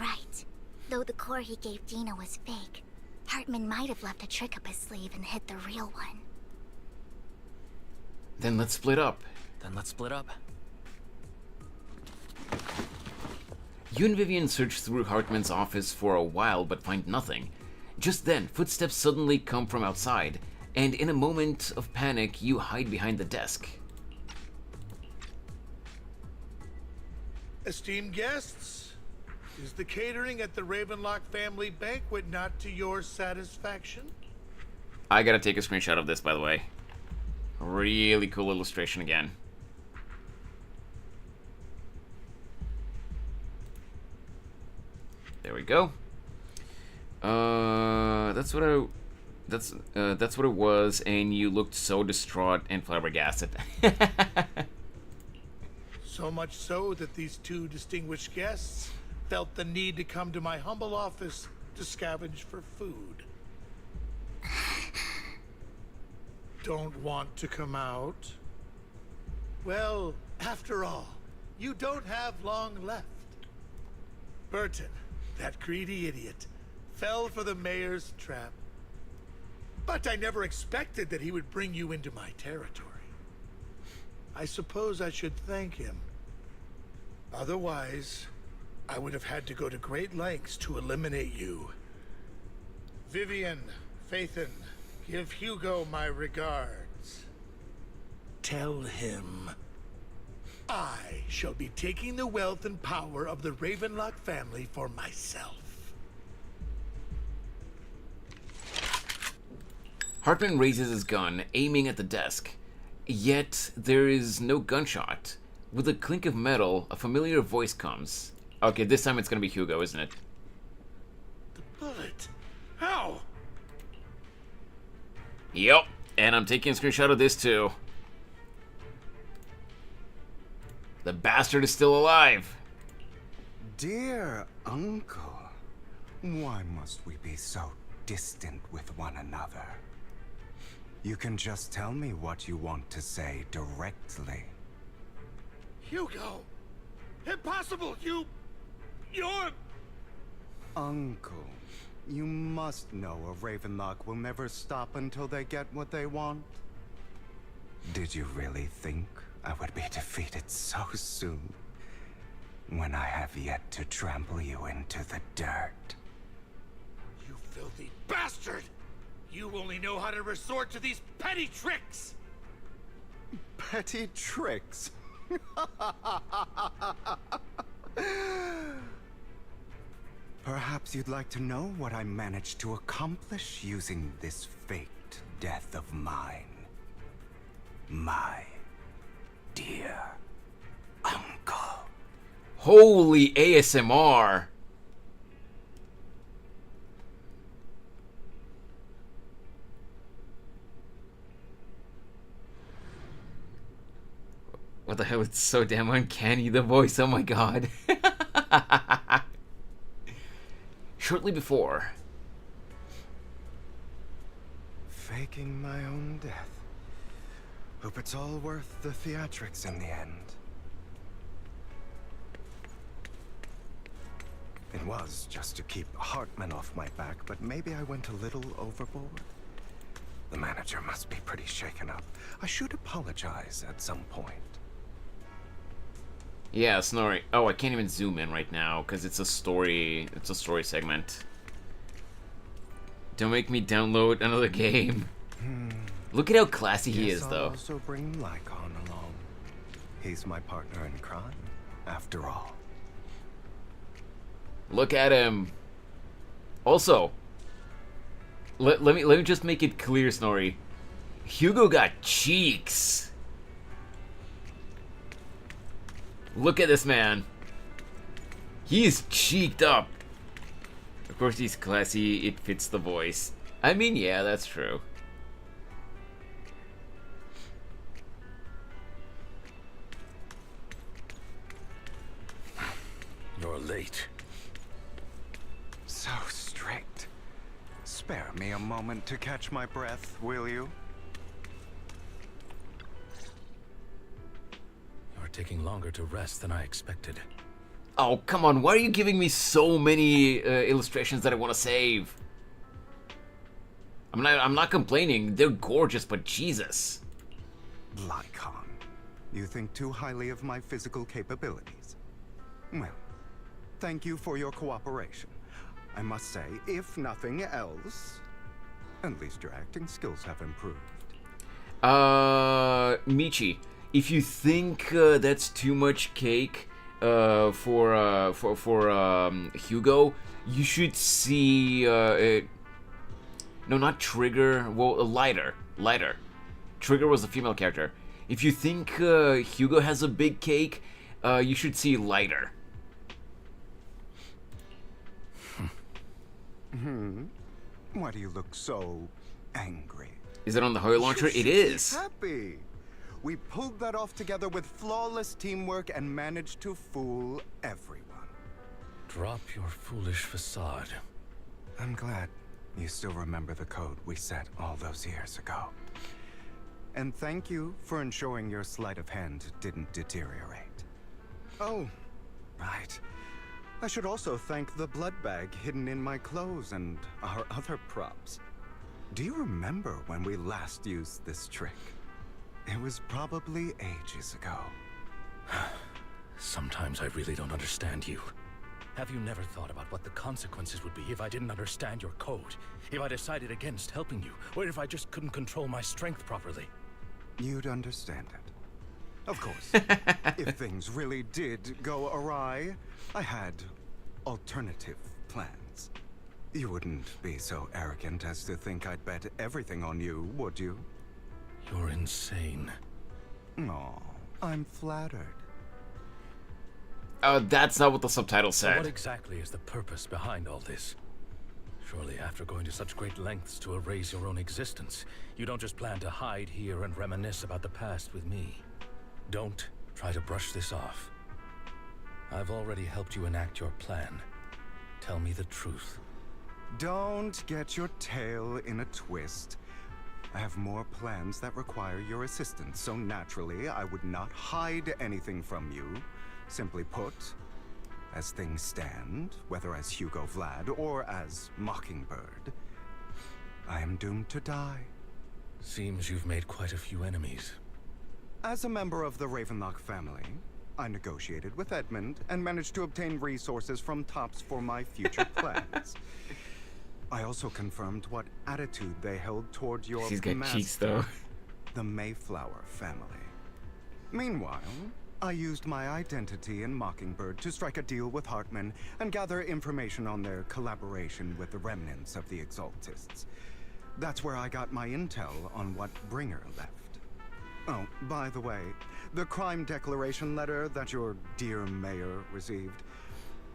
Right. Though the core he gave Dina was fake, Hartman might have left a trick up his sleeve and hid the real one. Then let's split up. You and Vivian search through Hartman's office for a while but find nothing. Just then, footsteps suddenly come from outside, and in a moment of panic, you hide behind the desk. Esteemed guests, is the catering at the Ravenlock family banquet not to your satisfaction? I gotta take a screenshot of this, by the way. Really cool illustration again. There we go. That's what it was, and you looked so distraught and flabbergasted. So much so that these two distinguished guests felt the need to come to my humble office to scavenge for food. Don't want to come out? Well, after all, you don't have long left. Burton, that greedy idiot, fell for the mayor's trap. But I never expected that he would bring you into my territory. I suppose I should thank him. Otherwise, I would have had to go to great lengths to eliminate you. Vivian, Phaethon, give Hugo my regards. Tell him I shall be taking the wealth and power of the Ravenlock family for myself. Hartman raises his gun, aiming at the desk. Yet, there is no gunshot. With a clink of metal, a familiar voice comes. Okay, this time it's gonna be Hugo, isn't it? The bullet? How? Yep, and I'm taking a screenshot of this too. The bastard is still alive. Dear uncle, why must we be so distant with one another? You can just tell me what you want to say directly. Hugo! Impossible! You're... Uncle, you must know a Ravenlock will never stop until they get what they want. Did you really think I would be defeated so soon, when I have yet to trample you into the dirt? You filthy bastard! You only know how to resort to these petty tricks! Petty tricks? Perhaps you'd like to know what I managed to accomplish using this faked death of mine. My dear uncle. Holy ASMR. What the hell? It's so damn uncanny, the voice. Oh my god. Shortly before. Faking my own death. Hope it's all worth the theatrics in the end. It was just to keep Hartman off my back, but maybe I went a little overboard. The manager must be pretty shaken up. I should apologize at some point. Yeah, Snorri. Oh, I can't even zoom in right now because it's a story. It's a story segment. Don't make me download another game. Look at how classy he is, though. I'll also bring Lycon along. He's my partner in crime, after all. Look at him. Also, let me just make it clear, Snorri. Hugo got cheeks. Look at this man. He's cheeked up. Of course, he's classy. It fits the voice. I mean, yeah, that's true. You're late. So strict. Spare me a moment to catch my breath, will you? You're taking longer to rest than I expected. Oh, come on. Why are you giving me so many illustrations that I want to save? I'm not complaining. They're gorgeous, but Jesus. Lycon, you think too highly of my physical capabilities. Well, thank you for your cooperation. I must say, if nothing else, at least your acting skills have improved. Michi, if you think that's too much cake for Hugo, you should see no, not Trigger. Well, Lighter. Trigger was a female character. If you think Hugo has a big cake, you should see Lighter. Why do you look so angry? Is it on the Hoyo launcher? It is. Happy. We pulled that off together with flawless teamwork and managed to fool everyone. Drop your foolish facade. I'm glad you still remember the code we set all those years ago. And thank you for ensuring your sleight of hand didn't deteriorate. Oh, right. I should also thank the blood bag hidden in my clothes and our other props. Do you remember when we last used this trick? It was probably ages ago. Sometimes I really don't understand you. Have you never thought about what the consequences would be if I didn't understand your code? If I decided against helping you? Or if I just couldn't control my strength properly? You'd understand it. Of course, if things really did go awry, I had alternative plans. You wouldn't be so arrogant as to think I'd bet everything on you, would you? You're insane. Aw, I'm flattered. That's not what the subtitle So said. what exactly is the purpose behind all this? Surely after going to such great lengths to erase your own existence, you don't just plan to hide here and reminisce about the past with me. Don't try to brush this off. I've already helped you enact your plan. Tell me the truth. Don't get your tail in a twist. I have more plans that require your assistance, so naturally I would not hide anything from you. Simply put, as things stand, whether as Hugo Vlad or as Mockingbird, I am doomed to die. Seems you've made quite a few enemies. As a member of the Ravenlock family, I negotiated with Edmund and managed to obtain resources from Tops for my future plans. I also confirmed what attitude they held toward your She's got master, cheeks, though. the Mayflower family. Meanwhile, I used my identity in Mockingbird to strike a deal with Hartman and gather information on their collaboration with the remnants of the Exaltists. That's where I got my intel on what Bringer left. Oh, by the way, the crime declaration letter that your dear mayor received,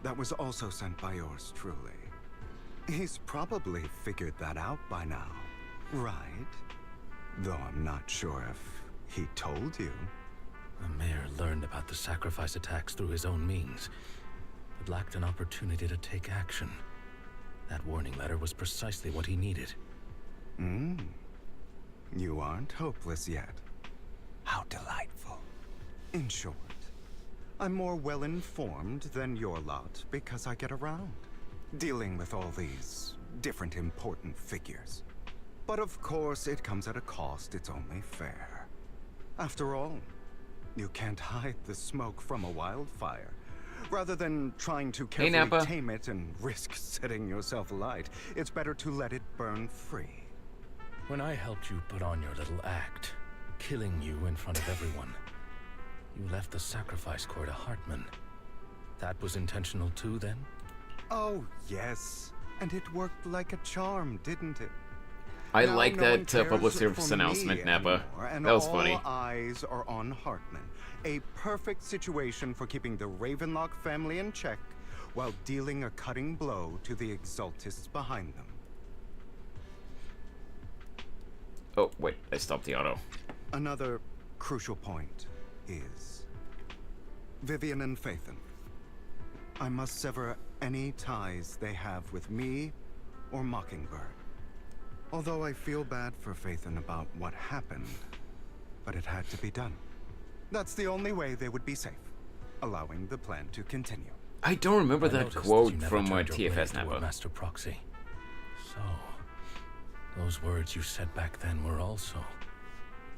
that was also sent by yours truly. He's probably figured that out by now, right? Though I'm not sure if he told you. The mayor learned about the sacrifice attacks through his own means, but lacked an opportunity to take action. That warning letter was precisely what he needed. You aren't hopeless yet. How delightful. In short, I'm more well-informed than your lot because I get around, dealing with all these different important figures. But of course, it comes at a cost. It's only fair. After all, you can't hide the smoke from a wildfire. Rather than trying to carefully tame it and risk setting yourself alight, it's better to let it burn free. When I helped you put on your little act, killing you in front of everyone, you left the sacrifice core to Hartman. That was intentional too, then? Oh, yes. And it worked like a charm, didn't it? I Now like no one that cares public for service me announcement, Nappa. anymore, and That was all funny. eyes are on Hartman. A perfect situation for keeping the Ravenlock family in check while dealing a cutting blow to the exaltists behind them. Oh, wait, I stopped the auto. Another crucial point is Vivian and Phaethon. I must sever any ties they have with me or Mockingbird. Although I feel bad for Phaethon about what happened, but it had to be done. That's the only way they would be safe, allowing the plan to continue. I don't remember that noticed quote you never from turned your blade TFS toward Nappa. Master Proxy. So, those words you said back then were also...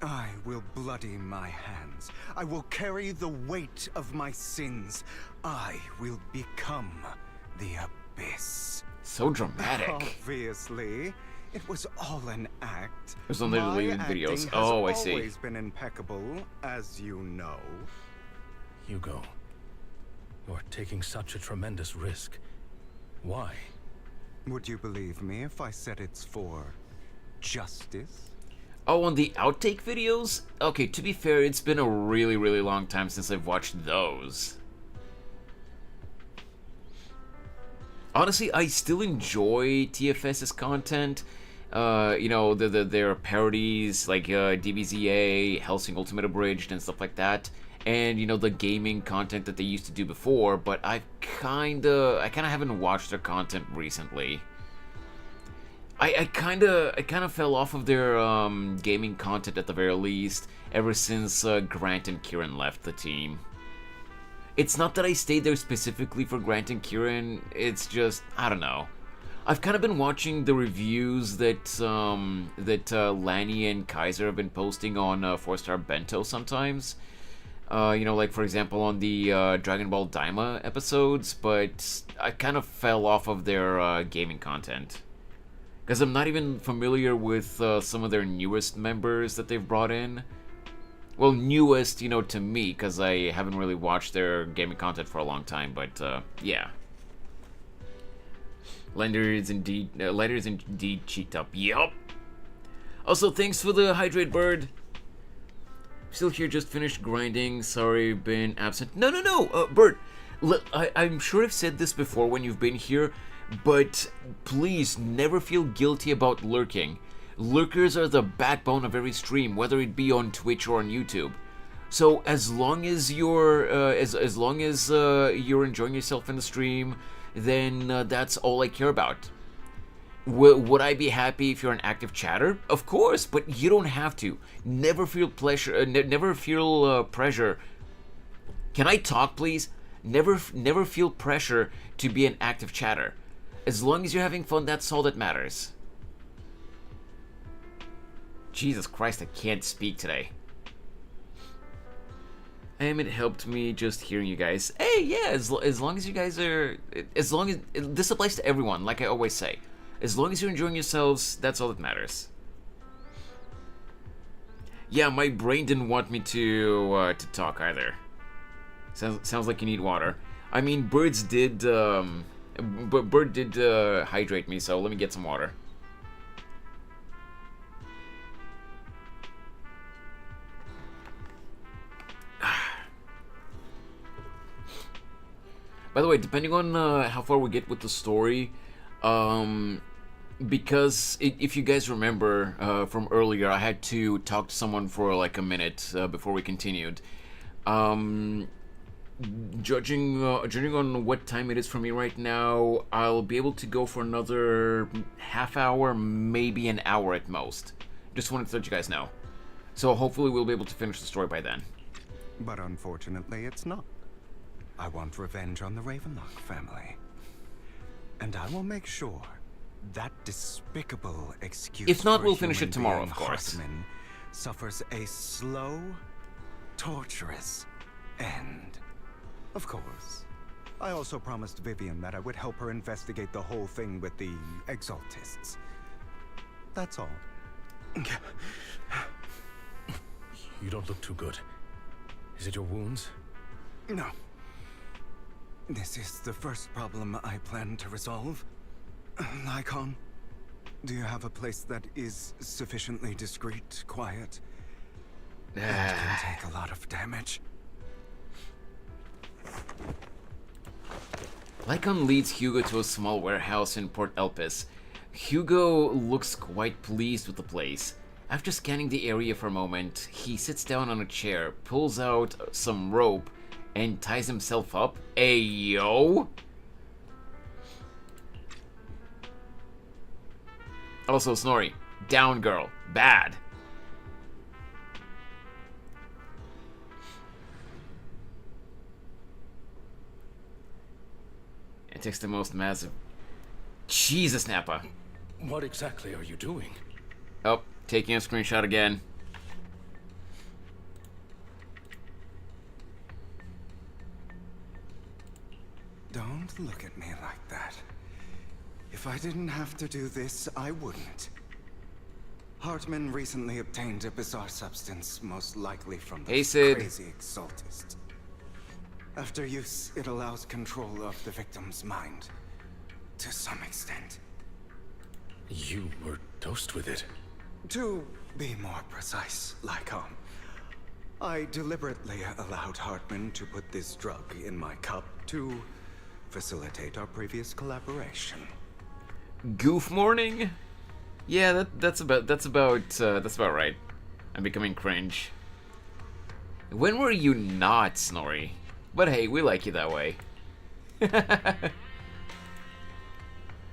I will bloody my hands. I will carry the weight of my sins. I will become the Abyss. So dramatic. Obviously, it was all an act. It was on the My deleted acting videos. has Oh, I see. always been impeccable, as you know. Hugo, you're taking such a tremendous risk. Why? Would you believe me if I said it's for justice? Oh, on the outtake videos? Okay, to be fair, it's been a really, really long time since I've watched those. Honestly, I still enjoy TFS's content. You know, their parodies like DBZA, Hellsing Ultimate Abridged, and stuff like that. And, you know, the gaming content that they used to do before, but I kinda haven't watched their content recently. I kind of fell off of their gaming content at the very least ever since Grant and Kieran left the team. It's not that I stayed there specifically for Grant and Kieran, it's just, I don't know. I've kind of been watching the reviews that Lanny and Kaiser have been posting on 4-Star Bento sometimes. You know, like for example on the Dragon Ball Daima episodes, but I kind of fell off of their gaming content. Because I'm not even familiar with some of their newest members that they've brought in. Well, newest, you know, to me, because I haven't really watched their gaming content for a long time, but yeah. Lenders indeed cheeked up. Yup. Also, thanks for the hydrate, bird. Still here, just finished grinding. Sorry, been absent. No, Bird. I'm sure I've said this before when you've been here, but please never feel guilty about lurking. Lurkers are the backbone of every stream, whether it be on Twitch or on YouTube. So as long as you're you're enjoying yourself in the stream, then that's all I care about. Would I be happy if you're an active chatter? Of course, but you don't have to. Never feel pleasure. Never feel pressure. Can I talk, please? Never feel pressure to be an active chatter. As long as you're having fun, that's all that matters. Jesus Christ, I can't speak today. It helped me just hearing you guys. Hey, yeah, as long as you guys are... As long as... This applies to everyone, like I always say. As long as you're enjoying yourselves, that's all that matters. Yeah, my brain didn't want me to talk either. Sounds like you need water. I mean, Bird did hydrate me, so let me get some water. By the way, depending on how far we get with the story, because if you guys remember from earlier, I had to talk to someone for like a minute before we continued. Judging on what time it is for me right now, I'll be able to go for another half hour, maybe an hour at most. Just wanted to let you guys know. So hopefully we'll be able to finish the story by then. But unfortunately, it's not. I want revenge on the Ravenlock family. And I will make sure that despicable excuse If not, for a we'll finish it human tomorrow, being of course. Hartman suffers a slow, torturous end. Of course. I also promised Vivian that I would help her investigate the whole thing with the Exaltists. That's all. You don't look too good. Is it your wounds? No. This is the first problem I plan to resolve. Lycon, do you have a place that is sufficiently discreet, quiet, and can take a lot of damage? Lycon leads Hugo to a small warehouse in Port Elpis. Hugo looks quite pleased with the place. After scanning the area for a moment, he sits down on a chair, pulls out some rope, and ties himself up. Ayo! Also, Snorri. Down, girl. Bad. It takes the most massive... Jesus, Nappa. What exactly are you doing? Oh, taking a screenshot again. Don't look at me like that. If I didn't have to do this, I wouldn't. Hartman recently obtained a bizarre substance, most likely from the crazy Exaltist. After use, it allows control of the victim's mind. To some extent. You were dosed with it. To be more precise, Lycon, I deliberately allowed Hartman to put this drug in my cup to facilitate our previous collaboration. Goof morning? Yeah, that's about right. I'm becoming cringe. When were you not, Snorri? But hey, we like you that way.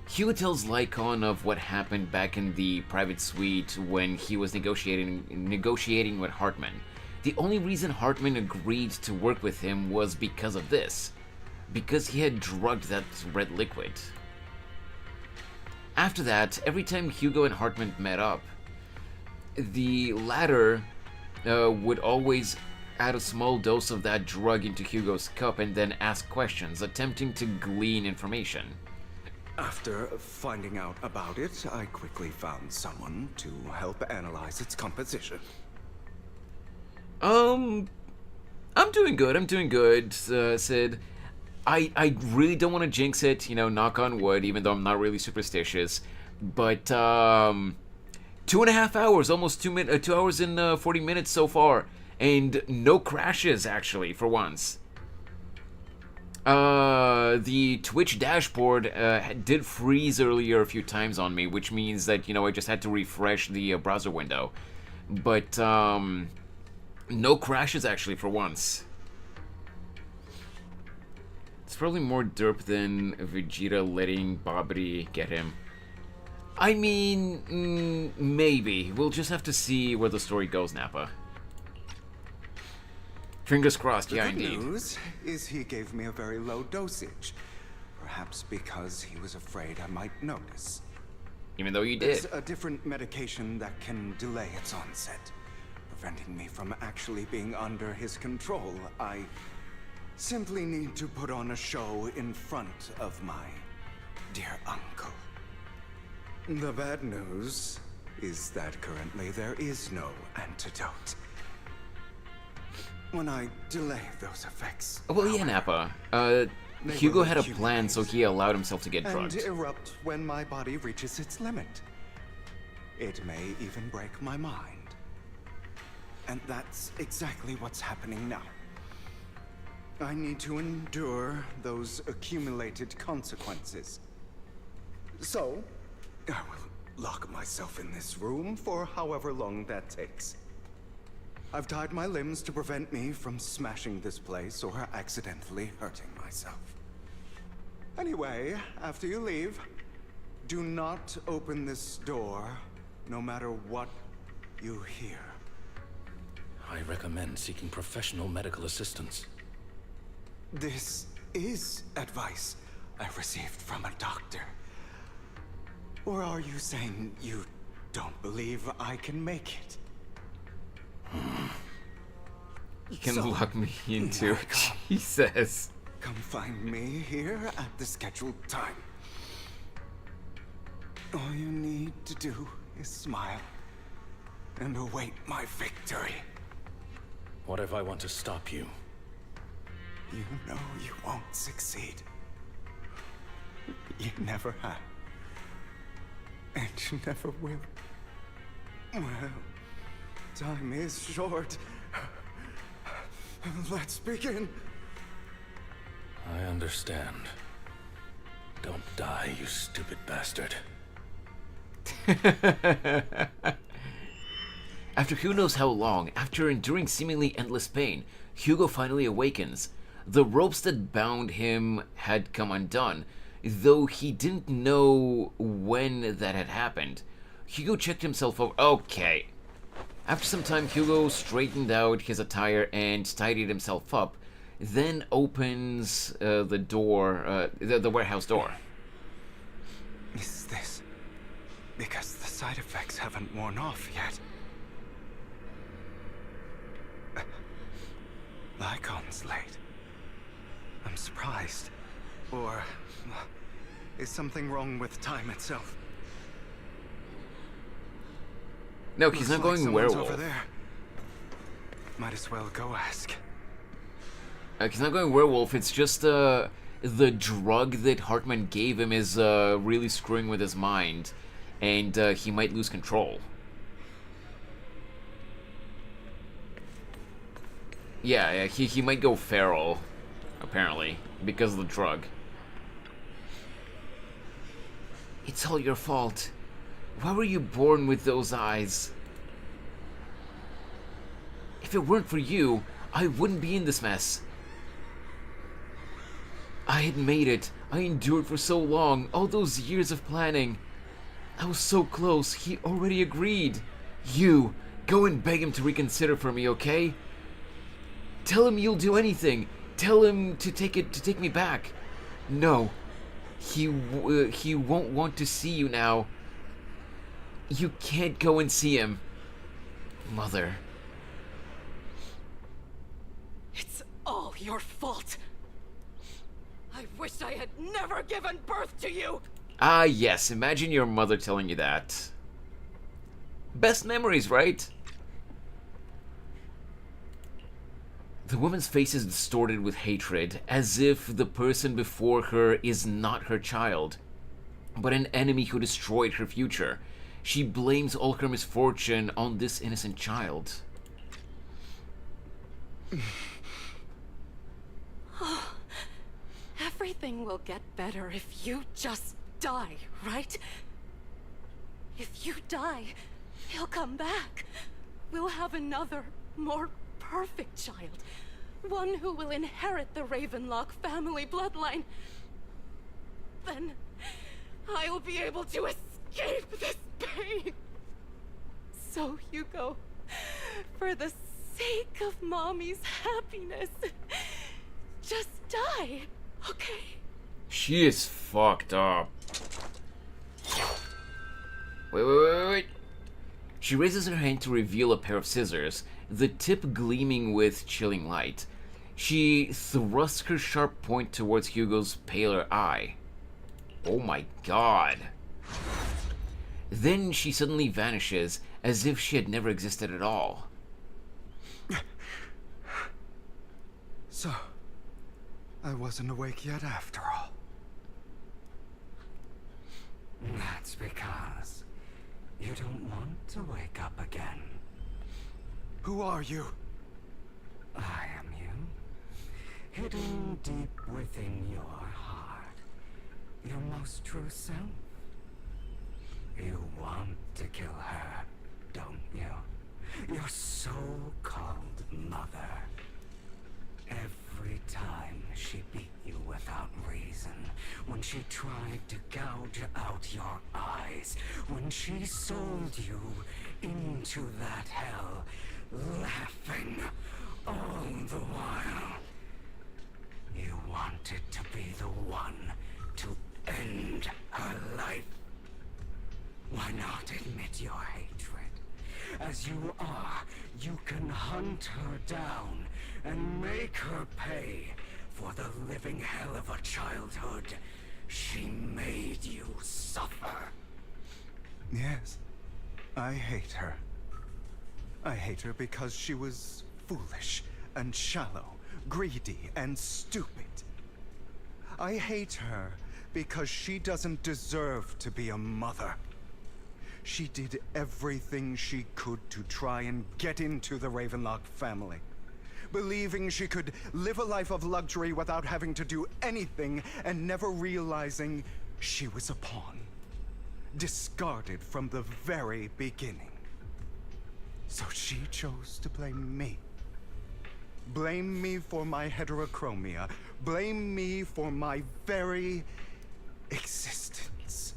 Hugo tells Lycon of what happened back in the private suite when he was negotiating with Hartman. The only reason Hartman agreed to work with him was because of this. Because he had drugged that red liquid. After that, every time Hugo and Hartman met up, the latter would always add a small dose of that drug into Hugo's cup and then ask questions, attempting to glean information. After finding out about it, I quickly found someone to help analyze its composition. I'm doing good, Sid. I really don't want to jinx it, you know, knock on wood, even though I'm not really superstitious. But, 2.5 hours, almost 2 hours and 40 minutes so far. And no crashes, actually, for once. The Twitch dashboard did freeze earlier a few times on me, which means that, you know, I just had to refresh the browser window. But, no crashes, actually, for once. It's probably more derp than Vegeta letting Babidi get him. I mean, maybe. We'll just have to see where the story goes, Nappa. Fingers crossed, yeah, indeed. The good news is he gave me a very low dosage. Perhaps because he was afraid I might notice. Even though you did. There's a different medication that can delay its onset, preventing me from actually being under his control. I simply need to put on a show in front of my dear uncle. The bad news is that currently there is no antidote. When I delay those effects... Well, yeah, Nappa. Hugo had a plan, so he allowed himself to get drugged. And erupt when my body reaches its limit. It may even break my mind. And that's exactly what's happening now. I need to endure those accumulated consequences. So, I will lock myself in this room for however long that takes. I've tied my limbs to prevent me from smashing this place or accidentally hurting myself. Anyway, after you leave, do not open this door, no matter what you hear. I recommend seeking professional medical assistance. This is advice I received from a doctor. Or are you saying you don't believe I can make it? You can lock me into it, Jesus. Come find me here at the scheduled time. All you need to do is smile and await my victory. What if I want to stop you? You know you won't succeed. You never have. And you never will. Well, time is short. Let's begin. I understand. Don't die, you stupid bastard. After who knows how long, after enduring seemingly endless pain, Hugo finally awakens. The ropes that bound him had come undone, though he didn't know when that had happened. Hugo checked himself over. Okay. After some time, Hugo straightened out his attire and tidied himself up, then opens the door, the warehouse door. Is this because the side effects haven't worn off yet? Lycon's late. I'm surprised. Or is something wrong with time itself? No, he's not going werewolf. Over there. Might as well go ask. He's not going werewolf, it's just the drug that Hartman gave him is really screwing with his mind, and he might lose control. Yeah, he might go feral, apparently, because of the drug. It's all your fault. Why were you born with those eyes? If it weren't for you, I wouldn't be in this mess. I had made it. I endured for so long, all those years of planning. I was so close, he already agreed. You, go and beg him to reconsider for me, okay? Tell him you'll do anything. Tell him to take me back. No, he won't want to see you now. You can't go and see him. Mother. It's all your fault. I wish I had never given birth to you. Ah, yes. Imagine your mother telling you that. Best memories, right? The woman's face is distorted with hatred, as if the person before her is not her child, but an enemy who destroyed her future. She blames all her misfortune on this innocent child. Oh, everything will get better if you just die, right? If you die, he'll come back. We'll have another, more perfect child. One who will inherit the Ravenlock family bloodline. Then I'll be able to escape this pain. So, Hugo, for the sake of Mommy's happiness, just die, okay? She is fucked up. Wait. She raises her hand to reveal a pair of scissors, the tip gleaming with chilling light. She thrusts her sharp point towards Hugo's paler eye. Oh my god. Then she suddenly vanishes, as if she had never existed at all. So, I wasn't awake yet after all. That's because you don't want to wake up again. Who are you? I am you. Hidden deep within your heart. Your most true self. You want to kill her, don't you? Your so-called mother. Every time she beat you without reason, when she tried to gouge out your eyes, when she sold you into that hell, laughing all the while. You wanted to be the one to end her life. Why not admit your hatred? As you are, you can hunt her down and make her pay for the living hell of a childhood she made you suffer. Yes, I hate her. I hate her because she was foolish and shallow, greedy and stupid. I hate her because she doesn't deserve to be a mother. She did everything she could to try and get into the Ravenlock family, believing she could live a life of luxury without having to do anything and never realizing she was a pawn, discarded from the very beginning. So she chose to blame me. Blame me for my heterochromia. Blame me for my very existence.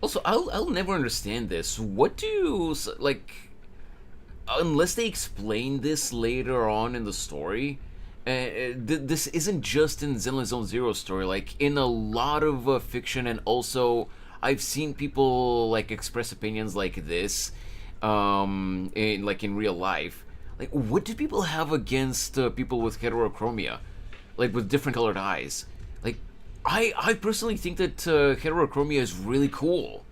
Also, I'll never understand this. What do you, like, unless they explain this later on in the story, this isn't just in Zenless Zone Zero story. Like, in a lot of fiction, and also I've seen people like express opinions like this, in real life. Like, what do people have against people with heterochromia, like with different colored eyes? Like, I personally think that heterochromia is really cool.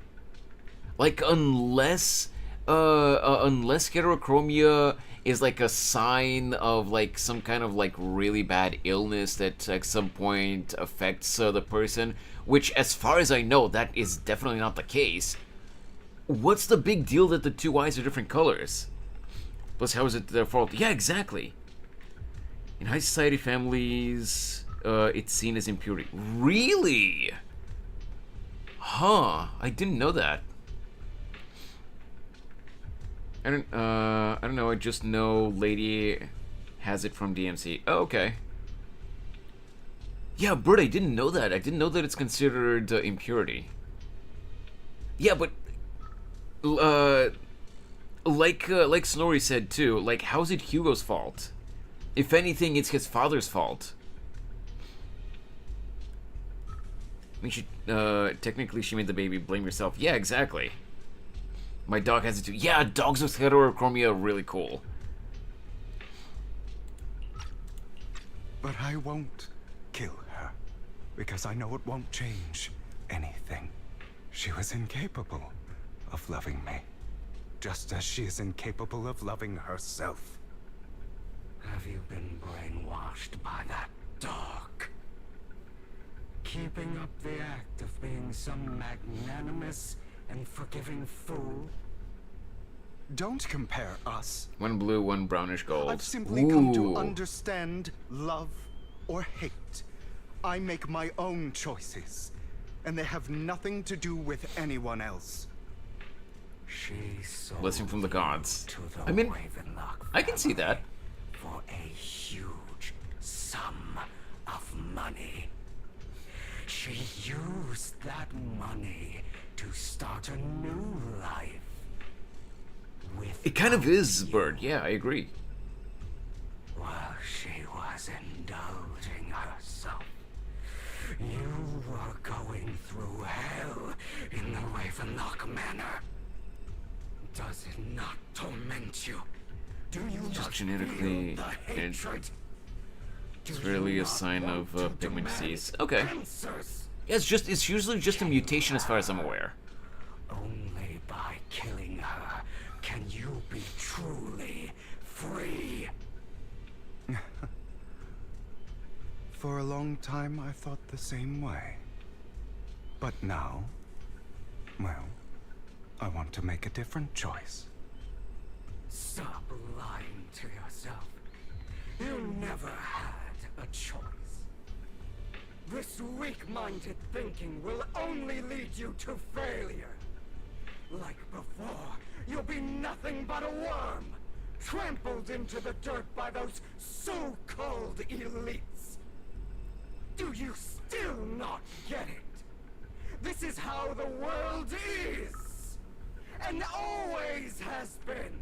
Like, unless heterochromia is like a sign of like some kind of like really bad illness that at some point affects the person, which as far as I know, that is definitely not the case. What's the big deal that the two eyes are different colors? Plus, how is it their fault? Yeah, exactly. In high society families, it's seen as impurity. Really? Huh, I didn't know that. I don't know, I just know Lady has it from DMC. Oh, okay. Yeah, Bert, I didn't know that. I didn't know that it's considered impurity. Yeah, but like Snorri said too, like, how's it Hugo's fault? If anything, it's his father's fault. I mean, technically she made the baby, blame yourself. Yeah, exactly. My dog has it too. Yeah, dogs with heterochromia are really cool. But I won't kill her, because I know it won't change anything. She was incapable of loving me, just as she is incapable of loving herself. Have you been brainwashed by that dog? Keeping up the act of being some magnanimous and forgiving fool? Don't compare us. One blue, one brownish gold. I've simply come to understand love or hate. I make my own choices, and they have nothing to do with anyone else. Blessing from the gods. I mean, I can see that. For a huge sum of money. She used that money to start a new life. It kind of is, Bird. Yeah, I agree. While she was indulging herself, you were going through hell in the Ravenlock Manor. Does it not torment you? Do you Just not genetically, feel the hatred? it's really a sign of pigment disease. Okay. Yeah, it's usually just a mutation as far as I'm aware. Only by killing her can you be truly free. For a long time, I thought the same way. But now, well, I want to make a different choice. Stop lying to yourself. You never had a choice. This weak-minded thinking will only lead you to failure. Like before, you'll be nothing but a worm, trampled into the dirt by those so-called elites. Do you still not get it? This is how the world is, and always has been.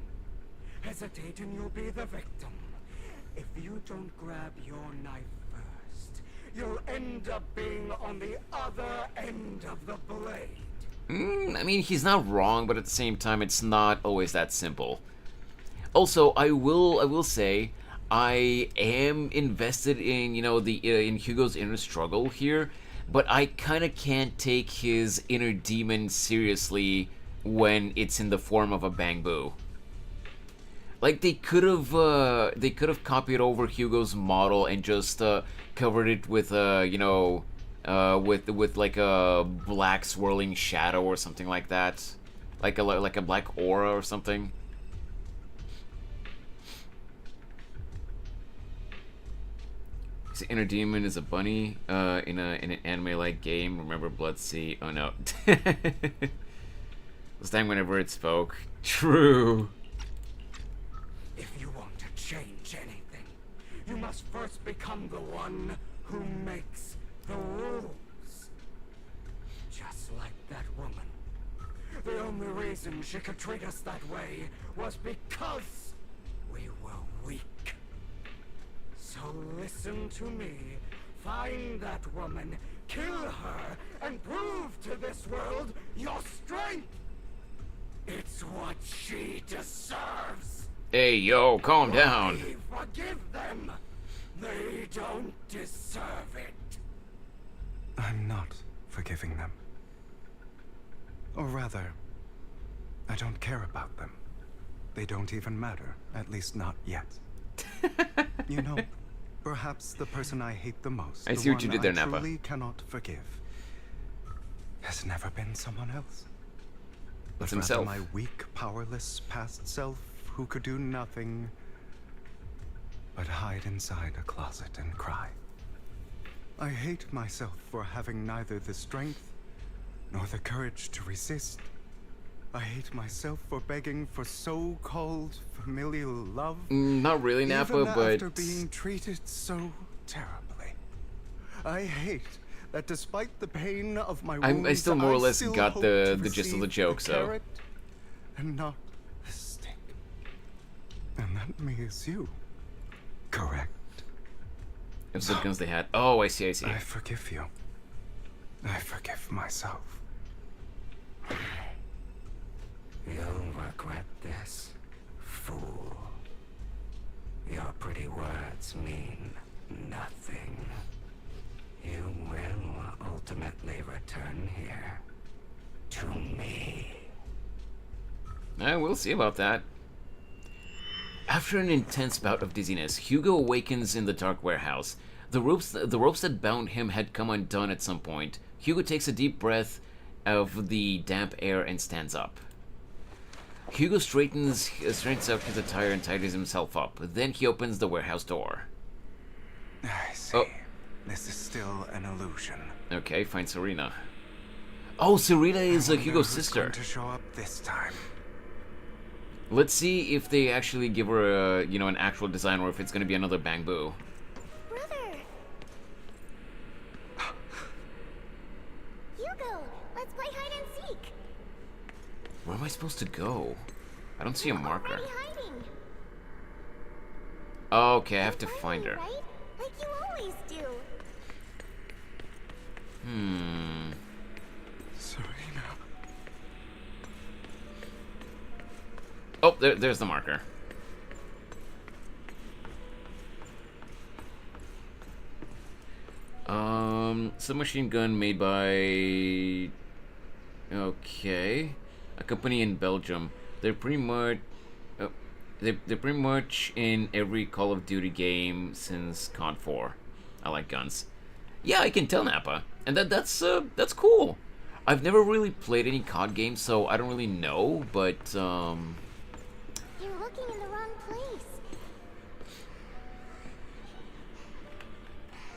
Hesitate and you'll be the victim. If you don't grab your knife first, you'll end up being on the other end of the blade. I mean, he's not wrong, but at the same time, it's not always that simple. Also, I will say, I am invested in, you know, the in Hugo's inner struggle here, but I kind of can't take his inner demon seriously when it's in the form of a bamboo. Like, they could have copied over Hugo's model and just covered it with you know, with like a black swirling shadow or something like that, like a black aura or something. His inner demon is a bunny in an anime-like game. Remember Blood Sea? Oh no. This time whenever it spoke. True. If you want to change anything, you must first become the one who makes the rules. Just like that woman. The only reason she could treat us that way was because we were weak. So listen to me. Find that woman, kill her, and prove to this world your strength. It's what she deserves. Hey, yo, calm down. Forgive them. They don't deserve it. I'm not forgiving them. Or rather, I don't care about them. They don't even matter, at least not yet. You know, perhaps the person I hate the most, I see what you did there, I Nappa. truly cannot forgive, has never been someone else. That's But rather himself. my weak, powerless past self who could do nothing but hide inside a closet and cry. I hate myself for having neither the strength nor the courage to resist. I hate myself for begging for so-called familial love. Not really, Nappa, even but after being treated so terribly. I hate that despite the pain of my wounds, I still more or less still got hope the to gist of the receive joke, so. carrot and not the stick. And that means you. Correct. It's the guns they had. Oh, I see, I see. I forgive you. I forgive myself. You'll regret this, fool. Your pretty words mean nothing. You will ultimately return here to me. We'll see about that. After an intense bout of dizziness, Hugo awakens in the dark warehouse. The ropes that bound him had come undone at some point. Hugo takes a deep breath of the damp air and stands up. Hugo straightens up his attire and tidies himself up. Then he opens the warehouse door. I see. Oh. This is still an illusion. Okay, find Serena. Oh, Serena is I wonder Hugo's who's sister. going to show up this time. Let's see if they actually give her a, you know, an actual design or if it's going to be another bamboo. Brother! Hugo, let's play hide and seek. Where am I supposed to go? I don't see a marker. Already hiding. Okay, I have to find her. Right? Like you always do. Serena. Oh, there's the marker. Submachine gun made by... Okay. A company in Belgium. They're pretty much... They're pretty much in every Call of Duty game since COD 4. I like guns. Yeah, I can tell, Nappa. And that's cool. I've never really played any COD games, so I don't really know, but, You're looking in the wrong place.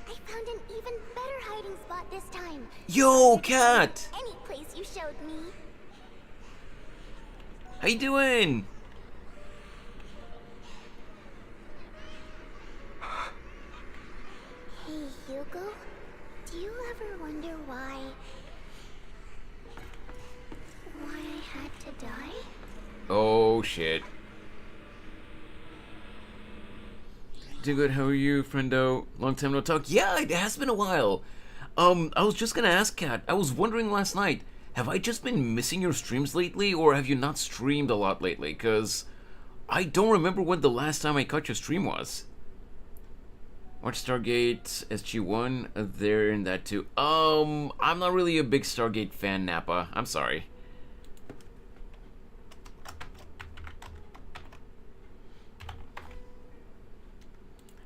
I found an even better hiding spot this time. Yo, Cat! Any place you showed me. How you doing? Hey, Hugo. Do you ever wonder why I had to die? Oh, shit. Doing good. How are you, friendo? Long time no talk. Yeah, it has been a while. I was just gonna ask, Kat. I was wondering last night, have I just been missing your streams lately, or have you not streamed a lot lately? Cause I don't remember when the last time I caught your stream was. Watch Stargate SG1. They're in that too. I'm not really a big Stargate fan, Nappa. I'm sorry.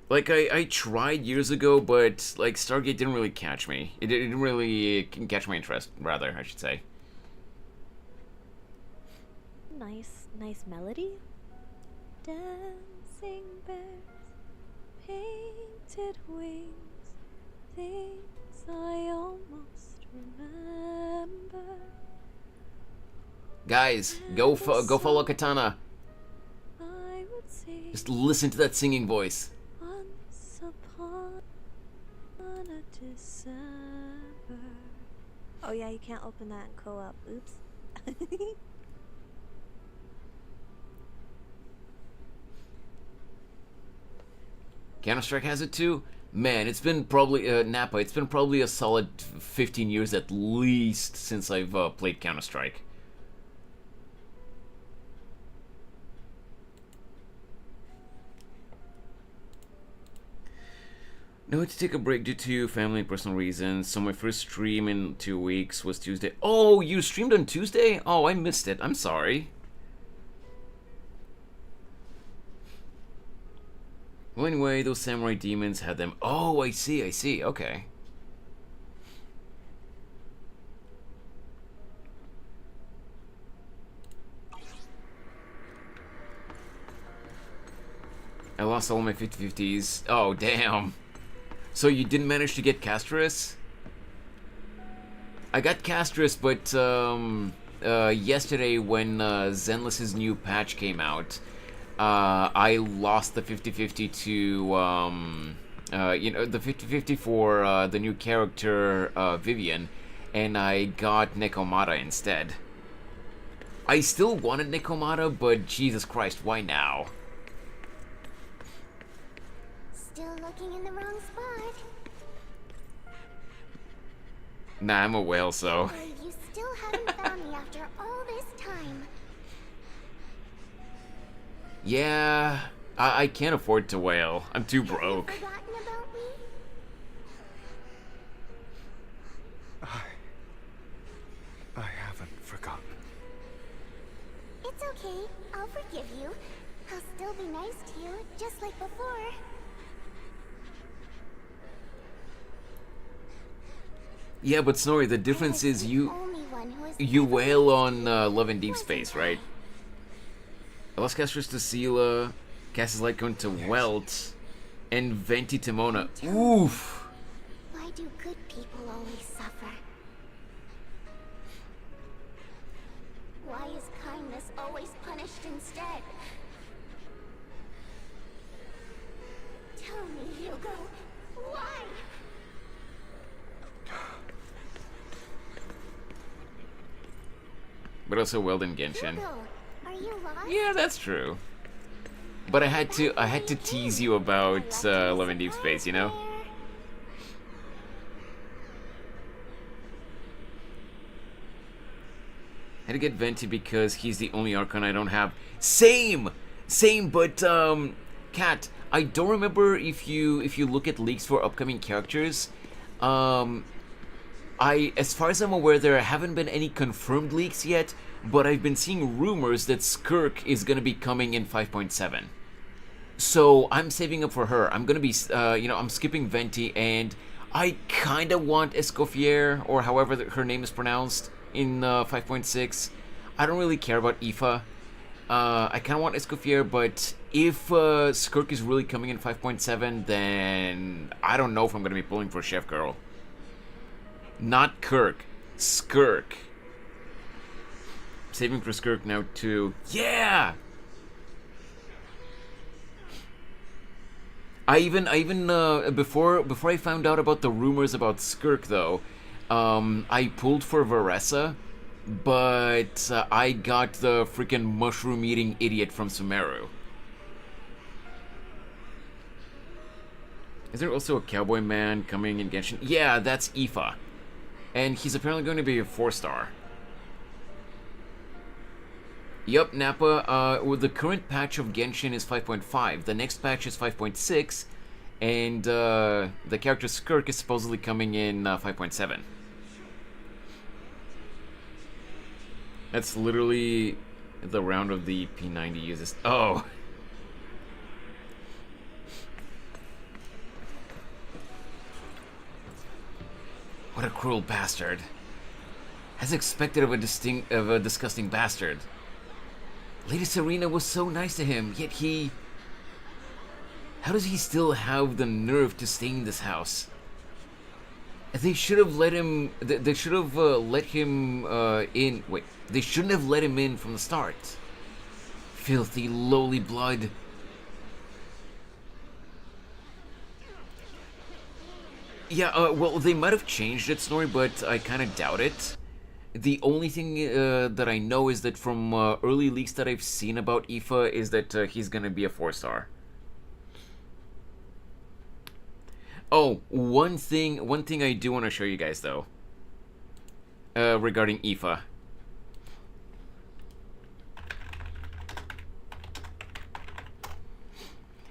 Like, I tried years ago, but, like, Stargate didn't really catch me. It didn't really catch my interest, rather, I should say. Nice melody. Dancing bears, painted wings, things I almost remember. Guys, go follow Katana. I would see Just listen to that singing voice. once upon a December. Oh yeah, you can't open that in co-op. Oops. Counter-Strike has it too? Man, it's been probably, Nappa, it's been probably a solid 15 years at least since I've played Counter-Strike. No, to take a break due to family and personal reasons, so my first stream in 2 weeks was Tuesday. Oh, you streamed on Tuesday? Oh, I missed it. I'm sorry. Well, anyway, those samurai demons had them. Oh, I see, okay. I lost all my 50-50s. Oh, damn. So you didn't manage to get Castris? I got Castris, but yesterday when Zenless's new patch came out, I lost the 50-50 to, you know, the 50-50 for the new character, Vivian, and I got Nekomata instead. I still wanted Nekomata, but Jesus Christ, why now? Still looking in the wrong spot. Nah, I'm a whale, so... Hey, you still haven't found me after all this time. Yeah, I can't afford to whale. I'm too broke. Have you forgotten about me? I haven't forgotten. It's okay. I'll forgive you. I'll still be nice to you, just like before. Yeah, but Snorri, the difference is you wail on Love and Deep Space, right? I lost Castris to Sela, Cass's Lycone to Welt, and Venti to Mona. Oof! Why do good people always suffer? Why is kindness always punished instead? Tell me, Hugo, why? But also well in Genshin. Hugo, are you lost? Yeah, that's true. But I had to tease you about Love and Deep Space, you know? Had to get Venti because he's the only Archon I don't have. Same, but Kat, I don't remember if you look at leaks for upcoming characters. As far as I'm aware, there haven't been any confirmed leaks yet, but I've been seeing rumors that Skirk is gonna be coming in 5.7. So I'm saving up for her. I'm gonna be, you know, I'm skipping Venti, and I kinda want Escoffier, or however her name is pronounced, in 5.6. I don't really care about Aoife. I kinda want Escoffier, but if Skirk is really coming in 5.7, then I don't know if I'm gonna be pulling for Chef Girl. Not Kirk, Skirk. Saving for Skirk now too. Yeah. I even before I found out about the rumors about Skirk though, I pulled for Varessa, but I got the freaking mushroom eating idiot from Sumeru. Is there also a cowboy man coming in Genshin? Yeah, that's Aoife. And he's apparently going to be a 4-star. Yup, Nappa, with the current patch of Genshin is 5.5. The next patch is 5.6. And the character Skirk is supposedly coming in 5.7. That's literally the round of the P90 uses. Oh. What a cruel bastard. As expected of a disgusting bastard. Lady Serena was so nice to him, yet he... How does he still have the nerve to stay in this house? They should have let him... They should have let him in... Wait, they shouldn't have let him in from the start. Filthy, lowly blood. Yeah, well, they might have changed it, Snorri, but I kind of doubt it. The only thing that I know is that from early leaks that I've seen about Aoife is that he's gonna be a 4-star. Oh, one thing I do want to show you guys though, regarding Aoife.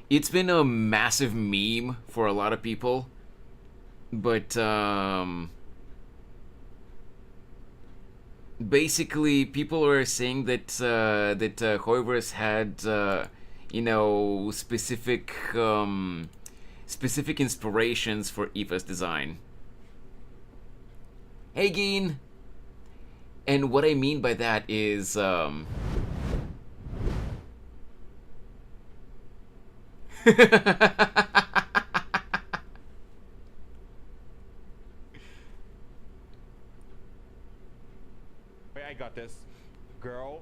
It's been a massive meme for a lot of people, but basically people are saying that Hoiver has had you know, specific inspirations for Aoife's design. Hey, Geen! And what I mean by that is Wait, I got this. Girl,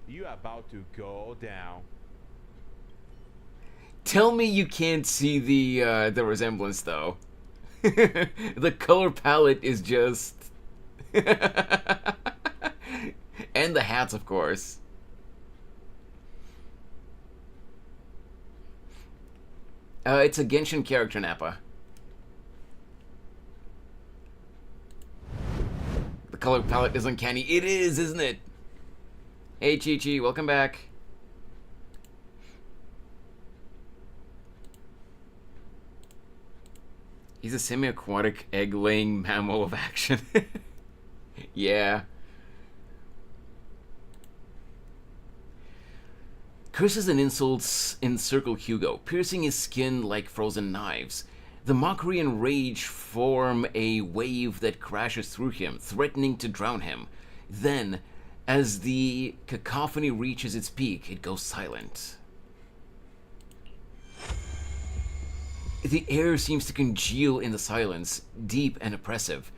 you are about to go down. Tell me you can't see the resemblance though. The color palette is just and the hats, of course. It's a Genshin character, Nappa. The color palette is uncanny. It is, isn't it? Hey, Chi-Chi, welcome back. He's a semi-aquatic egg-laying mammal of action. Yeah. Curses and insults encircle Hugo, piercing his skin like frozen knives. The mockery and rage form a wave that crashes through him, threatening to drown him. Then, as the cacophony reaches its peak, it goes silent. The air seems to congeal in the silence, deep and oppressive.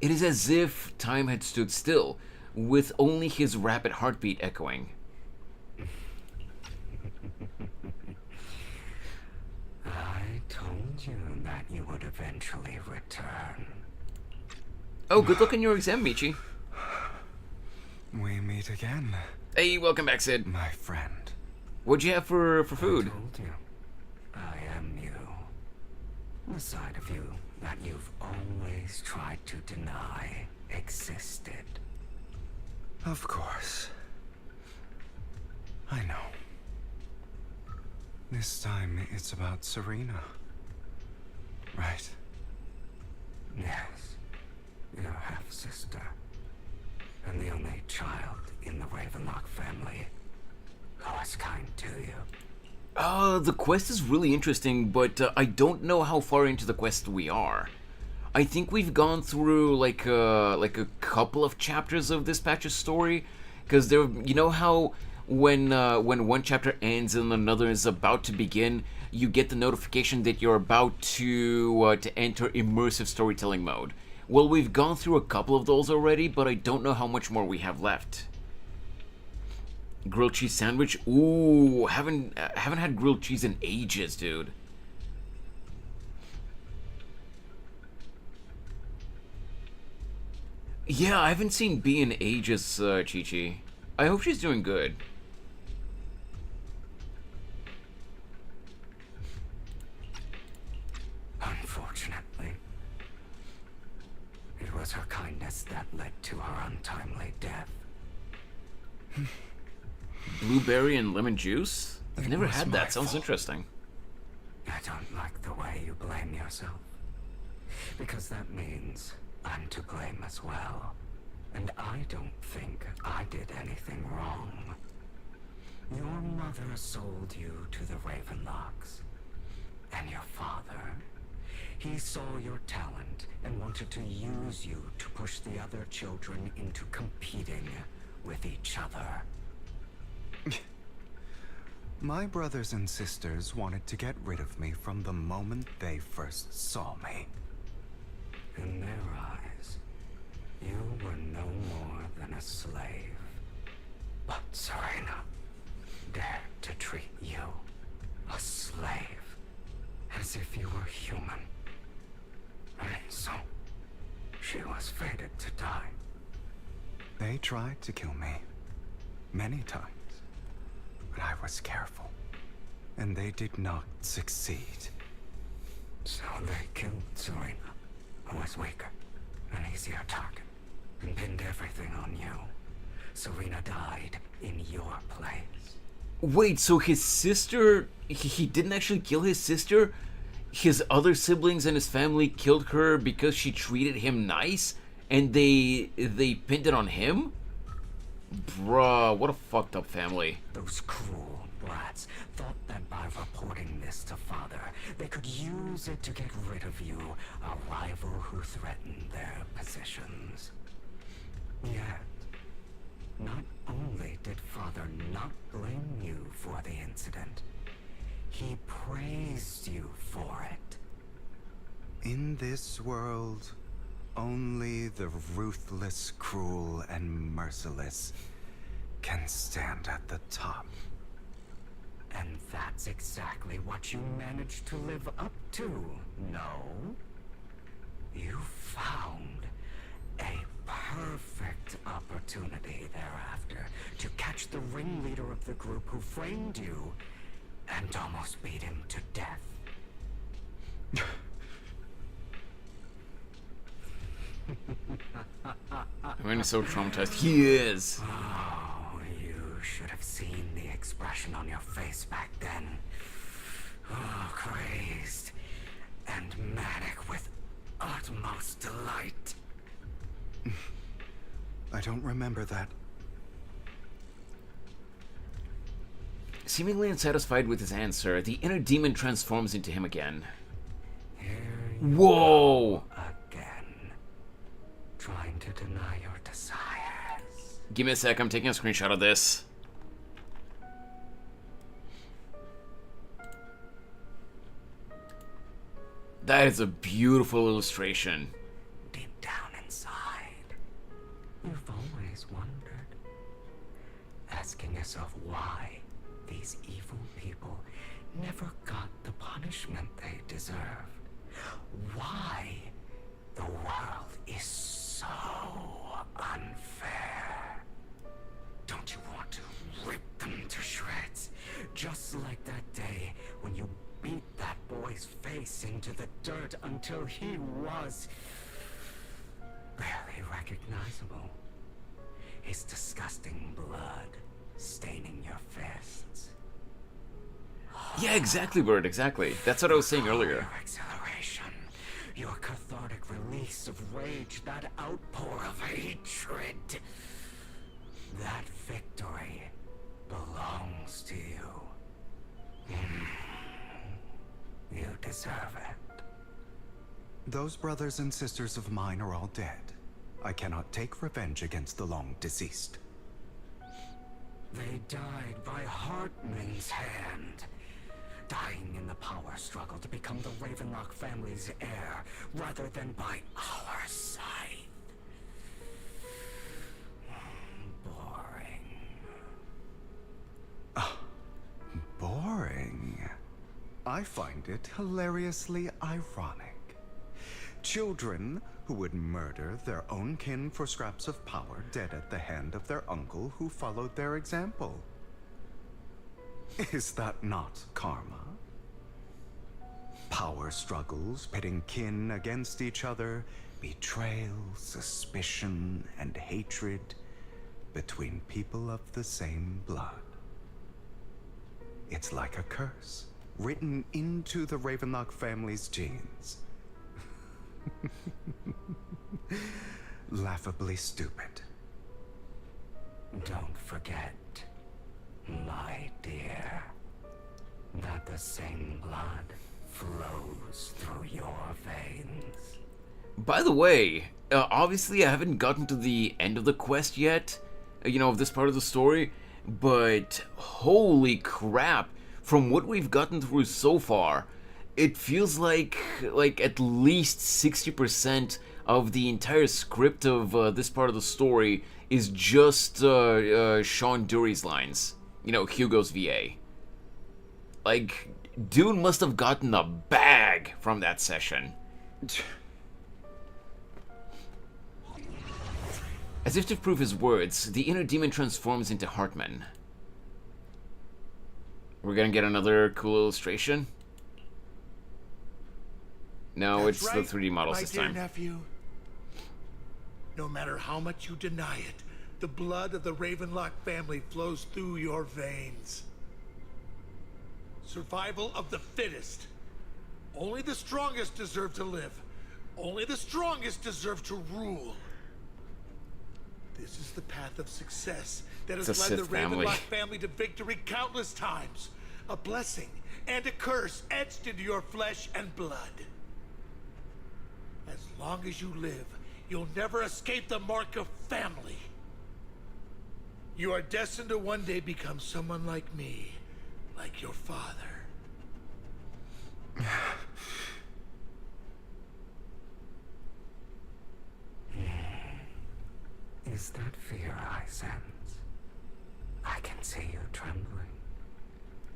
It is as if time had stood still, with only his rapid heartbeat echoing. I told you that you would eventually return. Oh, good luck on your exam, Michi. We meet again. Hey, welcome back, Sid. My friend. What'd you have for food? I told you. I am you. A side of you that you've always tried to deny existed. Of course. I know. This time it's about Serena. Right? Yes. Your half-sister. And the only child in the Ravenlock family who was kind to you. The quest is really interesting, but I don't know how far into the quest we are. I think we've gone through like a couple of chapters of this patch's story, because there, you know how when one chapter ends and another is about to begin, you get the notification that you're about to enter immersive storytelling mode. Well, we've gone through a couple of those already, but I don't know how much more we have left. Grilled cheese sandwich? Ooh, haven't had grilled cheese in ages, dude. Yeah, I haven't seen B in ages, Chi-Chi. I hope she's doing good. disease that led to her untimely death. Blueberry and lemon juice? I've never was had my that. Sounds fault. interesting. I don't like the way you blame yourself. Because that means I'm to blame as well. And I don't think I did anything wrong. Your mother sold you to the Ravenlocks. And your father, he saw your talent and wanted to use you to push the other children into competing with each other. My brothers and sisters wanted to get rid of me from the moment they first saw me. In their eyes, you were no more than a slave. But Serena dared to treat you, a slave, as if you were human. And so, she was fated to die. They tried to kill me many times, but I was careful, and they did not succeed. So they killed Serena, who was weaker, an easier target, and pinned everything on you. Serena died in your place. Wait, so his sister... He didn't actually kill his sister? His other siblings and his family killed her because she treated him nice? And they pinned it on him? Bruh, what a fucked up family. Those cruel brats thought that by reporting this to Father, they could use it to get rid of you, a rival who threatened their positions. Yet, not only did Father not blame you for the incident, he praised you for it. In this world, only the ruthless, cruel, and merciless can stand at the top. And that's exactly what you managed to live up to, no? You found a perfect opportunity thereafter to catch the ringleader of the group who framed you and almost beat him to death. I'm so traumatized. He is. Oh, you should have seen the expression on your face back then. Oh, crazed and manic with utmost delight. I don't remember that. Seemingly unsatisfied with his answer, the inner demon transforms into him again. Whoa! Again, trying to deny your desires. Give me a sec, I'm taking a screenshot of this. That is a beautiful illustration. Deep down inside, you've always wondered, asking yourself why these evil people never got the punishment they deserved. Why the world is so unfair. Don't you want to rip them to shreds? Just like that day when you beat that boy's face into the dirt until he was barely recognizable. His disgusting blood staining your fists. Yeah, exactly, Bird, exactly. That's what I was saying earlier. Your exhilaration, your cathartic release of rage, that outpour of hatred. That victory belongs to you. You deserve it. Those brothers and sisters of mine are all dead. I cannot take revenge against the long deceased. They died by Hartman's hand. Dying in the power struggle to become the Ravenlock family's heir, rather than by our side. Boring. Boring? I find it hilariously ironic. Children who would murder their own kin for scraps of power dead at the hand of their uncle who followed their example. Is that not karma? Power struggles, pitting kin against each other, betrayal, suspicion, and hatred between people of the same blood. It's like a curse, written into the Ravenlock family's genes. Laughably stupid. Don't forget, my dear, that the same blood flows through your veins. By the way, obviously I haven't gotten to the end of the quest yet, of this part of the story, but holy crap, from what we've gotten through so far, it feels like at least 60% of the entire script of this part of the story is just Sean Dury's lines. Hugo's VA. Like, dude must have gotten a bag from that session. As if to prove his words, the inner demon transforms into Hartman. We're gonna get another cool illustration? No, That's it's right, the 3D models my this dear time. nephew. No matter how much you deny it, the blood of the Ravenlock family flows through your veins. Survival of the fittest. Only the strongest deserve to live. Only the strongest deserve to rule. This is the path of success that has It's a led the Sith family. Ravenlock family to victory countless times. A blessing and a curse etched into your flesh and blood. As long as you live, you'll never escape the mark of family. You are destined to one day become someone like me, like your father. Is that fear I sense? I can see you trembling.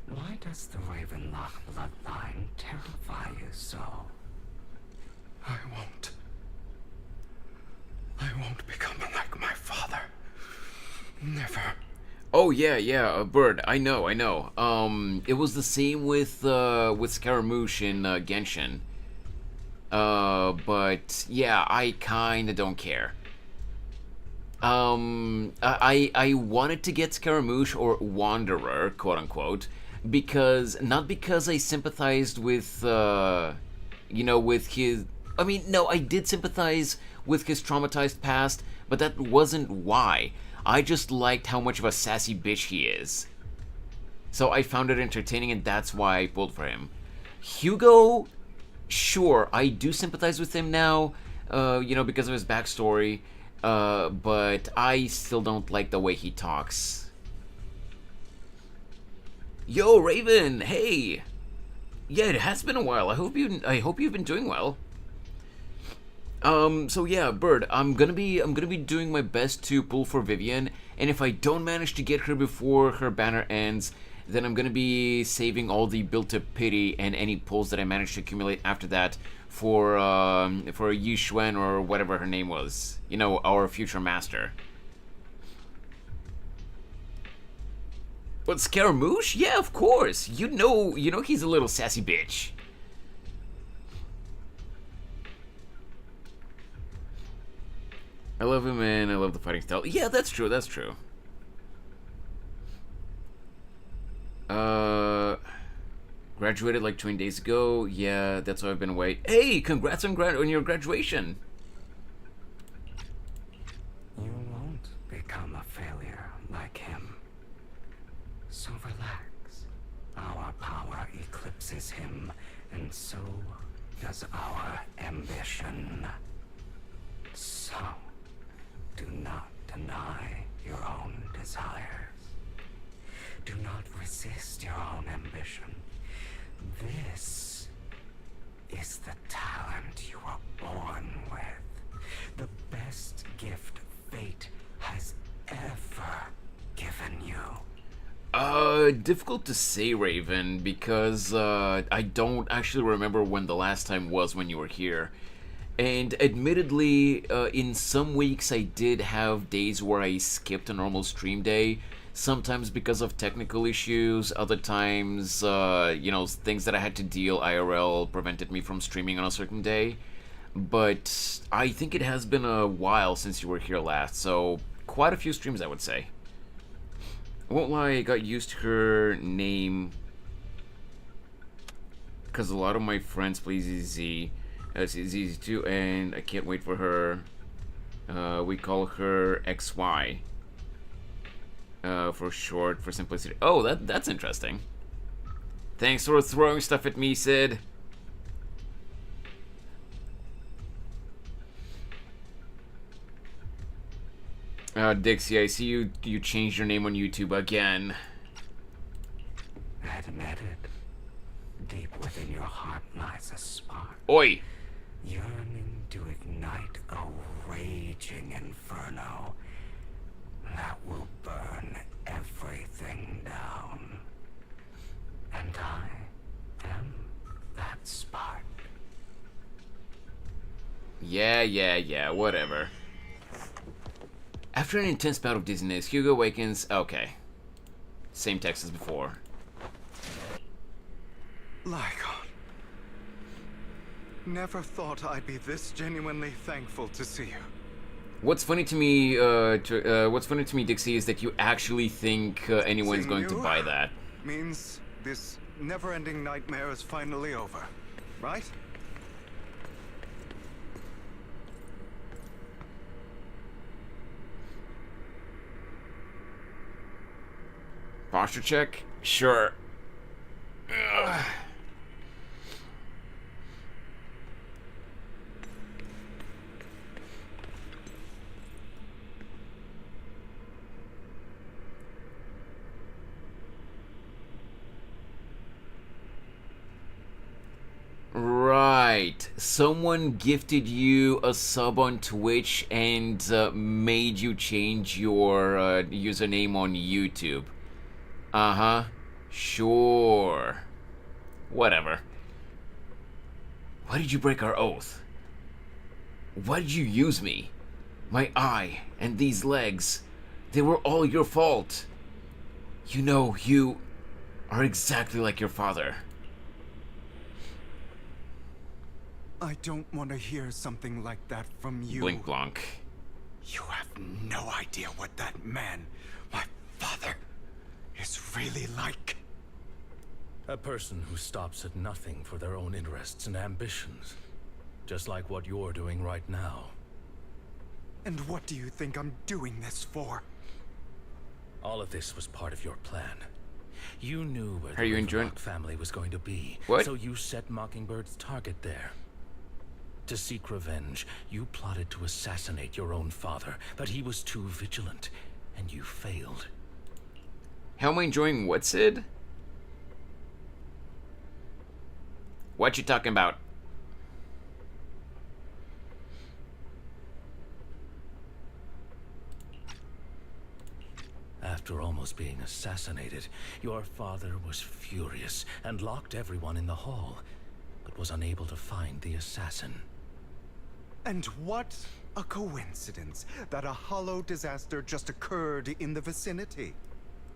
Why does the Ravenlock bloodline terrify you so? I won't become like my father. Never. Oh yeah, Bird. I know. It was the same with Scaramouche in Genshin. But yeah, I kinda don't care. I wanted to get Scaramouche or Wanderer, quote unquote, not because I sympathized with, with his. I mean, no, I did sympathize with his traumatized past, but that wasn't why. I just liked how much of a sassy bitch he is. So I found it entertaining, and that's why I pulled for him. Hugo, sure, I do sympathize with him now, because of his backstory, but I still don't like the way he talks. Yo, Raven, hey! Yeah, it has been a while. I hope you've been doing well. So yeah, Bird, I'm gonna be doing my best to pull for Vivian, and if I don't manage to get her before her banner ends, then I'm gonna be saving all the built-up pity and any pulls that I manage to accumulate after that for Yu Xuan or whatever her name was. Our future master. What, Scaramouche? Yeah, of course. You know he's a little sassy bitch. I love him and I love the fighting style. Yeah, that's true. Graduated like 20 days ago. Yeah, that's why I've been away. Hey, congrats on your graduation. You won't become a failure like him. So relax. Our power eclipses him, and so does our ambition. So, do not deny your own desires. Do not resist your own ambition. This is the talent you were born with. The best gift fate has ever given you. Difficult to say, Raven, because I don't actually remember when the last time was when you were here. And admittedly, in some weeks I did have days where I skipped a normal stream day. Sometimes because of technical issues, other times, things that I had to deal IRL prevented me from streaming on a certain day. but I think it has been a while since you were here last, so quite a few streams, I would say. I won't lie, I got used to her name because a lot of my friends play ZZ. ZZ too, and I can't wait for her. We call her XY for short, for simplicity. Oh, that's interesting. Thanks for throwing stuff at me, Sid. Dixie, I see you changed your name on YouTube again. Admit it. Deep within your heart lies a spark. Oi! Yearning to ignite a raging inferno that will burn everything down. And I am that spark. Yeah, whatever. After an intense bout of dizziness, Hugo awakens. Okay. Same text as before. Lygon. Never thought I'd be this genuinely thankful to see you. What's funny to me, Dixie, is that you actually think anyone's Seeing going to you buy that. Means this never-ending nightmare is finally over, right? Posture check? Sure. Ugh. Right. Someone gifted you a sub on Twitch and made you change your username on YouTube. Uh-huh. Sure. Whatever. Why did you break our oath? Why did you use me? My eye and these legs. They were all your fault. You know, you are exactly like your father. I don't want to hear something like that from you. Blink Blanc. You have no idea what that man, my father, is really like. A person who stops at nothing for their own interests and ambitions. Just like what you're doing right now. And what do you think I'm doing this for? All of this was part of your plan. You knew where Are you the enjoying Ravenlock family was going to be. What? So you set Mockingbird's target there. To seek revenge, you plotted to assassinate your own father, but he was too vigilant, and you failed. How am I enjoying what, Sid? What you talking about? After almost being assassinated, your father was furious and locked everyone in the hall, but was unable to find the assassin. And what a coincidence that a hollow disaster just occurred in the vicinity.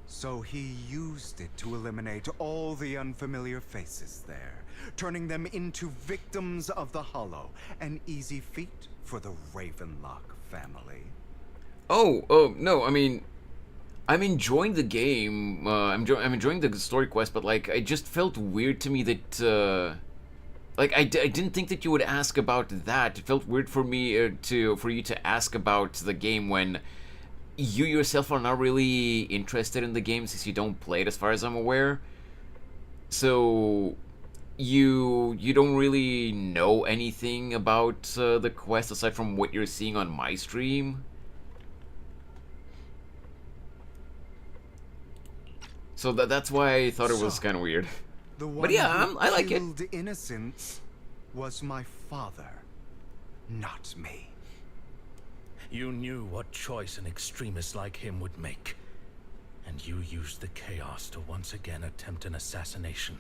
So he used it to eliminate all the unfamiliar faces there, turning them into victims of the hollow. An easy feat for the Ravenlock family. Oh, no, I mean, I'm enjoying the game, I'm enjoying the story quest, but, like, it just felt weird to me that, like, I didn't think that you would ask about that. It felt weird for me for you to ask about the game when you yourself are not really interested in the game since you don't play it, as far as I'm aware. So you don't really know anything about the quest aside from what you're seeing on my stream. So that's why I thought it was kind of weird. The one But yeah, who I like it. killed innocence was my father, not me. You knew what choice an extremist like him would make. And you used the chaos to once again attempt an assassination.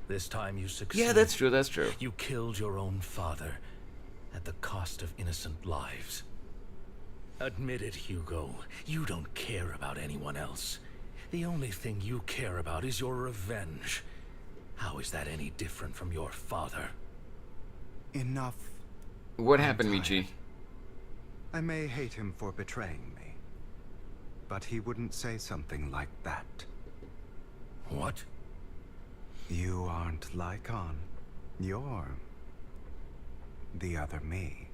This time you succeeded. Yeah, that's true, that's true. You killed your own father at the cost of innocent lives. Admit it, Hugo. You don't care about anyone else. The only thing you care about is your revenge. How is that any different from your father? Enough What happened, Michi? I may hate him for betraying me, but he wouldn't say something like that. What? You aren't Lycon. You're the other me,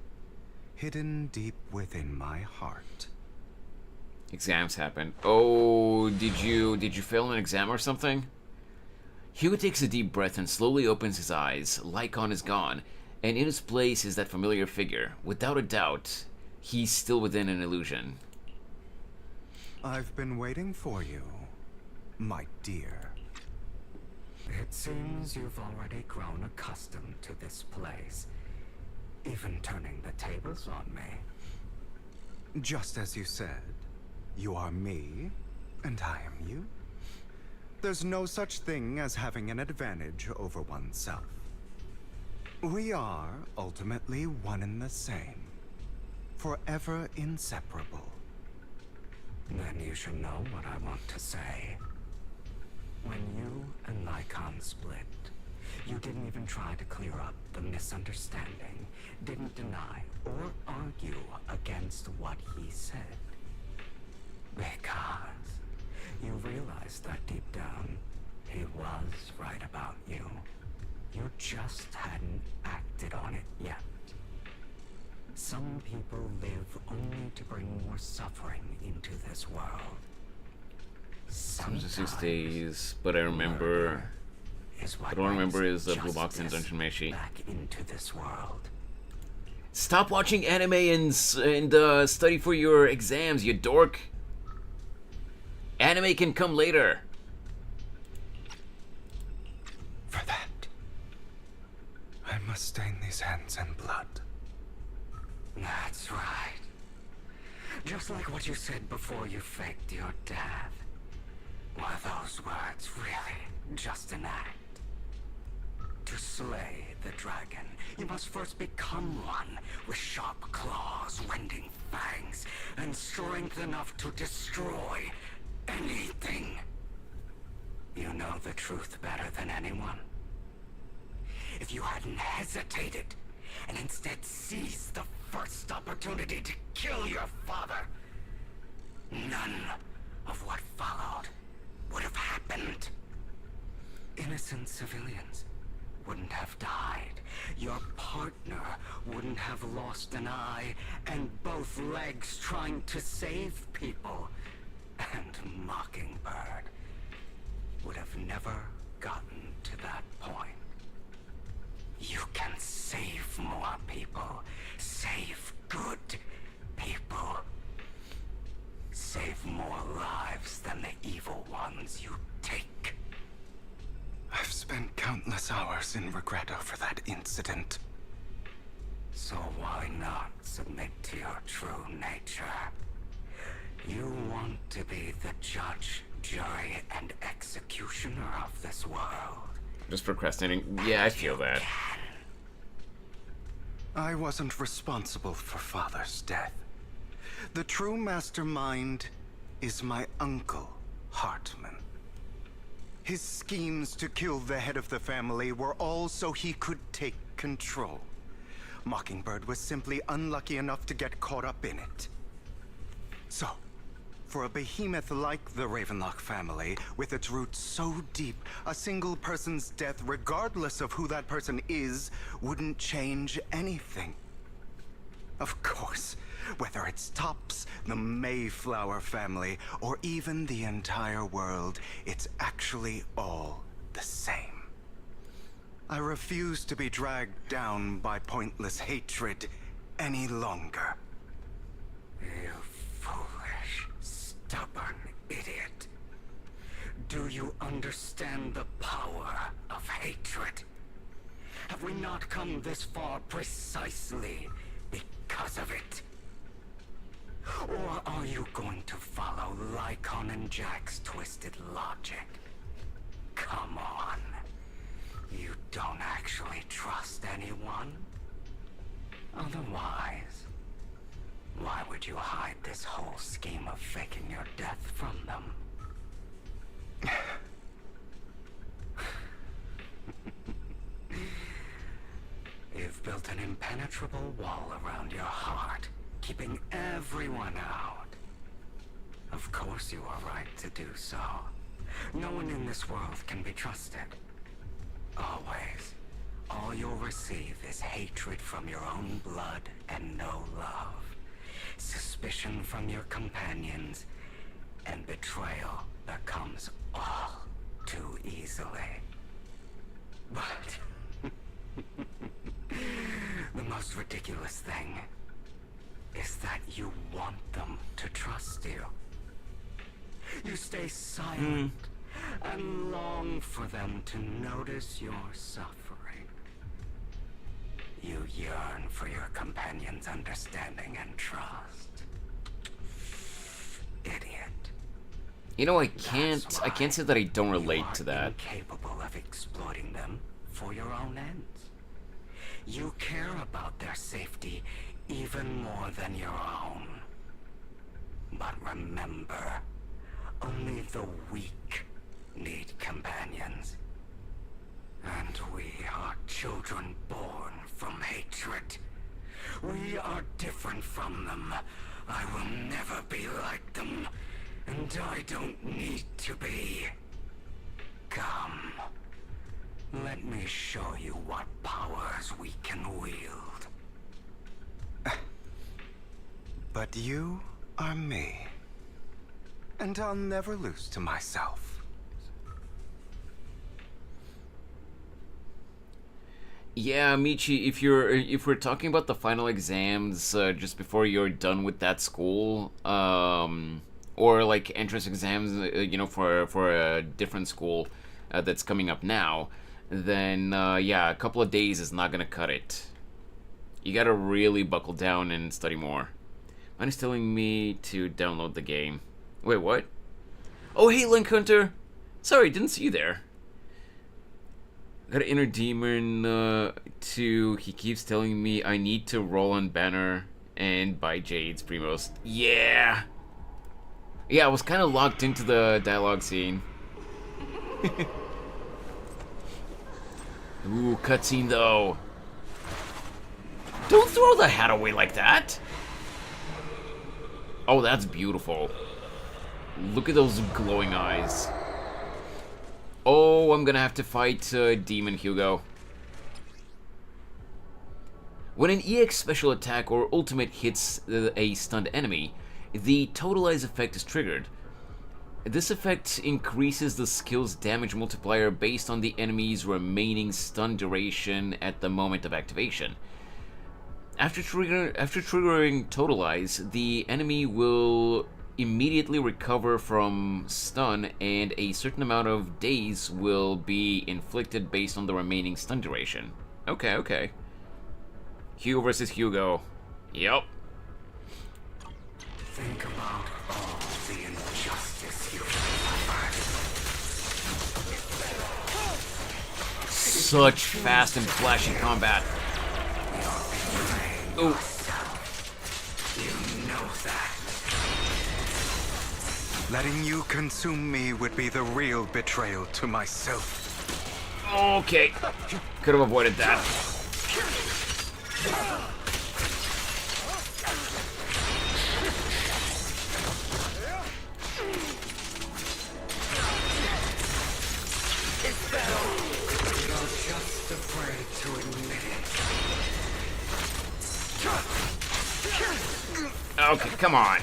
hidden deep within my heart. Exams happen. Oh, did you fail an exam or something? Hugo takes a deep breath and slowly opens his eyes. Lycon is gone, and in his place is that familiar figure. Without a doubt, he's still within an illusion. I've been waiting for you, my dear. It seems you've already grown accustomed to this place, even turning the tables on me. Just as you said, you are me, and I am you. There's no such thing as having an advantage over oneself. We are ultimately one and the same, forever inseparable. Then you should know what I want to say. When you and Lycon split, you didn't even try to clear up the misunderstanding, didn't deny or argue against what he said. Because you realized that deep down, he was right about you. You just hadn't acted on it yet. Some people live only to bring more suffering into this world. Sometimes it stays, but I remember. I don't remember his Blue Box and Dungeon Meshi. Back into this world. Stop watching anime and study for your exams, you dork. Anime can come later. For that, I must stain these hands in blood. That's right. Just like what you said before you faked your death. Were those words really just an act? To slay the dragon, you must first become one with sharp claws, rending fangs, and strength enough to destroy anything. You know the truth better than anyone. If you hadn't hesitated, and instead seized the first opportunity to kill your father, none of what followed would have happened. Innocent civilians wouldn't have died. Your partner wouldn't have lost an eye and both legs trying to save people. And Mockingbird would have never gotten to that point. You can save more people. Save good people. Save more lives than the evil ones you take. I've spent countless hours in regret over that incident. So why not submit to your true nature? You want to be the judge, jury, and executioner of this world. Just procrastinating. Yeah, I feel that. I wasn't responsible for Father's death. The true mastermind is my uncle, Hartman. His schemes to kill the head of the family were all so he could take control. Mockingbird was simply unlucky enough to get caught up in it. So, for a behemoth like the Ravenlock family, with its roots so deep, a single person's death, regardless of who that person is, wouldn't change anything. Of course, whether it's Tops, the Mayflower family, or even the entire world, it's actually all the same. I refuse to be dragged down by pointless hatred any longer. You foolish, stubborn idiot. Do you understand the power of hatred? Have we not come this far precisely because of it? Or are you going to follow Lycon and Jack's twisted logic? Come on. You don't actually trust anyone? Otherwise, why would you hide this whole scheme of faking your death from them? You've built an empire impenetrable wall around your heart, keeping everyone out. Of course you are right to do so. No one in this world can be trusted. Always. All you'll receive is hatred from your own blood and no love. Suspicion from your companions, and betrayal that comes all too easily. But the most ridiculous thing is that you want them to trust you. You stay silent and long for them to notice your suffering. You yearn for your companion's understanding and trust. Idiot. You know, I can't say that I don't relate to that. Capable of exploiting them for your own ends. You care about their safety even more than your own. But remember, only the weak need companions. And we are children born from hatred. We are different from them. I will never be like them. And I don't need to be. Come. Let me show you what powers we can wield. But you are me. And I'll never lose to myself. Yeah, Michi, if we're talking about the final exams just before you're done with that school, or like entrance exams, you know, for a different school that's coming up now, then yeah, a couple of days is not gonna cut it. You gotta really buckle down and study more. Mine is telling me to download the game. Wait, what? Oh, hey, Link Hunter. Sorry, didn't see you there. Got an inner demon too. He keeps telling me I need to roll on Banner and buy Jade's Primos. Yeah! Yeah, I was kind of locked into the dialogue scene. Ooh, cutscene though. Don't throw the hat away like that! Oh, that's beautiful. Look at those glowing eyes. Oh, I'm gonna have to fight Demon Hugo. When an EX special attack or ultimate hits a stunned enemy, the Totalize effect is triggered. This effect increases the skill's damage multiplier based on the enemy's remaining stun duration at the moment of activation. After triggering Totalize, the enemy will immediately recover from stun, and a certain amount of days will be inflicted based on the remaining stun duration. Okay, okay. Hugo versus Hugo. Yep. Think about all the injustice you suffered. Such fast and flashy combat. Oh. You know that. Letting you consume me would be the real betrayal to myself. Okay. Could have avoided that. You're just afraid to admit it. Okay, come on.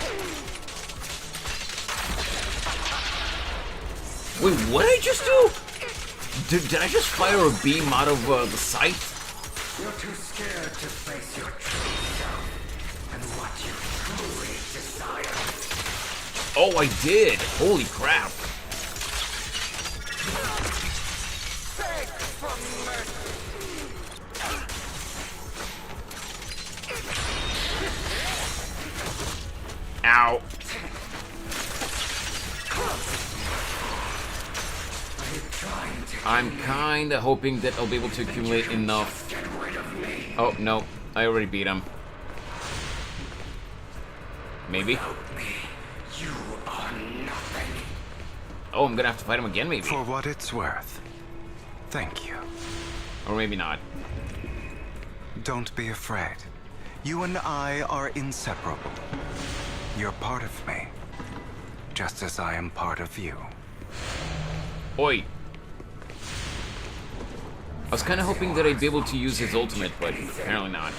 Wait, what did I just do? Did I just fire a beam out of the sight? You're too scared to face your true self and what you truly desire. Oh, I did. Holy crap. Beg for mercy. Ow. I'm kinda hoping that I'll be able to accumulate enough. Oh, no. I already beat him. Maybe? Oh, I'm gonna have to fight him again, maybe. For what it's worth. Thank you. Or maybe not. Don't be afraid. You and I are inseparable. You're part of me, just as I am part of you. Oi. I was kind of hoping that I'd be able to use his ultimate, but apparently not.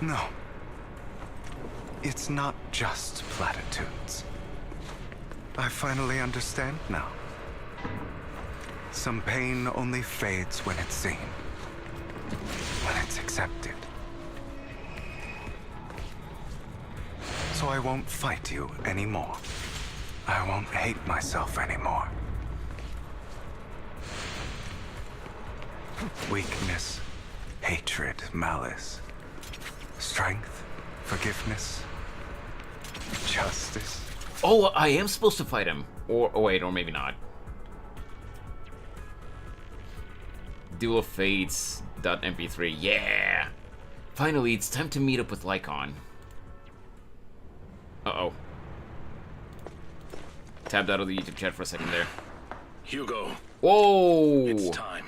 No. It's not just platitudes. I finally understand now. Some pain only fades when it's seen. When it's accepted. So I won't fight you anymore. I won't hate myself anymore. Weakness, hatred, malice, strength, forgiveness, justice. Oh, I am supposed to fight him. Or oh wait, or maybe not. Duel of Fates .mp3. Yeah! Finally, it's time to meet up with Lycon. Uh-oh. Tabbed out of the YouTube chat for a second there. Hugo. Whoa! It's time.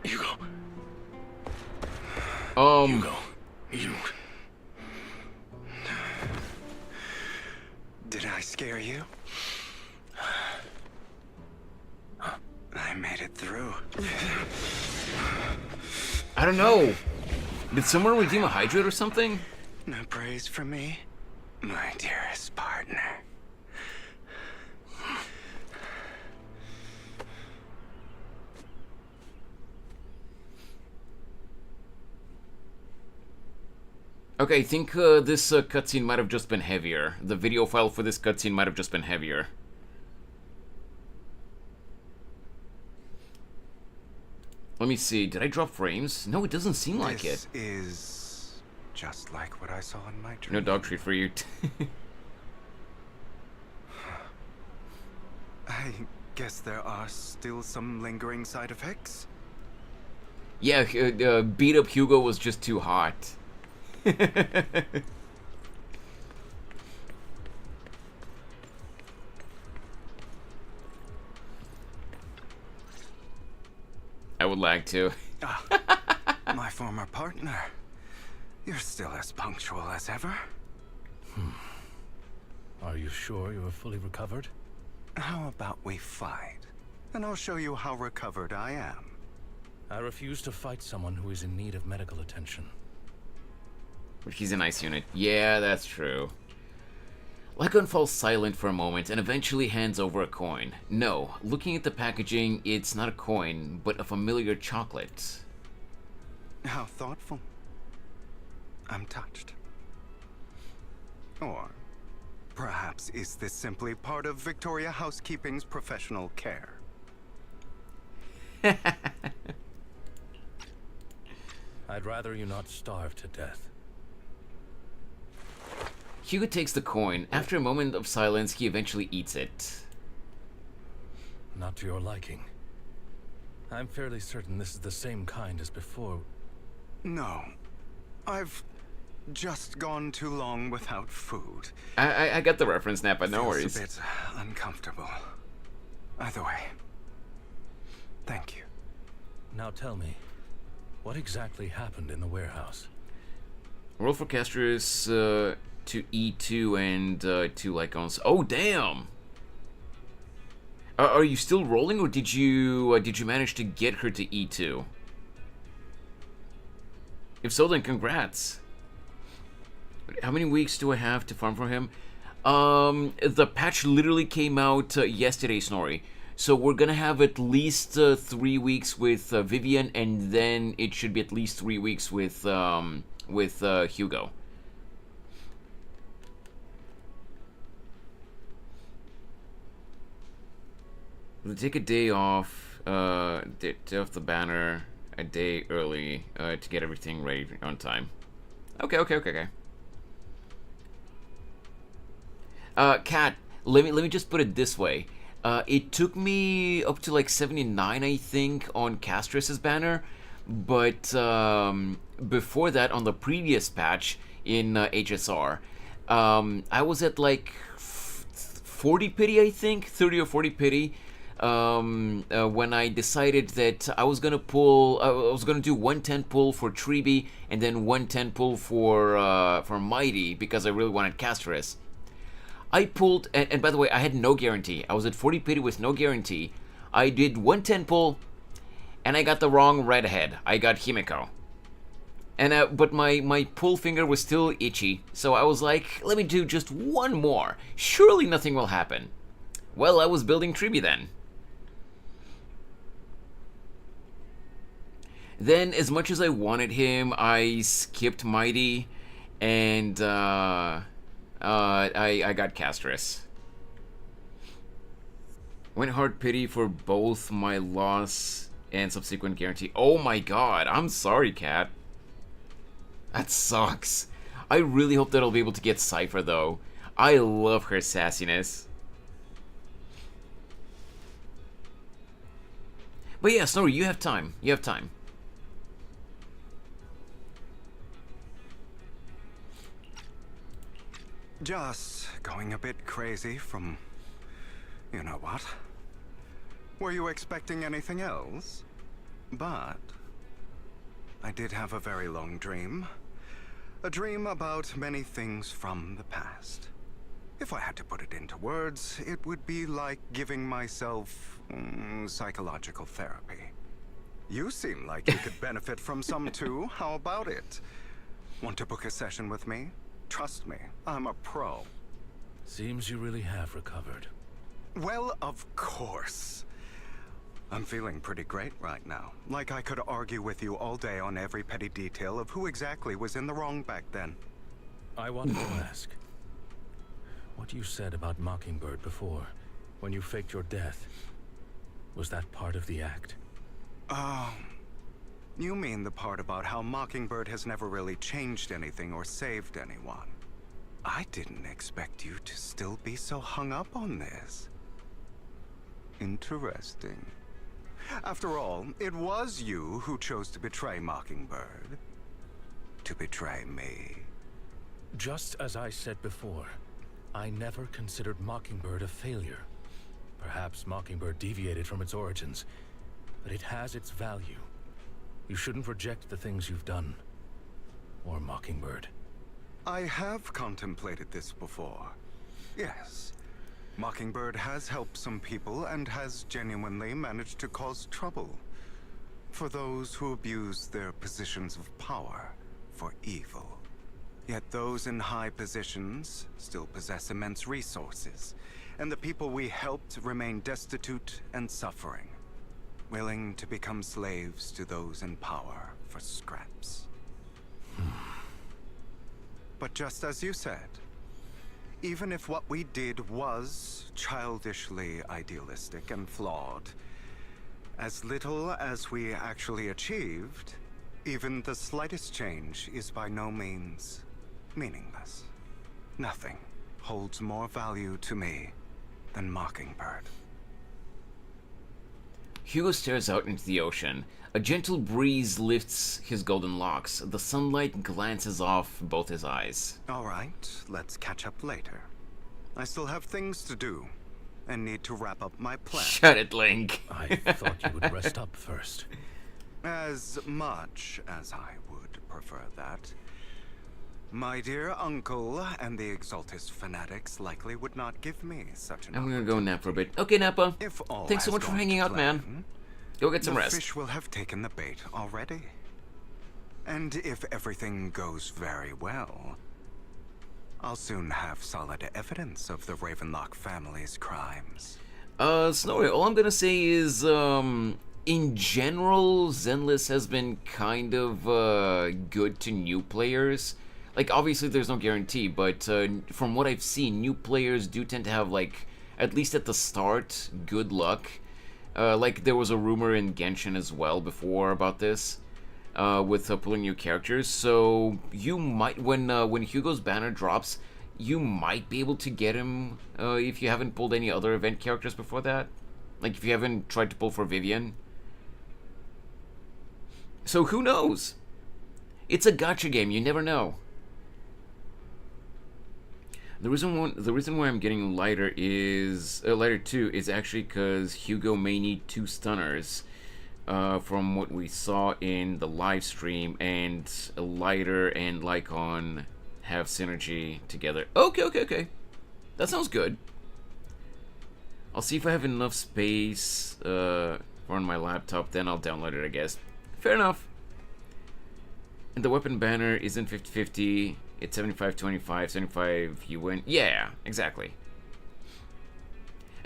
Hugo. Hugo. You. Did I scare you? I made it through. I don't know. Did someone redeem a hydrate or something? No praise for me, my dearest partner. Okay, I think this cutscene might have just been heavier. The video file for this cutscene might have just been heavier. Let me see, did I drop frames? No, it doesn't seem like it. This is just like what I saw in my dream. No dog treat for you. I guess there are still some lingering side effects. Yeah, beat up Hugo was just too hot. I would like to. My former partner. You're still as punctual as ever. Are you sure you are fully recovered? How about we fight? And I'll show you how recovered I am. I refuse to fight someone who is in need of medical attention. But he's a nice unit. Yeah, that's true. Lycon falls silent for a moment and eventually hands over a coin. No, looking at the packaging, it's not a coin, but a familiar chocolate. How thoughtful. I'm touched. Or perhaps is this simply part of Victoria Housekeeping's professional care? I'd rather you not starve to death. Hugo takes the coin. After a moment of silence, he eventually eats it. Not to your liking. I'm fairly certain this is the same kind as before. No. I've just gone too long without food. I got the reference, Napa, no worries. Feels a bit uncomfortable. Either way, thank you. Now tell me, what exactly happened in the warehouse? Roll for casters to E2 and 2 Lycons. Oh, damn! Are you still rolling, or did you manage to get her to E2? If so, then congrats. How many weeks do I have to farm for him? The patch literally came out yesterday, Snorri. So we're gonna have at least 3 weeks with Vivian, and then it should be at least 3 weeks with Hugo. We'll take a day off, day off the banner a day early to get everything ready on time. Okay. Kat, let me just put it this way. It took me up to like 79, I think, on Castress's banner, but before that, on the previous patch in HSR, I was at like 40 pity, I think, 30 or 40 pity. When I decided that I was gonna pull, I was gonna do 110 pull for Treeby and then 110 pull for Mighty because I really wanted Castris. I pulled, and by the way, I had no guarantee. I was at 40 pity with no guarantee. I did 110 pull, and I got the wrong redhead. I got Himiko. And but my pull finger was still itchy, so I was like, let me do just one more. Surely nothing will happen. Well, I was building Treeby then. Then, as much as I wanted him, I skipped Mighty, and I got Castris. Went hard pity for both my loss and subsequent guarantee. Oh my god, I'm sorry, Cat. That sucks. I really hope that I'll be able to get Cypher, though. I love her sassiness. But yeah, Snorri, you have time. You have time. Just going a bit crazy from... you know what? Were you expecting anything else? But... I did have a very long dream. A dream about many things from the past. If I had to put it into words, it would be like giving myself psychological therapy. You seem like you could benefit from some too. How about it? Want to book a session with me? Trust me, I'm a pro. Seems you really have recovered. Well, of course. I'm feeling pretty great right now. Like I could argue with you all day on every petty detail of who exactly was in the wrong back then. I wanted to ask, what you said about Mockingbird before, when you faked your death, was that part of the act? You mean the part about how Mockingbird has never really changed anything or saved anyone? I didn't expect you to still be so hung up on this. Interesting. After all, it was you who chose to betray Mockingbird. To betray me. Just as I said before, I never considered Mockingbird a failure. Perhaps Mockingbird deviated from its origins, but it has its value. You shouldn't reject the things you've done. Or Mockingbird. I have contemplated this before. Yes. Mockingbird has helped some people and has genuinely managed to cause trouble. For those who abuse their positions of power for evil. Yet those in high positions still possess immense resources, and the people we helped remain destitute and suffering, willing to become slaves to those in power for scraps. But just as you said, even if what we did was childishly idealistic and flawed, as little as we actually achieved, even the slightest change is by no means meaningless. Nothing holds more value to me than Mockingbird. Hugo stares out into the ocean. A gentle breeze lifts his golden locks. The sunlight glances off both his eyes. All right, let's catch up later. I still have things to do, and need to wrap up my plan. Shut it, Link. I thought you would rest up first. As much as I would prefer that. My dear uncle and the Exaltus fanatics likely would not give me such an I'm gonna go nap for a bit. Okay, Nappa. If all Thanks so has much for gone hanging to out, plan, man. Go get some the rest. fish will have taken the bait already. And if everything goes very well, I'll soon have solid evidence of the Ravenlock family's crimes. Snorri, all I'm gonna say is, in general, Zenless has been kind of, good to new players. Like, obviously there's no guarantee, but, from what I've seen, new players do tend to have, like, at least at the start, good luck. Like, there was a rumor in Genshin as well before about this, with pulling new characters, so you might, when Hugo's banner drops, you might be able to get him, if you haven't pulled any other event characters before that. Like, if you haven't tried to pull for Vivian. So who knows? It's a gacha game, you never know. The reason why I'm getting lighter is lighter 2 is actually because Hugo may need 2 stunners from what we saw in the live stream, and lighter and Lycon have synergy together. Okay. That sounds good. I'll see if I have enough space on my laptop, then I'll download it, I guess. Fair enough. And the weapon banner isn't 50-50. It's 75-25, 75 you win. Yeah, exactly.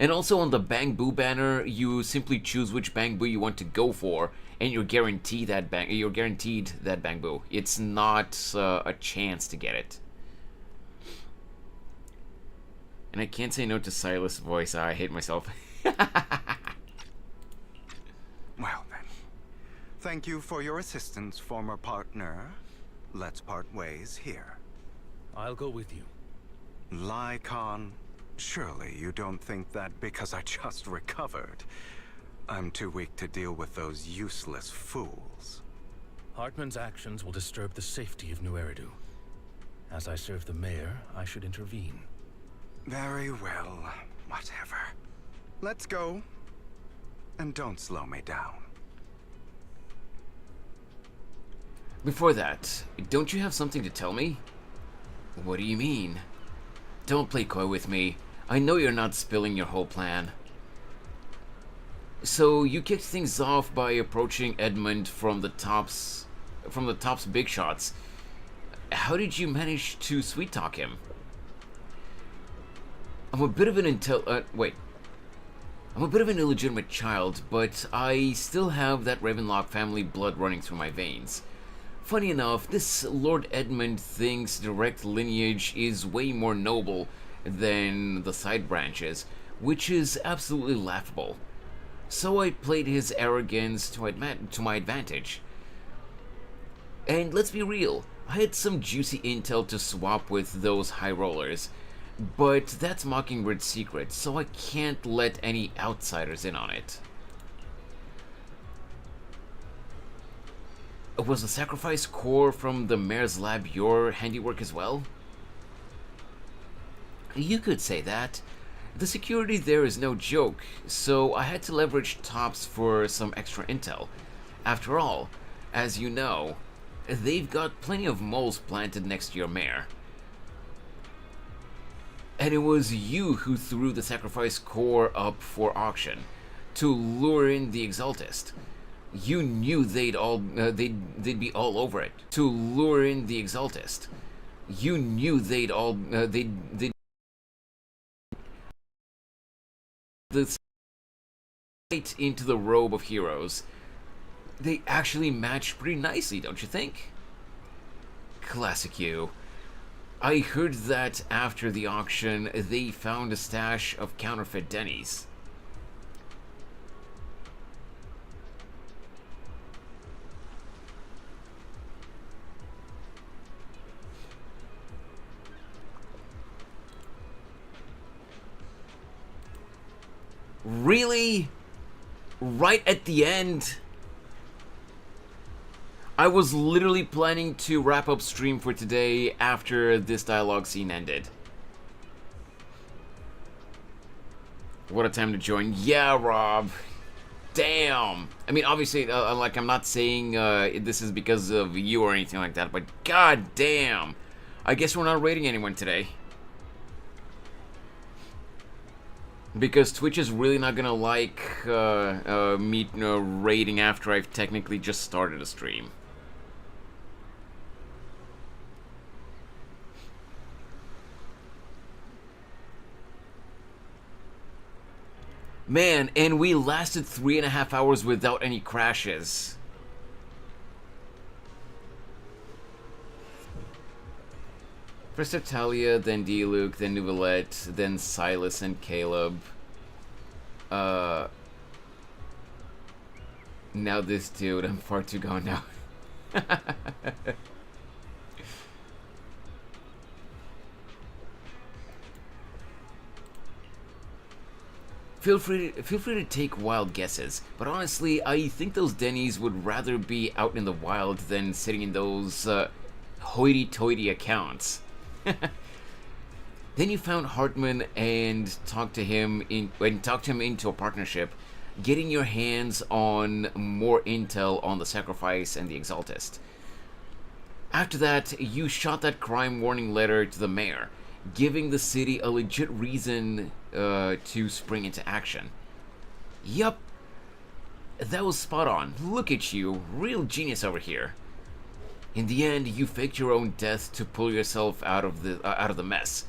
And also on the Bang Boo banner, you simply choose which Bang Boo you want to go for, and you're guaranteed that Bang Boo. It's not a chance to get it. And I can't say no to Silas' voice. I hate myself. Well then, thank you for your assistance, former partner. Let's part ways here. I'll go with you. Lycon, surely you don't think that because I just recovered, I'm too weak to deal with those useless fools. Hartman's actions will disturb the safety of New Eridu. As I serve the mayor, I should intervene. Very well, whatever. Let's go. And don't slow me down. Before that, don't you have something to tell me? What do you mean? Don't play coy with me. I know you're not spilling your whole plan. So you kicked things off by approaching Edmund from the top's big shots. How did you manage to sweet talk him? I'm a bit of an illegitimate child, but I still have that Ravenlock family blood running through my veins. Funny enough, this Lord Edmund thinks direct lineage is way more noble than the side branches, which is absolutely laughable. So I played his arrogance to my advantage. And let's be real, I had some juicy intel to swap with those high rollers, but that's Mockingbird's secret, so I can't let any outsiders in on it. Was the sacrifice core from the mayor's lab your handiwork as well? You could say that. The security there is no joke, so I had to leverage Tops for some extra intel. After all, as you know, they've got plenty of moles planted next to your mayor. And it was you who threw the sacrifice core up for auction to lure in the Exaltist. You knew they'd be all over it to lure in the Exaltist. You knew they'd right into the robe of heroes. They actually match pretty nicely, don't you think? Classic you. I heard that after the auction, they found a stash of counterfeit Denny's. Really? Right at the end? I was literally planning to wrap up stream for today after this dialogue scene ended. What a time to join. Yeah, Rob. Damn. I mean, obviously, like, I'm not saying this is because of you or anything like that, but god damn. I guess we're not rating anyone today. Because Twitch is really not gonna like me rating after I've technically just started a stream. Man, and we lasted 3.5 hours without any crashes. First Talia, then Diluc, then Nouvellette, then Silas and Caleb. Now this dude, I'm far too gone now. Feel free to take wild guesses, but honestly, I think those Denny's would rather be out in the wild than sitting in those hoity-toity accounts. Then you found Hartman and talked him into a partnership, getting your hands on more intel on the Sacrifice and the Exaltist. After that, you shot that crime warning letter to the mayor, giving the city a legit reason to spring into action. Yup, that was spot on. Look at you, real genius over here. In the end, you faked your own death to pull yourself out of the mess,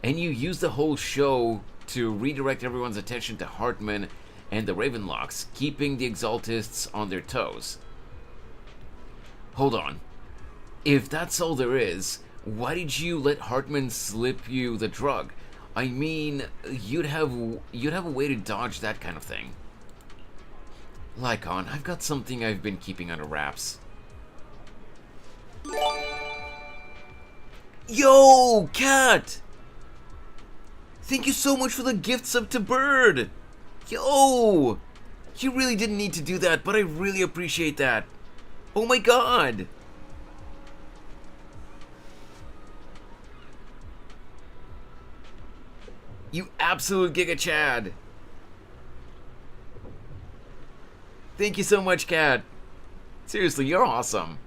and you used the whole show to redirect everyone's attention to Hartman and the Ravenlocks, keeping the Exaltists on their toes. Hold on. If that's all there is, why did you let Hartman slip you the drug? I mean, you'd have a way to dodge that kind of thing. Lycon, I've got something I've been keeping under wraps. Yo, Cat! Thank you so much for the gift sub to Bird! Yo! You really didn't need to do that, but I really appreciate that. Oh my god! You absolute Giga Chad! Thank you so much, Cat. Seriously, you're awesome.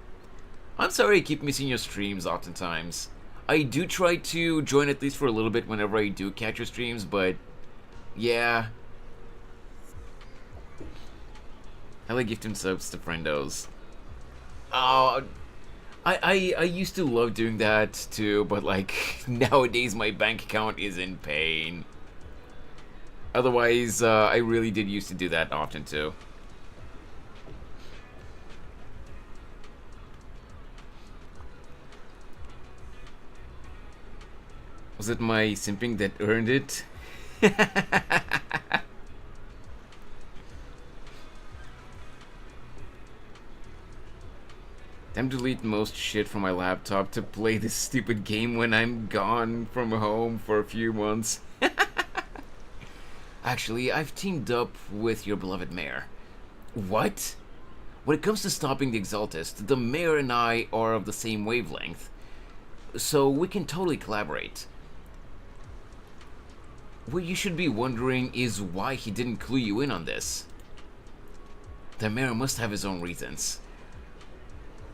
I'm sorry I keep missing your streams oftentimes. I do try to join at least for a little bit whenever I do catch your streams, but yeah. I like gifting subs to friendos. Oh, I used to love doing that too, but like nowadays my bank account is in pain. Otherwise, I really did used to do that often too. Was it my simping that earned it? Time to delete most shit from my laptop to play this stupid game when I'm gone from home for a few months. Actually, I've teamed up with your beloved mayor. What? When it comes to stopping the Exaltist, the mayor and I are of the same wavelength, so we can totally collaborate. What you should be wondering is why he didn't clue you in on this. The mayor must have his own reasons.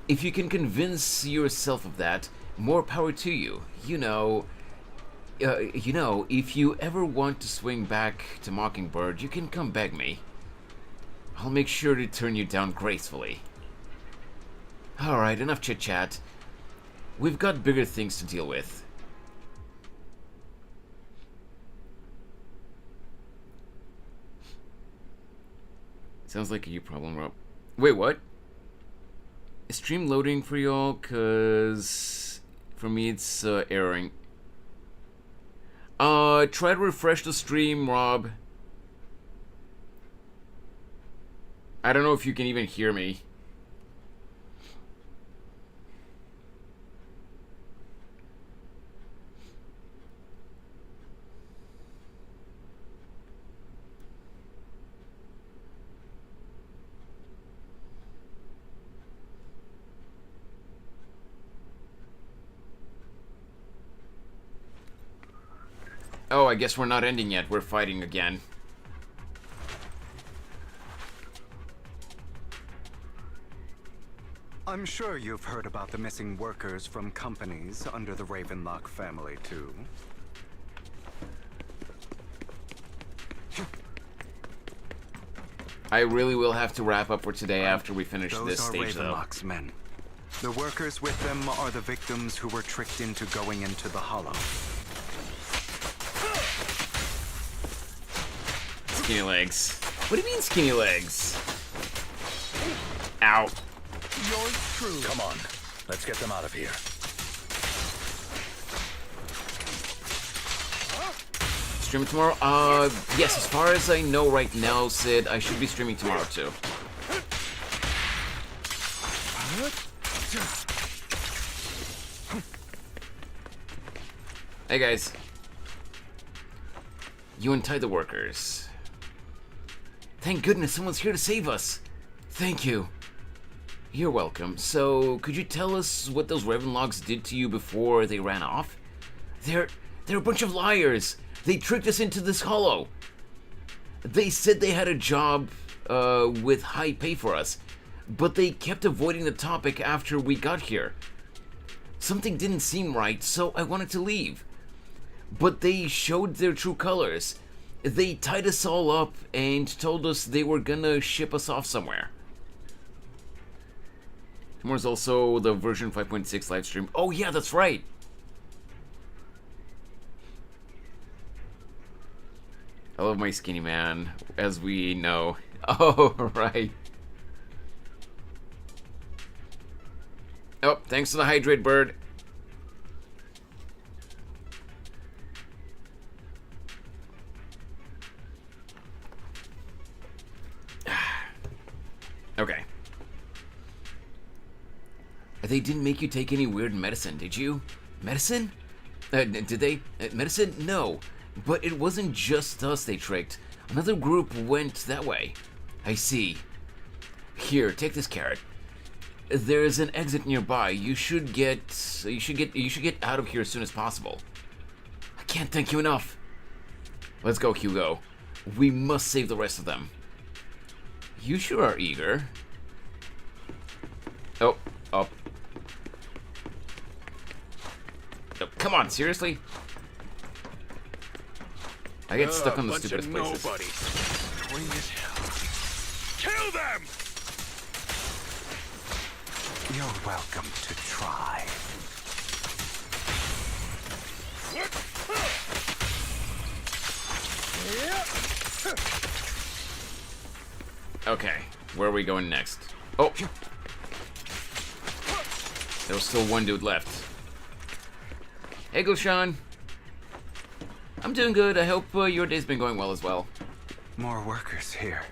If you can convince yourself of that, more power to you. You know, if you ever want to swing back to Mockingbird, you can come beg me. I'll make sure to turn you down gracefully. Alright, enough chit-chat. We've got bigger things to deal with. Sounds like a you problem, Rob. Wait, what? Is stream loading for y'all? Cause for me it's erroring. Try to refresh the stream, Rob. I don't know if you can even hear me. Oh, I guess we're not ending yet. We're fighting again. I'm sure you've heard about the missing workers from companies under the Ravenlock family, too. I really will have to wrap up for today after we finish this stage, though. Those are Ravenlock's men. The workers with them are the victims who were tricked into going into the Hollow. Skinny legs. What do you mean skinny legs? Ow. Yours truly. Come on, let's get them out of here. Stream tomorrow? Yes, as far as I know right now, Sid, I should be streaming tomorrow too. Hey guys. You untie the workers. Thank goodness someone's here to save us. Thank you. You're welcome. So, could you tell us what those Ravenlocks did to you before they ran off? They're They're a bunch of liars. They tricked us into this hollow. They said they had a job with high pay for us, but they kept avoiding the topic after we got here. Something didn't seem right, so I wanted to leave. But they showed their true colors. They tied us all up and told us they were gonna ship us off somewhere. Tomorrow's also the version 5.6 live stream. Oh yeah, that's right. I love my skinny man, as we know. Oh, right. Oh, thanks to the hydrate bird. Okay. They didn't make you take any weird medicine, did you? Medicine? Did they? Medicine? No. But it wasn't just us they tricked. Another group went that way. I see. Here, take this carrot. There's an exit nearby. You should get out of here as soon as possible. I can't thank you enough. Let's go, Hugo. We must save the rest of them. You sure are eager. Oh, up. Oh, come on, seriously? I get stuck on the stupidest places. Nobody. Annoying as hell. Kill them! You're welcome to try. Okay, where are we going next? Oh! There was still one dude left. Hey, Goshan. I'm doing good. I hope your day's been going well as well. More workers here.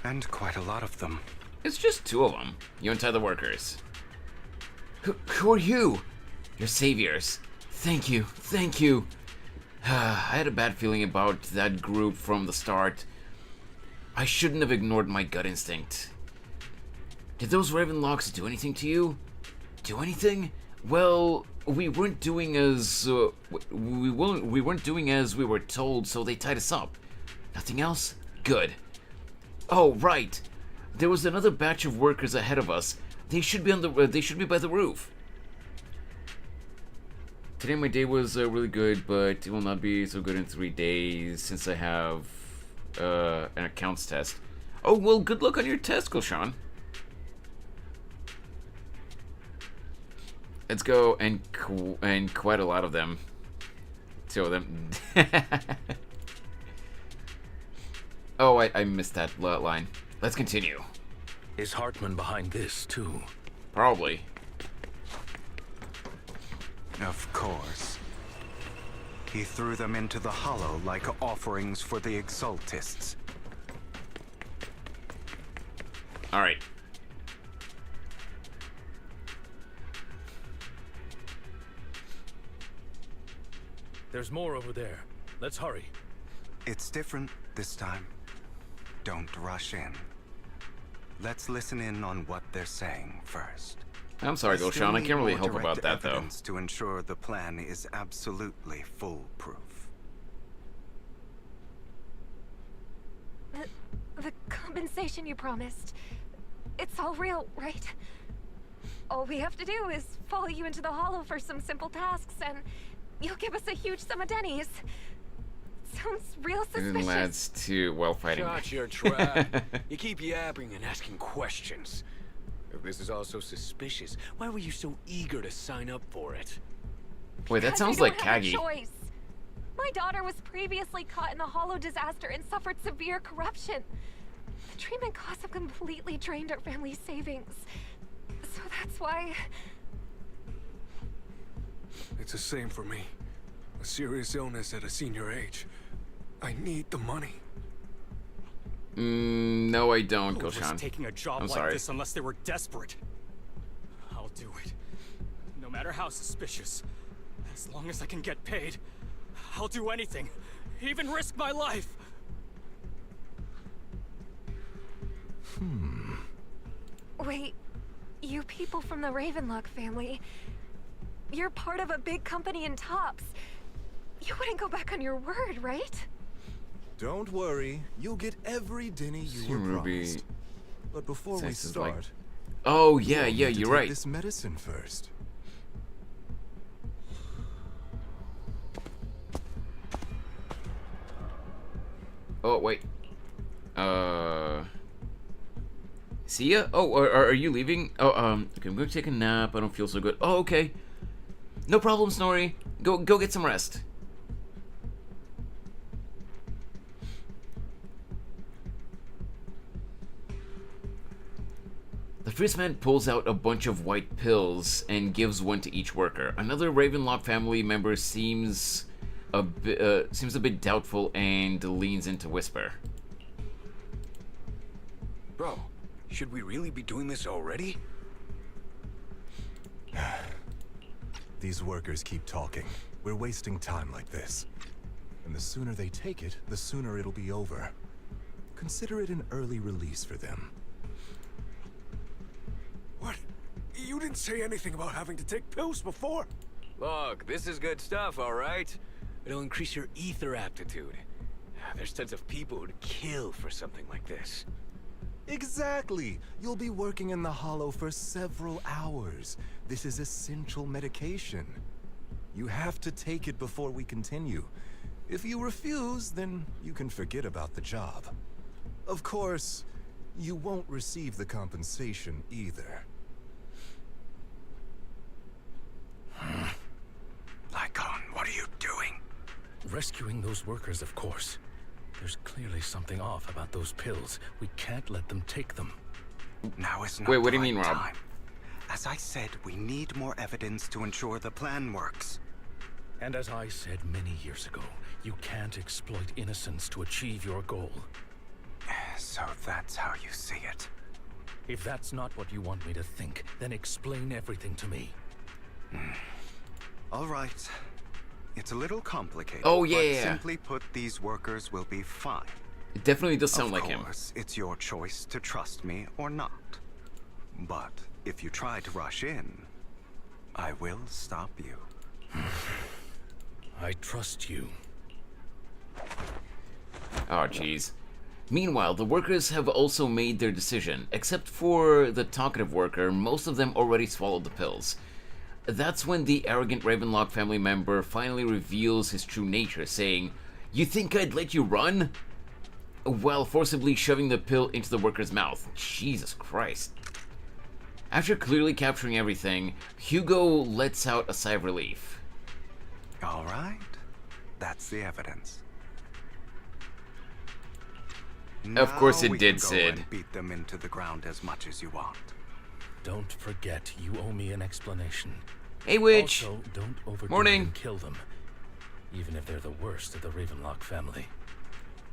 And quite a lot of them. It's just two of them. You untie the workers. Who are you? You're saviors. Thank you. Thank you. I had a bad feeling about that group from the start. I shouldn't have ignored my gut instinct. Did those Ravenlocks do anything to you? Do anything? Well, we weren't doing as we weren't doing as we were told, so they tied us up. Nothing else? Good. Oh, right. There was another batch of workers ahead of us. They should be on the they should be by the roof. Today my day was really good, but it will not be so good in 3 days since I have an accounts test. Oh, well, good luck on your test, Goshan. Let's go, and quite a lot of them. 2 of them. Oh, I missed that line. Let's continue. Is Hartman behind this, too? Probably. Of course. He threw them into the hollow like offerings for the Exaltists. Alright. There's more over there. Let's hurry. It's different this time. Don't rush in. Let's listen in on what they're saying first. I'm sorry, Goshan. I can't really help about that, though. To ensure the plan is absolutely foolproof. The compensation you promised. It's all real, right? All we have to do is follow you into the hollow for some simple tasks, and you'll give us a huge sum of dennies. Sounds real suspicious. And then lads to well fighting. Shut your trap. You keep yapping and asking questions. If this is all so suspicious, why were you so eager to sign up for it? Wait, that sounds like Kagi. Choice. My daughter was previously caught in the hollow disaster and suffered severe corruption. The treatment costs have completely drained our family's savings. So that's why... It's the same for me. A serious illness at a senior age. I need the money. No, I don't, Who was Goshan. taking a job I'm like sorry. this unless they were desperate? I'll do it. No matter how suspicious. As long as I can get paid, I'll do anything. Even risk my life. Wait, you people from the Ravenlock family. You're part of a big company in Tops. You wouldn't go back on your word, right? Don't worry, you'll get every dinny you were Ruby. promised. But before we This is start, like- Oh you yeah, all yeah, need to you're take right. This medicine first. Oh wait. See ya? Oh, are you leaving? Oh, okay, I'm going to take a nap. I don't feel so good. Oh, okay. No problem, Snorri. Go get some rest. The first man pulls out a bunch of white pills and gives one to each worker. Another Ravenlock family member seems a bit doubtful and leans in to whisper. Bro, should we really be doing this already? These workers keep talking. We're wasting time like this. And the sooner they take it, the sooner it'll be over. Consider it an early release for them. What? You didn't say anything about having to take pills before. Look, this is good stuff, all right? It'll increase your ether aptitude. There's tons of people who'd kill for something like this. Exactly! You'll be working in the Hollow for several hours. This is essential medication. You have to take it before we continue. If you refuse, then you can forget about the job. Of course, you won't receive the compensation either. Lycon, what are you doing? Rescuing those workers, of course. There's clearly something off about those pills. We can't let them take them. Now is not Wait, what the do you mean, right Rob? time. As I said, we need more evidence to ensure the plan works. And as I said many years ago, you can't exploit innocence to achieve your goal. So that's how you see it. If that's not what you want me to think, then explain everything to me. All right. It's a little complicated. Oh, yeah, but yeah. simply put, these workers will be fine. It definitely does sound like him. Of course, it's your choice to trust me or not. But if you try to rush in, I will stop you. I trust you. Oh, jeez. Meanwhile, the workers have also made their decision. Except for the talkative worker, most of them already swallowed the pills. That's when the arrogant Ravenlock family member finally reveals his true nature, saying, "You think I'd let you run?" While forcibly shoving the pill into the worker's mouth. Jesus Christ. After clearly capturing everything, Hugo lets out a sigh of relief. All right. That's the evidence. Of course Now it we did, can go Sid. and beat them into the ground as much as you want. Don't forget, you owe me an explanation. Hey, witch. Also, don't overdo Morning. it and kill them. Even if they're the worst of the Ravenlock family.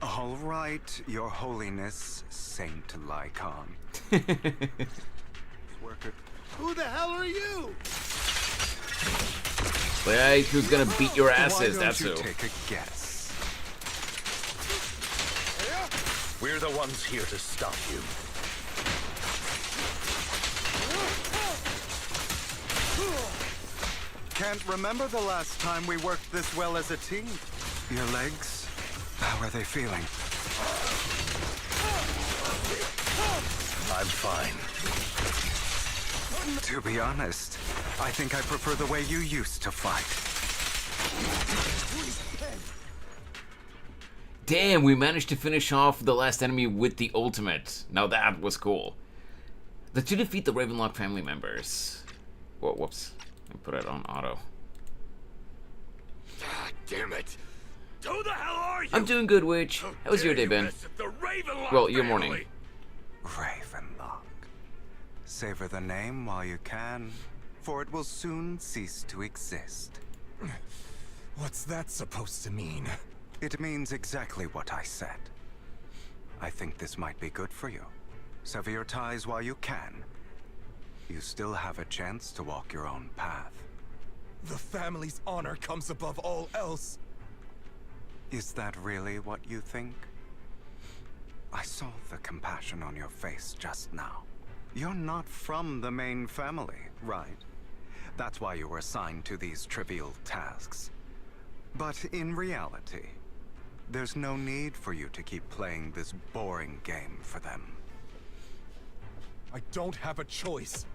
All right, Your Holiness, Saint Lycon. Worker. Who the hell are you? Like, who's gonna beat your asses? Why That's don't who. you take a guess? We're the ones here to stop you. Can't remember the last time we worked this well as a team. Your legs, how are they feeling? I'm fine. To be honest, I think I prefer the way you used to fight. Damn, we managed to finish off the last enemy with the ultimate. Now that was cool. The two defeat the Ravenlock family members. Whoa, whoops. I put it on auto. God damn it! Who the hell are you? I'm doing good, Witch. How was your day, Ben? Well, your morning. Ravenlock. Savor the name while you can, for it will soon cease to exist. What's that supposed to mean? It means exactly what I said. I think this might be good for you. Sever your ties while you can. You still have a chance to walk your own path. The family's honor comes above all else. Is that really what you think? I saw the compassion on your face just now. You're not from the main family, right? That's why you were assigned to these trivial tasks. But in reality, there's no need for you to keep playing this boring game for them. I don't have a choice.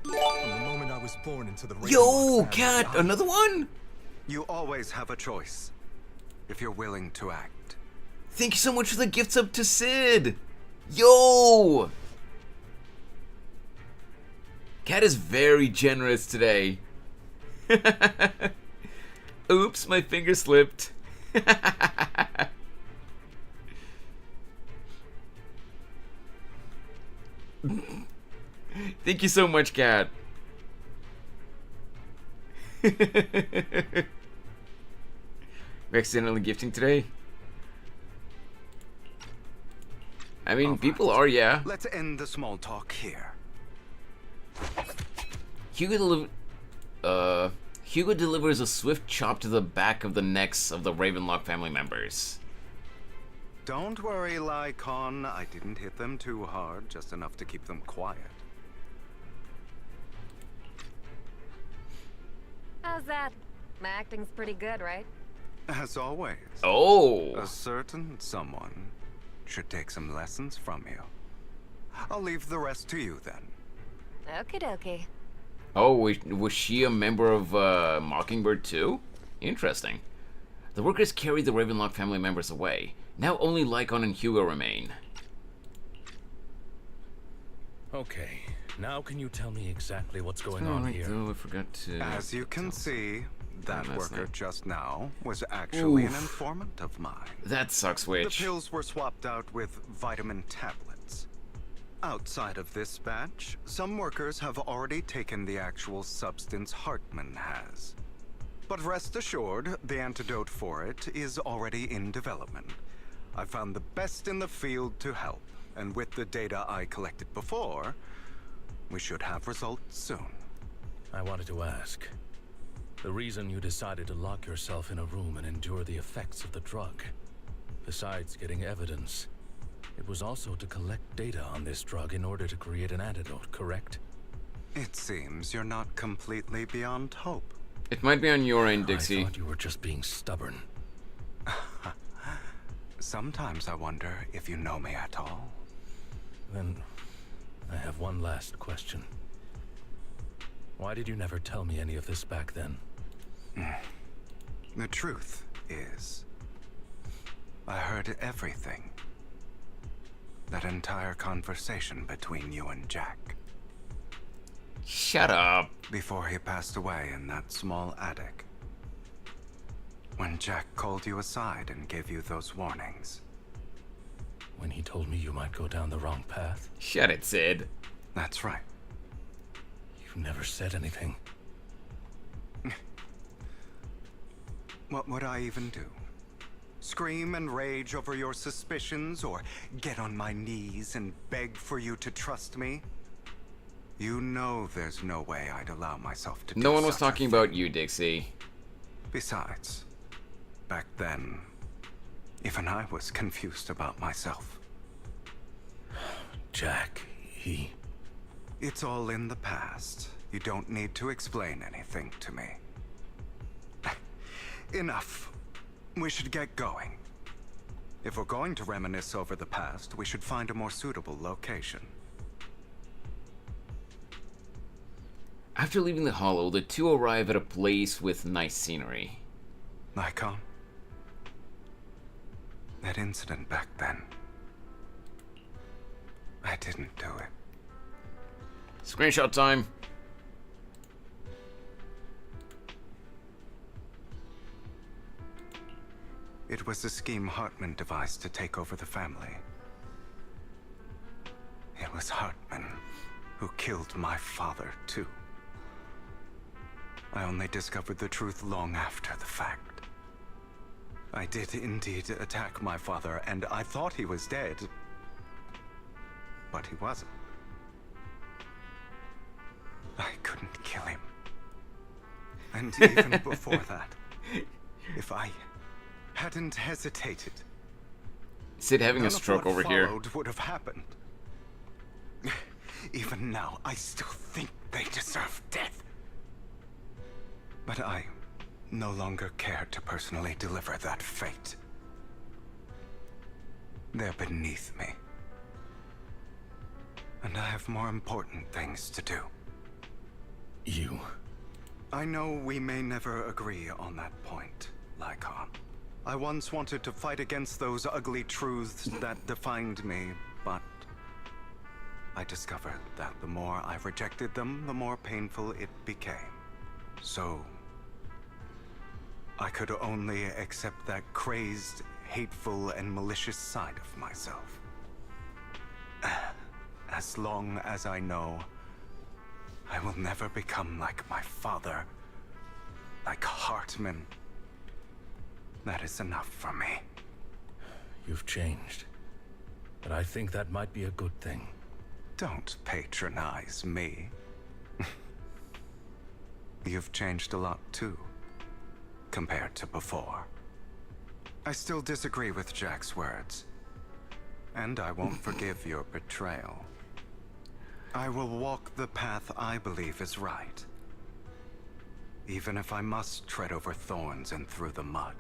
From the moment I was born into the Yo, Cat, another one? You always have a choice, if you're willing to act. Thank you so much for the gifts up to Sid. Yo! Cat is very generous today. Oops, my finger slipped. Thank you so much, Cat. We're accidentally gifting today? I mean, people are, yeah. Let's end the small talk here. Hugo delivers a swift chop to the back of the necks of the Ravenlock family members. Don't worry, Lycon. I didn't hit them too hard, just enough to keep them quiet. How's that? My acting's pretty good, right? As always. Oh! A certain someone should take some lessons from you. I'll leave the rest to you then. Okie dokie. Oh, was she a member of Mockingbird too? Interesting. The workers carried the Ravenlock family members away. Now only Lycon and Hugo remain. Okay, now can you tell me exactly what's going on here? Oh, I forgot to... As you can see, that worker night. just now was actually an Oof. informant of mine. That sucks, Witch. The pills were swapped out with vitamin tablets. Outside of this batch, some workers have already taken the actual substance Hartman has. But rest assured, the antidote for it is already in development. I found the best in the field to help, and with the data I collected before, we should have results soon. I wanted to ask. The reason you decided to lock yourself in a room and endure the effects of the drug, besides getting evidence, it was also to collect data on this drug in order to create an antidote, correct? It seems you're not completely beyond hope. It might be on your end, Dixie. I thought you were just being stubborn. Sometimes I wonder if you know me at all. Then, I have one last question. Why did you never tell me any of this back then? The truth is, I heard everything. That entire conversation between you and Jack. Shut up. Before he passed away in that small attic. When Jack called you aside and gave you those warnings. When he told me you might go down the wrong path? Shut it, Sid. That's right. You never said anything. What would I even do? Scream and rage over your suspicions, or get on my knees and beg for you to trust me? You know there's no way I'd allow myself to do No one was such a talking about you, Dixie. Besides, back then, even I was confused about myself. Jack, he... It's all in the past. You don't need to explain anything to me. Enough. We should get going. If we're going to reminisce over the past, we should find a more suitable location. After leaving the Hollow, the two arrive at a place with nice scenery. Lycon? That incident back then. I didn't do it. Screenshot time. It was a scheme Hartman devised to take over the family. It was Hartman who killed my father, too. I only discovered the truth long after the fact. I did indeed attack my father, and I thought he was dead. But he wasn't. I couldn't kill him. And even before that, if I hadn't hesitated, Sid having a stroke over here. Would have happened. Even now, I still think they deserve death. But I no longer care to personally deliver that fate. They're beneath me. And I have more important things to do. You? I know we may never agree on that point, Lycon. I once wanted to fight against those ugly truths that defined me, but I discovered that the more I rejected them, the more painful it became. So I could only accept that crazed, hateful, and malicious side of myself. As long as I know I will never become like my father, like Hartman, that is enough for me. You've changed. But I think that might be a good thing. Don't patronize me. You've changed a lot too, compared to before. I still disagree with Jack's words, and I won't forgive your betrayal. I will walk the path I believe is right, even if I must tread over thorns and through the mud.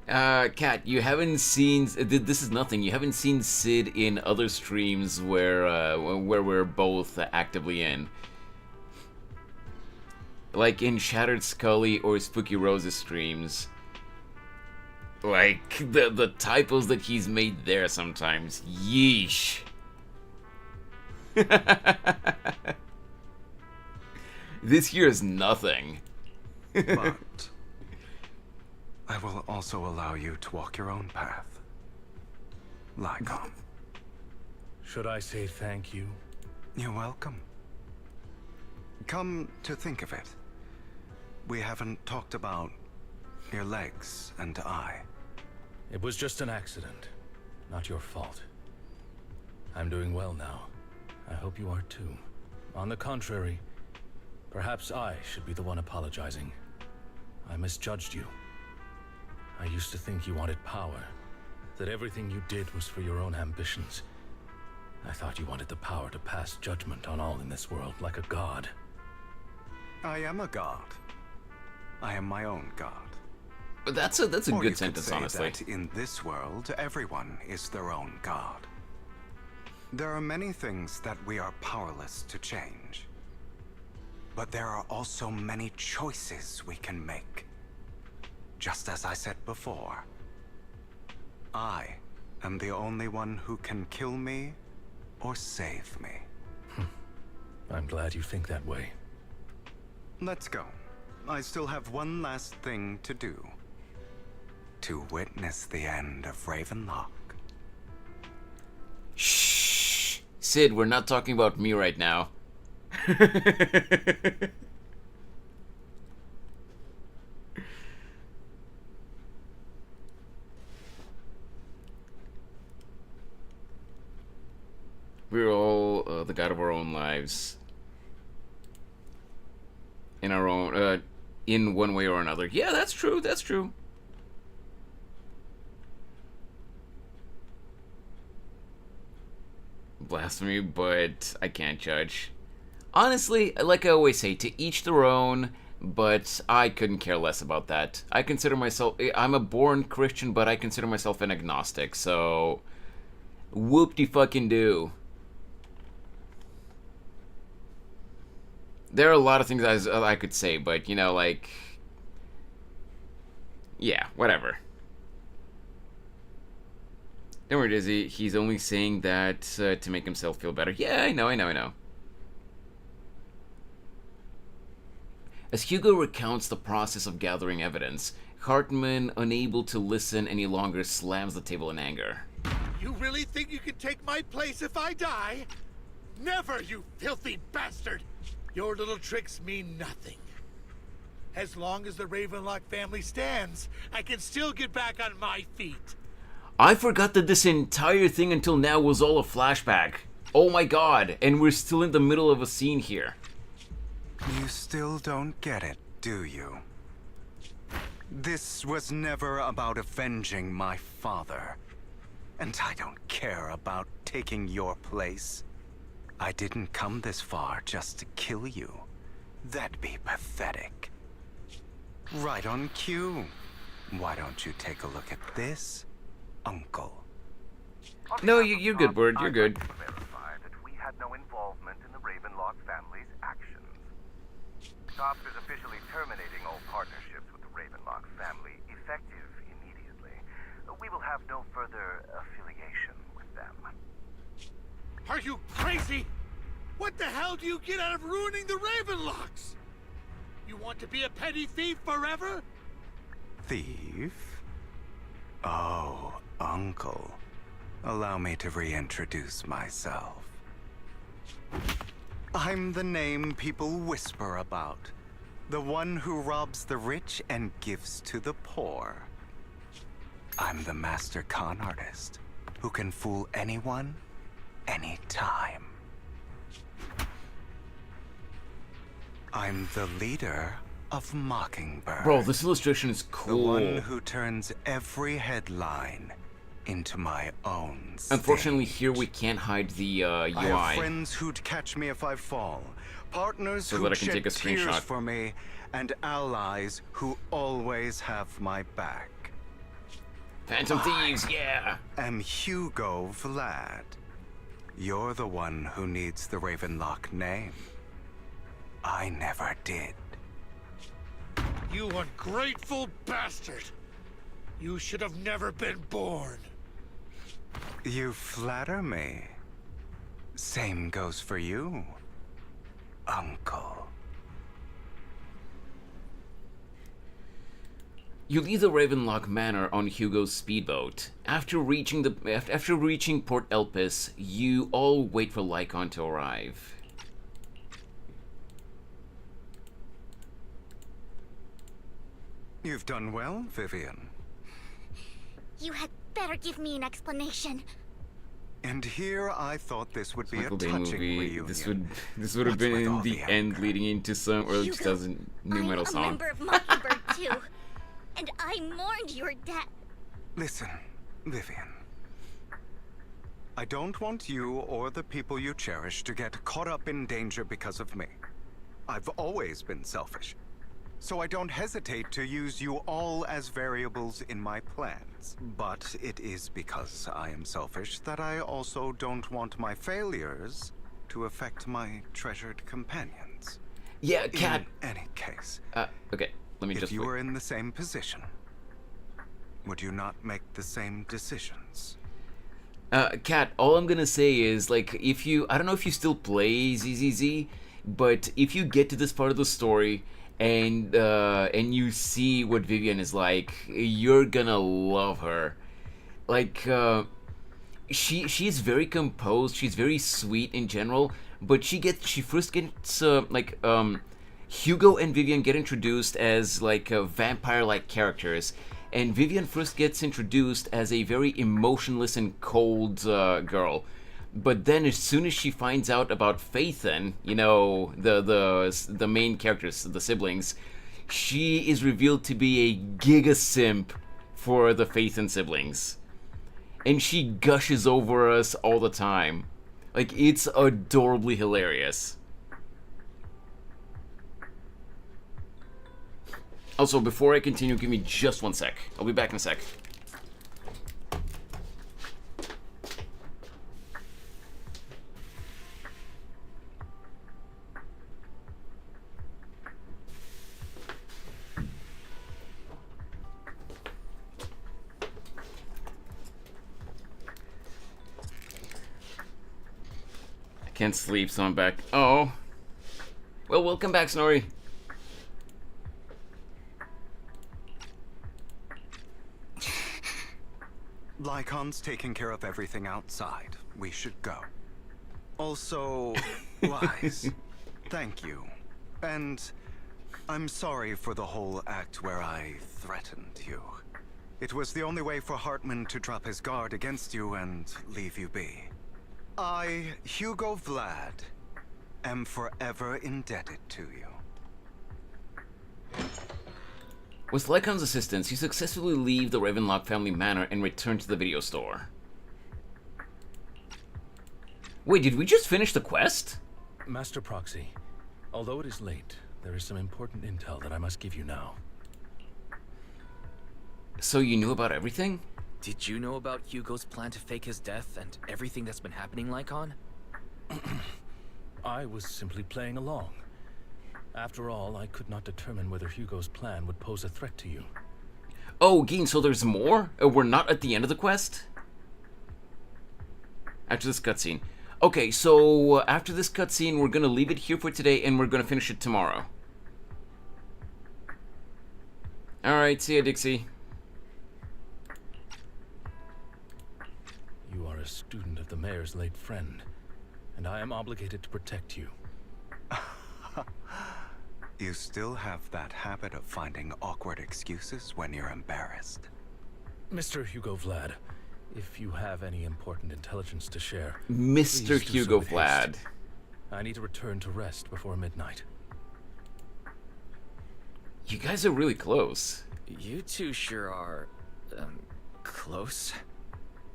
Kat, you haven't seen... This is nothing. You haven't seen Sid in other streams where we're both actively in. Like in Shattered Scully or Spooky Rose's streams. Like, the typos that he's made there sometimes. Yeesh. This here is nothing. But I will also allow you to walk your own path, Lycon. Should I say thank you? You're welcome. Come to think of it, we haven't talked about your legs and eye. It was just an accident, not your fault. I'm doing well now. I hope you are too. On the contrary, perhaps I should be the one apologizing. I misjudged you. I used to think you wanted power, that everything you did was for your own ambitions. I thought you wanted the power to pass judgment on all in this world like a god. I am a god. I am my own god. But that's a Or good you sentence, could say honestly. that in this world, everyone is their own god. There are many things that we are powerless to change. But there are also many choices we can make. Just as I said before, I am the only one who can kill me or save me. I'm glad you think that way. Let's go. I still have one last thing to do. To witness the end of Ravenlock. Shh. Sid, we're not talking about me right now. We're all the god of our own lives. In our own, in one way or another. Yeah, that's true, that's true. Blasphemy, but I can't judge. Honestly, like I always say, to each their own, but I couldn't care less about that. I consider myself, I'm a born Christian, but I consider myself an agnostic, so whoop-de-fucking-do. There are a lot of things I could say, but, you know, like, yeah, whatever. Don't worry, Dizzy, he's only saying that to make himself feel better. Yeah, I know. As Hugo recounts the process of gathering evidence, Hartman, unable to listen any longer, slams the table in anger. You really think you can take my place if I die? Never, you filthy bastard! Your little tricks mean nothing. As long as the Ravenlock family stands, I can still get back on my feet. I forgot that this entire thing until now was all a flashback. Oh my god, and we're still in the middle of a scene here. You still don't get it, do you? This was never about avenging my father. And I don't care about taking your place. I didn't come this far just to kill you. That'd be pathetic. Right on cue. Why don't you take a look at this, Uncle? No, you're good, Bird. You're good. Verify that we had no involvement in the Ravenlock family's actions. COPS is officially terminating all partnerships with the Ravenlock family, effective immediately. We will have no further affiliation with them. Are you crazy? What the hell do you get out of ruining the Ravenlocks? You want to be a petty thief forever? Thief? Oh, Uncle. Allow me to reintroduce myself. I'm the name people whisper about. The one who robs the rich and gives to the poor. I'm the master con artist who can fool anyone, anytime. I'm the leader of Mockingbird. Bro, this illustration is cool. The one who turns every headline into my own stage. Unfortunately, here we can't hide the UI. I have friends who'd catch me if I fall, partners So who that I can shed take a tears screenshot. for me, and allies who always have my back. Phantom Thieves, yeah! I'm Hugo Vlad. You're the one who needs the Ravenlock name. I never did. You ungrateful bastard! You should have never been born. You flatter me. Same goes for you, Uncle. You leave the Ravenlock Manor on Hugo's speedboat. After reaching Port Elpis, you all wait for Lycon to arrive. You've done well, Vivian. You had better give me an explanation. And here I thought this would be Michael a Bay touching movie. reunion. This would have What's with been all the the end leading into some early 2000 new metal I'm a song. member of Mockingbird too, and I mourned your death. Listen, Vivian. I don't want you or the people you cherish to get caught up in danger because of me. I've always been selfish, so I don't hesitate to use you all as variables in my plans. But it is because I am selfish that I also don't want my failures to affect my treasured companions. Yeah, Cat. In any case. Okay, let me if just you wait. were in the same position, would you not make the same decisions? Kat, all I'm gonna say is, like, if you, I don't know if you still play ZZZ, but if you get to this part of the story and you see what Vivian is like, you're gonna love her. Like, she's very composed, she's very sweet in general, but she first gets, Hugo and Vivian get introduced as, like, vampire-like characters. And Vivian first gets introduced as a very emotionless and cold girl. But then as soon as she finds out about Phaethon, you know, the main characters, the siblings, she is revealed to be a giga simp for the Phaethon siblings. And she gushes over us all the time. Like, it's adorably hilarious. Also, before I continue, give me just 1 sec. I'll be back in a sec. I can't sleep, so I'm back. Oh. Well, welcome back, Snorri. Lycon's taking care of everything outside. We should go. Also, Wise, thank you. And I'm sorry for the whole act where I threatened you. It was the only way for Hartman to drop his guard against you and leave you be. I, Hugo Vlad, am forever indebted to you. With Lycon's assistance, you successfully leave the Ravenlock family manor and return to the video store. Wait, did we just finish the quest? Master Proxy, although it is late, there is some important intel that I must give you now. So you knew about everything? Did you know about Hugo's plan to fake his death and everything that's been happening, Lycon? I was simply playing along. After all, I could not determine whether Hugo's plan would pose a threat to you. Oh, Geen, so there's more? We're not at the end of the quest? After this cutscene. Okay, so after this cutscene, we're gonna leave it here for today and we're gonna finish it tomorrow. Alright, see ya, Dixie. You are a student of the mayor's late friend, and I am obligated to protect you. You still have that habit of finding awkward excuses when you're embarrassed. Mr. Hugo Vlad, if you have any important intelligence to share, Mr. please do Hugo so with Vlad. haste. I need to return to rest before midnight. You guys are really close. You two sure are, close.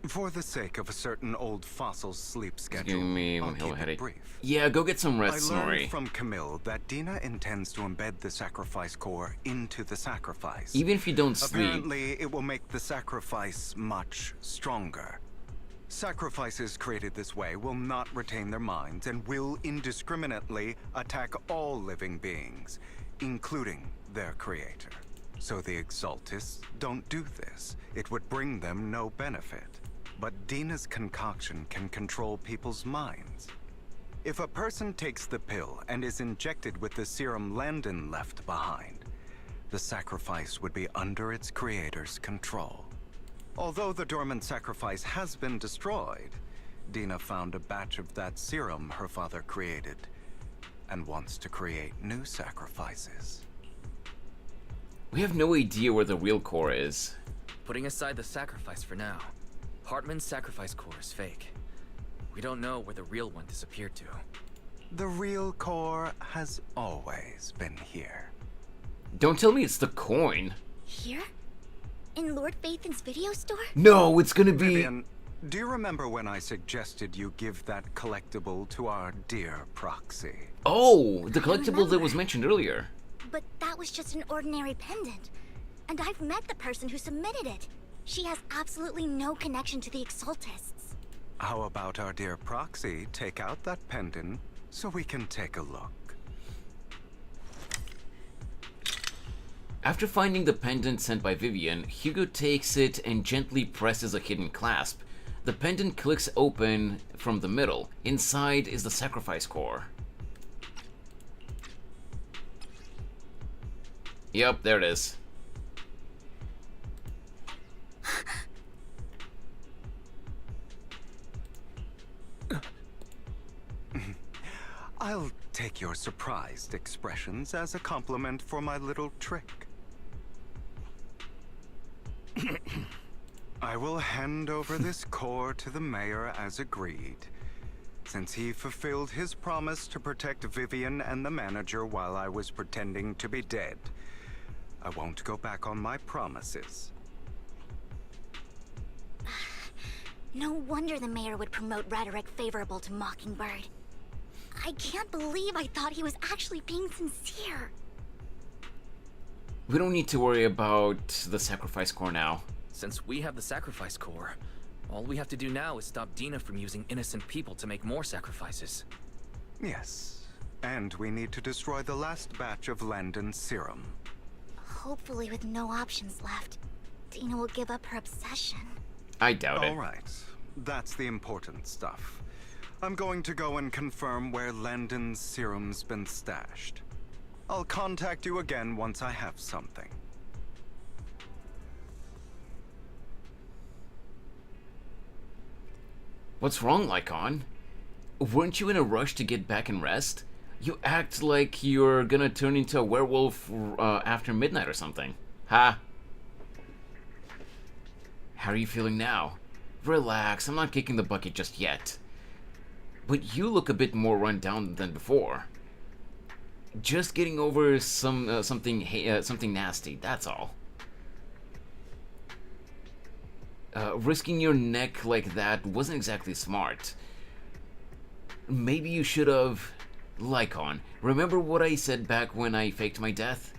For the sake of a certain old fossil's sleep schedule, Giving me I'll one hell of a keep it headache. brief. Yeah, go get some rest, I learned Snorri. from Camille that Dina intends to embed the sacrifice core into the sacrifice. Even if you don't sleep. Apparently, it will make the sacrifice much stronger. Sacrifices created this way will not retain their minds and will indiscriminately attack all living beings, including their creator. So the Exaltists don't do this. It would bring them no benefit. But Dina's concoction can control people's minds. If a person takes the pill and is injected with the serum Landon left behind, the sacrifice would be under its creator's control. Although the dormant sacrifice has been destroyed, Dina found a batch of that serum her father created and wants to create new sacrifices. We have no idea where the real core is. Putting aside the sacrifice for now, Hartman's sacrifice core is fake. We don't know where the real one disappeared to. The real core has always been here. Don't tell me it's the coin. Here? In Lord Phaethon's video store? No, it's gonna be... Vivian, do you remember when I suggested you give that collectible to our dear Proxy? Oh, the collectible that was mentioned earlier. But that was just an ordinary pendant. And I've met the person who submitted it. She has absolutely no connection to the Exaltists. How about our dear Proxy take out that pendant so we can take a look? After finding the pendant sent by Vivian, Hugo takes it and gently presses a hidden clasp. The pendant clicks open from the middle. Inside is the sacrifice core. Yep, there it is. I'll take your surprised expressions as a compliment for my little trick. I will hand over this core to the mayor as agreed, since he fulfilled his promise to protect Vivian and the manager while I was pretending to be dead. I won't go back on my promises. No wonder the mayor would promote rhetoric favorable to Mockingbird. I can't believe I thought he was actually being sincere. We don't need to worry about the sacrifice core now. Since we have the sacrifice core, all we have to do now is stop Dina from using innocent people to make more sacrifices. Yes, and we need to destroy the last batch of Landon's serum. Hopefully with no options left, Dina will give up her obsession. I doubt it. All right, that's the important stuff. I'm going to go and confirm where Landon's serum's been stashed. I'll contact you again once I have something. What's wrong, Lycon? Weren't you in a rush to get back and rest? You act like you're gonna turn into a werewolf after midnight or something. Ha! How are you feeling now? Relax, I'm not kicking the bucket just yet. But you look a bit more run down than before. Just getting over something nasty, that's all. Risking your neck like that wasn't exactly smart. Maybe you should have... Lycon, remember what I said back when I faked my death?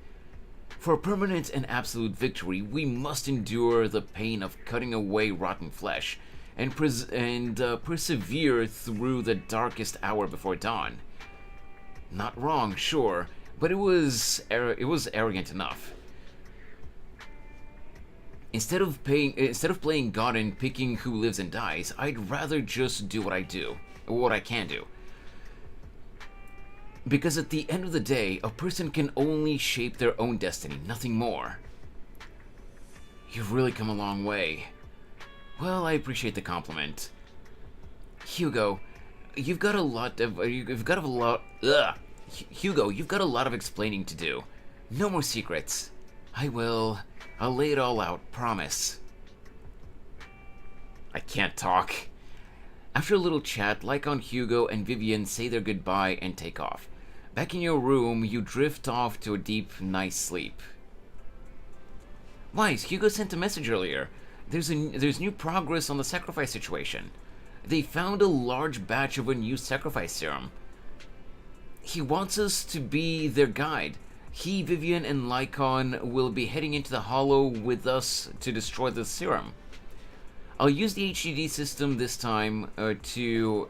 For a permanent and absolute victory, we must endure the pain of cutting away rotten flesh and persevere through the darkest hour before dawn. Not wrong, sure, but it was arrogant enough. Instead of playing God and picking who lives and dies, I'd rather just do what I can do. Because at the end of the day, a person can only shape their own destiny, nothing more. You've really come a long way. Well, I appreciate the compliment. Hugo, you've got a lot of explaining to do. No more secrets. I'll lay it all out, promise. I can't talk. After a little chat, Lycon, Hugo, and Vivian say their goodbye and take off. Back in your room, you drift off to a deep, nice sleep. Wise, Hugo sent a message earlier. There's new progress on the sacrifice situation. They found a large batch of a new sacrifice serum. He wants us to be their guide. He, Vivian, and Lycon will be heading into the Hollow with us to destroy the serum. I'll use the HDD system this time to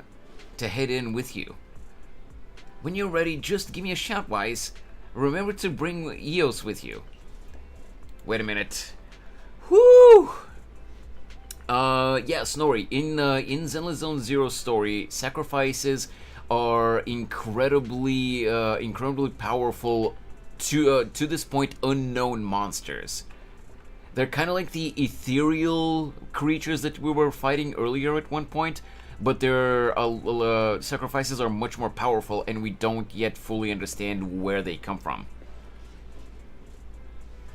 head in with you. When you're ready, just give me a shout, Wise. Remember to bring Eos with you. Wait a minute. Whoo! Yeah, Snorri. In Zenless Zone Zero story, sacrifices are incredibly powerful to this point unknown monsters. They're kind of like the ethereal creatures that we were fighting earlier at one point, but their sacrifices are much more powerful, and we don't yet fully understand where they come from.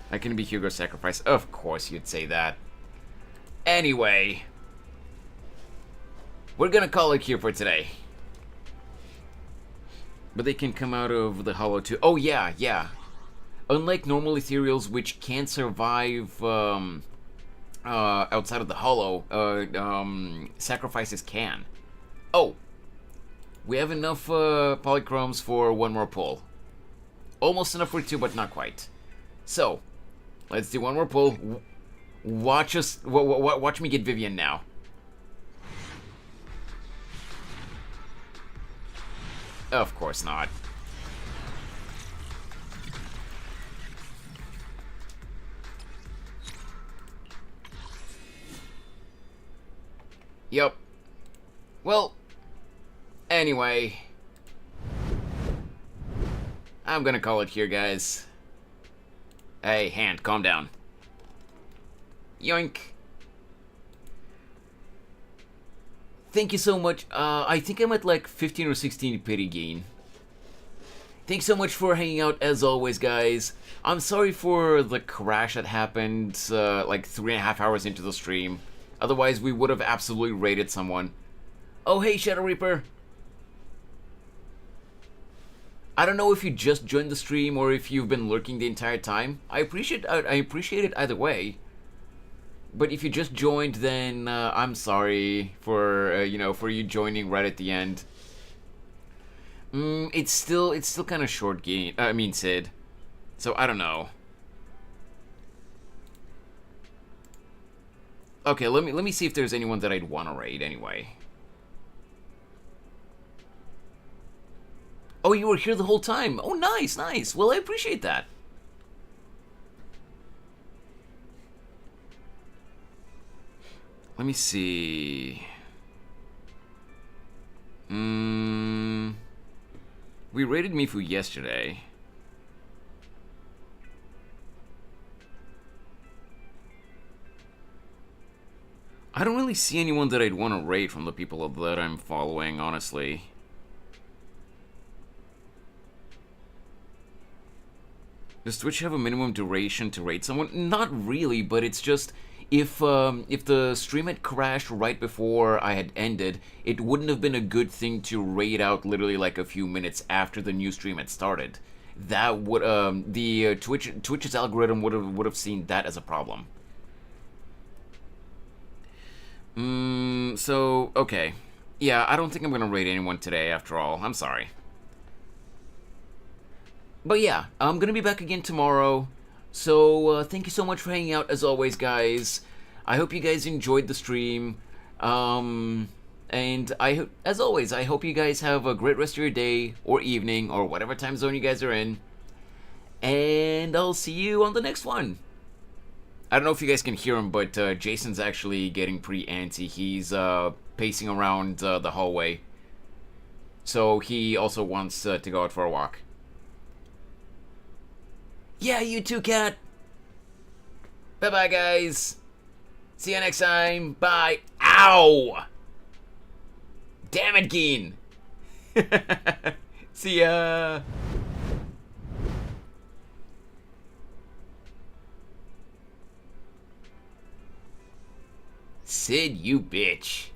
I can be Hugo's sacrifice. Of course you'd say that. Anyway, we're gonna call it here for today. But they can come out of the Hollow too. Oh yeah, yeah. Unlike normal ethereals, which can't survive outside of the Hollow, sacrifices can. Oh, we have enough polychromes for one more pull. Almost enough for two, but not quite. So, let's do one more pull. Watch me get Vivian now. Of course not. Yep. Well, anyway, I'm gonna call it here, guys. Hey, hand, calm down. Yoink. Thank you so much. I think I'm at like 15 or 16 pity gain. Thanks so much for hanging out as always, guys. I'm sorry for the crash that happened like 3.5 hours into the stream. Otherwise, we would have absolutely raided someone. Oh, hey, Shadow Reaper. I don't know if you just joined the stream or if you've been lurking the entire time. I appreciate it either way. But if you just joined, then I'm sorry for for you joining right at the end. It's still kind of short game. I mean, Sid. So I don't know. Okay, let me see if there's anyone that I'd want to raid anyway. Oh, you were here the whole time. Oh, nice, nice. Well, I appreciate that. Let me see. We raided Mifu yesterday. I don't really see anyone that I'd want to raid from the people that I'm following, honestly. Does Twitch have a minimum duration to raid someone? Not really, but it's just if the stream had crashed right before I had ended, it wouldn't have been a good thing to raid out literally like a few minutes after the new stream had started. That would the Twitch's algorithm would have seen that as a problem. So okay, yeah, I don't think I'm gonna raid anyone today after all. I'm sorry. But yeah, I'm gonna be back again tomorrow. So, thank you so much for hanging out as always, guys. I hope you guys enjoyed the stream. And as always, I hope you guys have a great rest of your day or evening or whatever time zone you guys are in. And I'll see you on the next one. I don't know if you guys can hear him, but Jason's actually getting pretty antsy. He's pacing around the hallway. So he also wants to go out for a walk. Yeah, you too, cat. Bye-bye, guys. See you next time. Bye. Ow! Damn it, Geen. See ya. Sid, you bitch.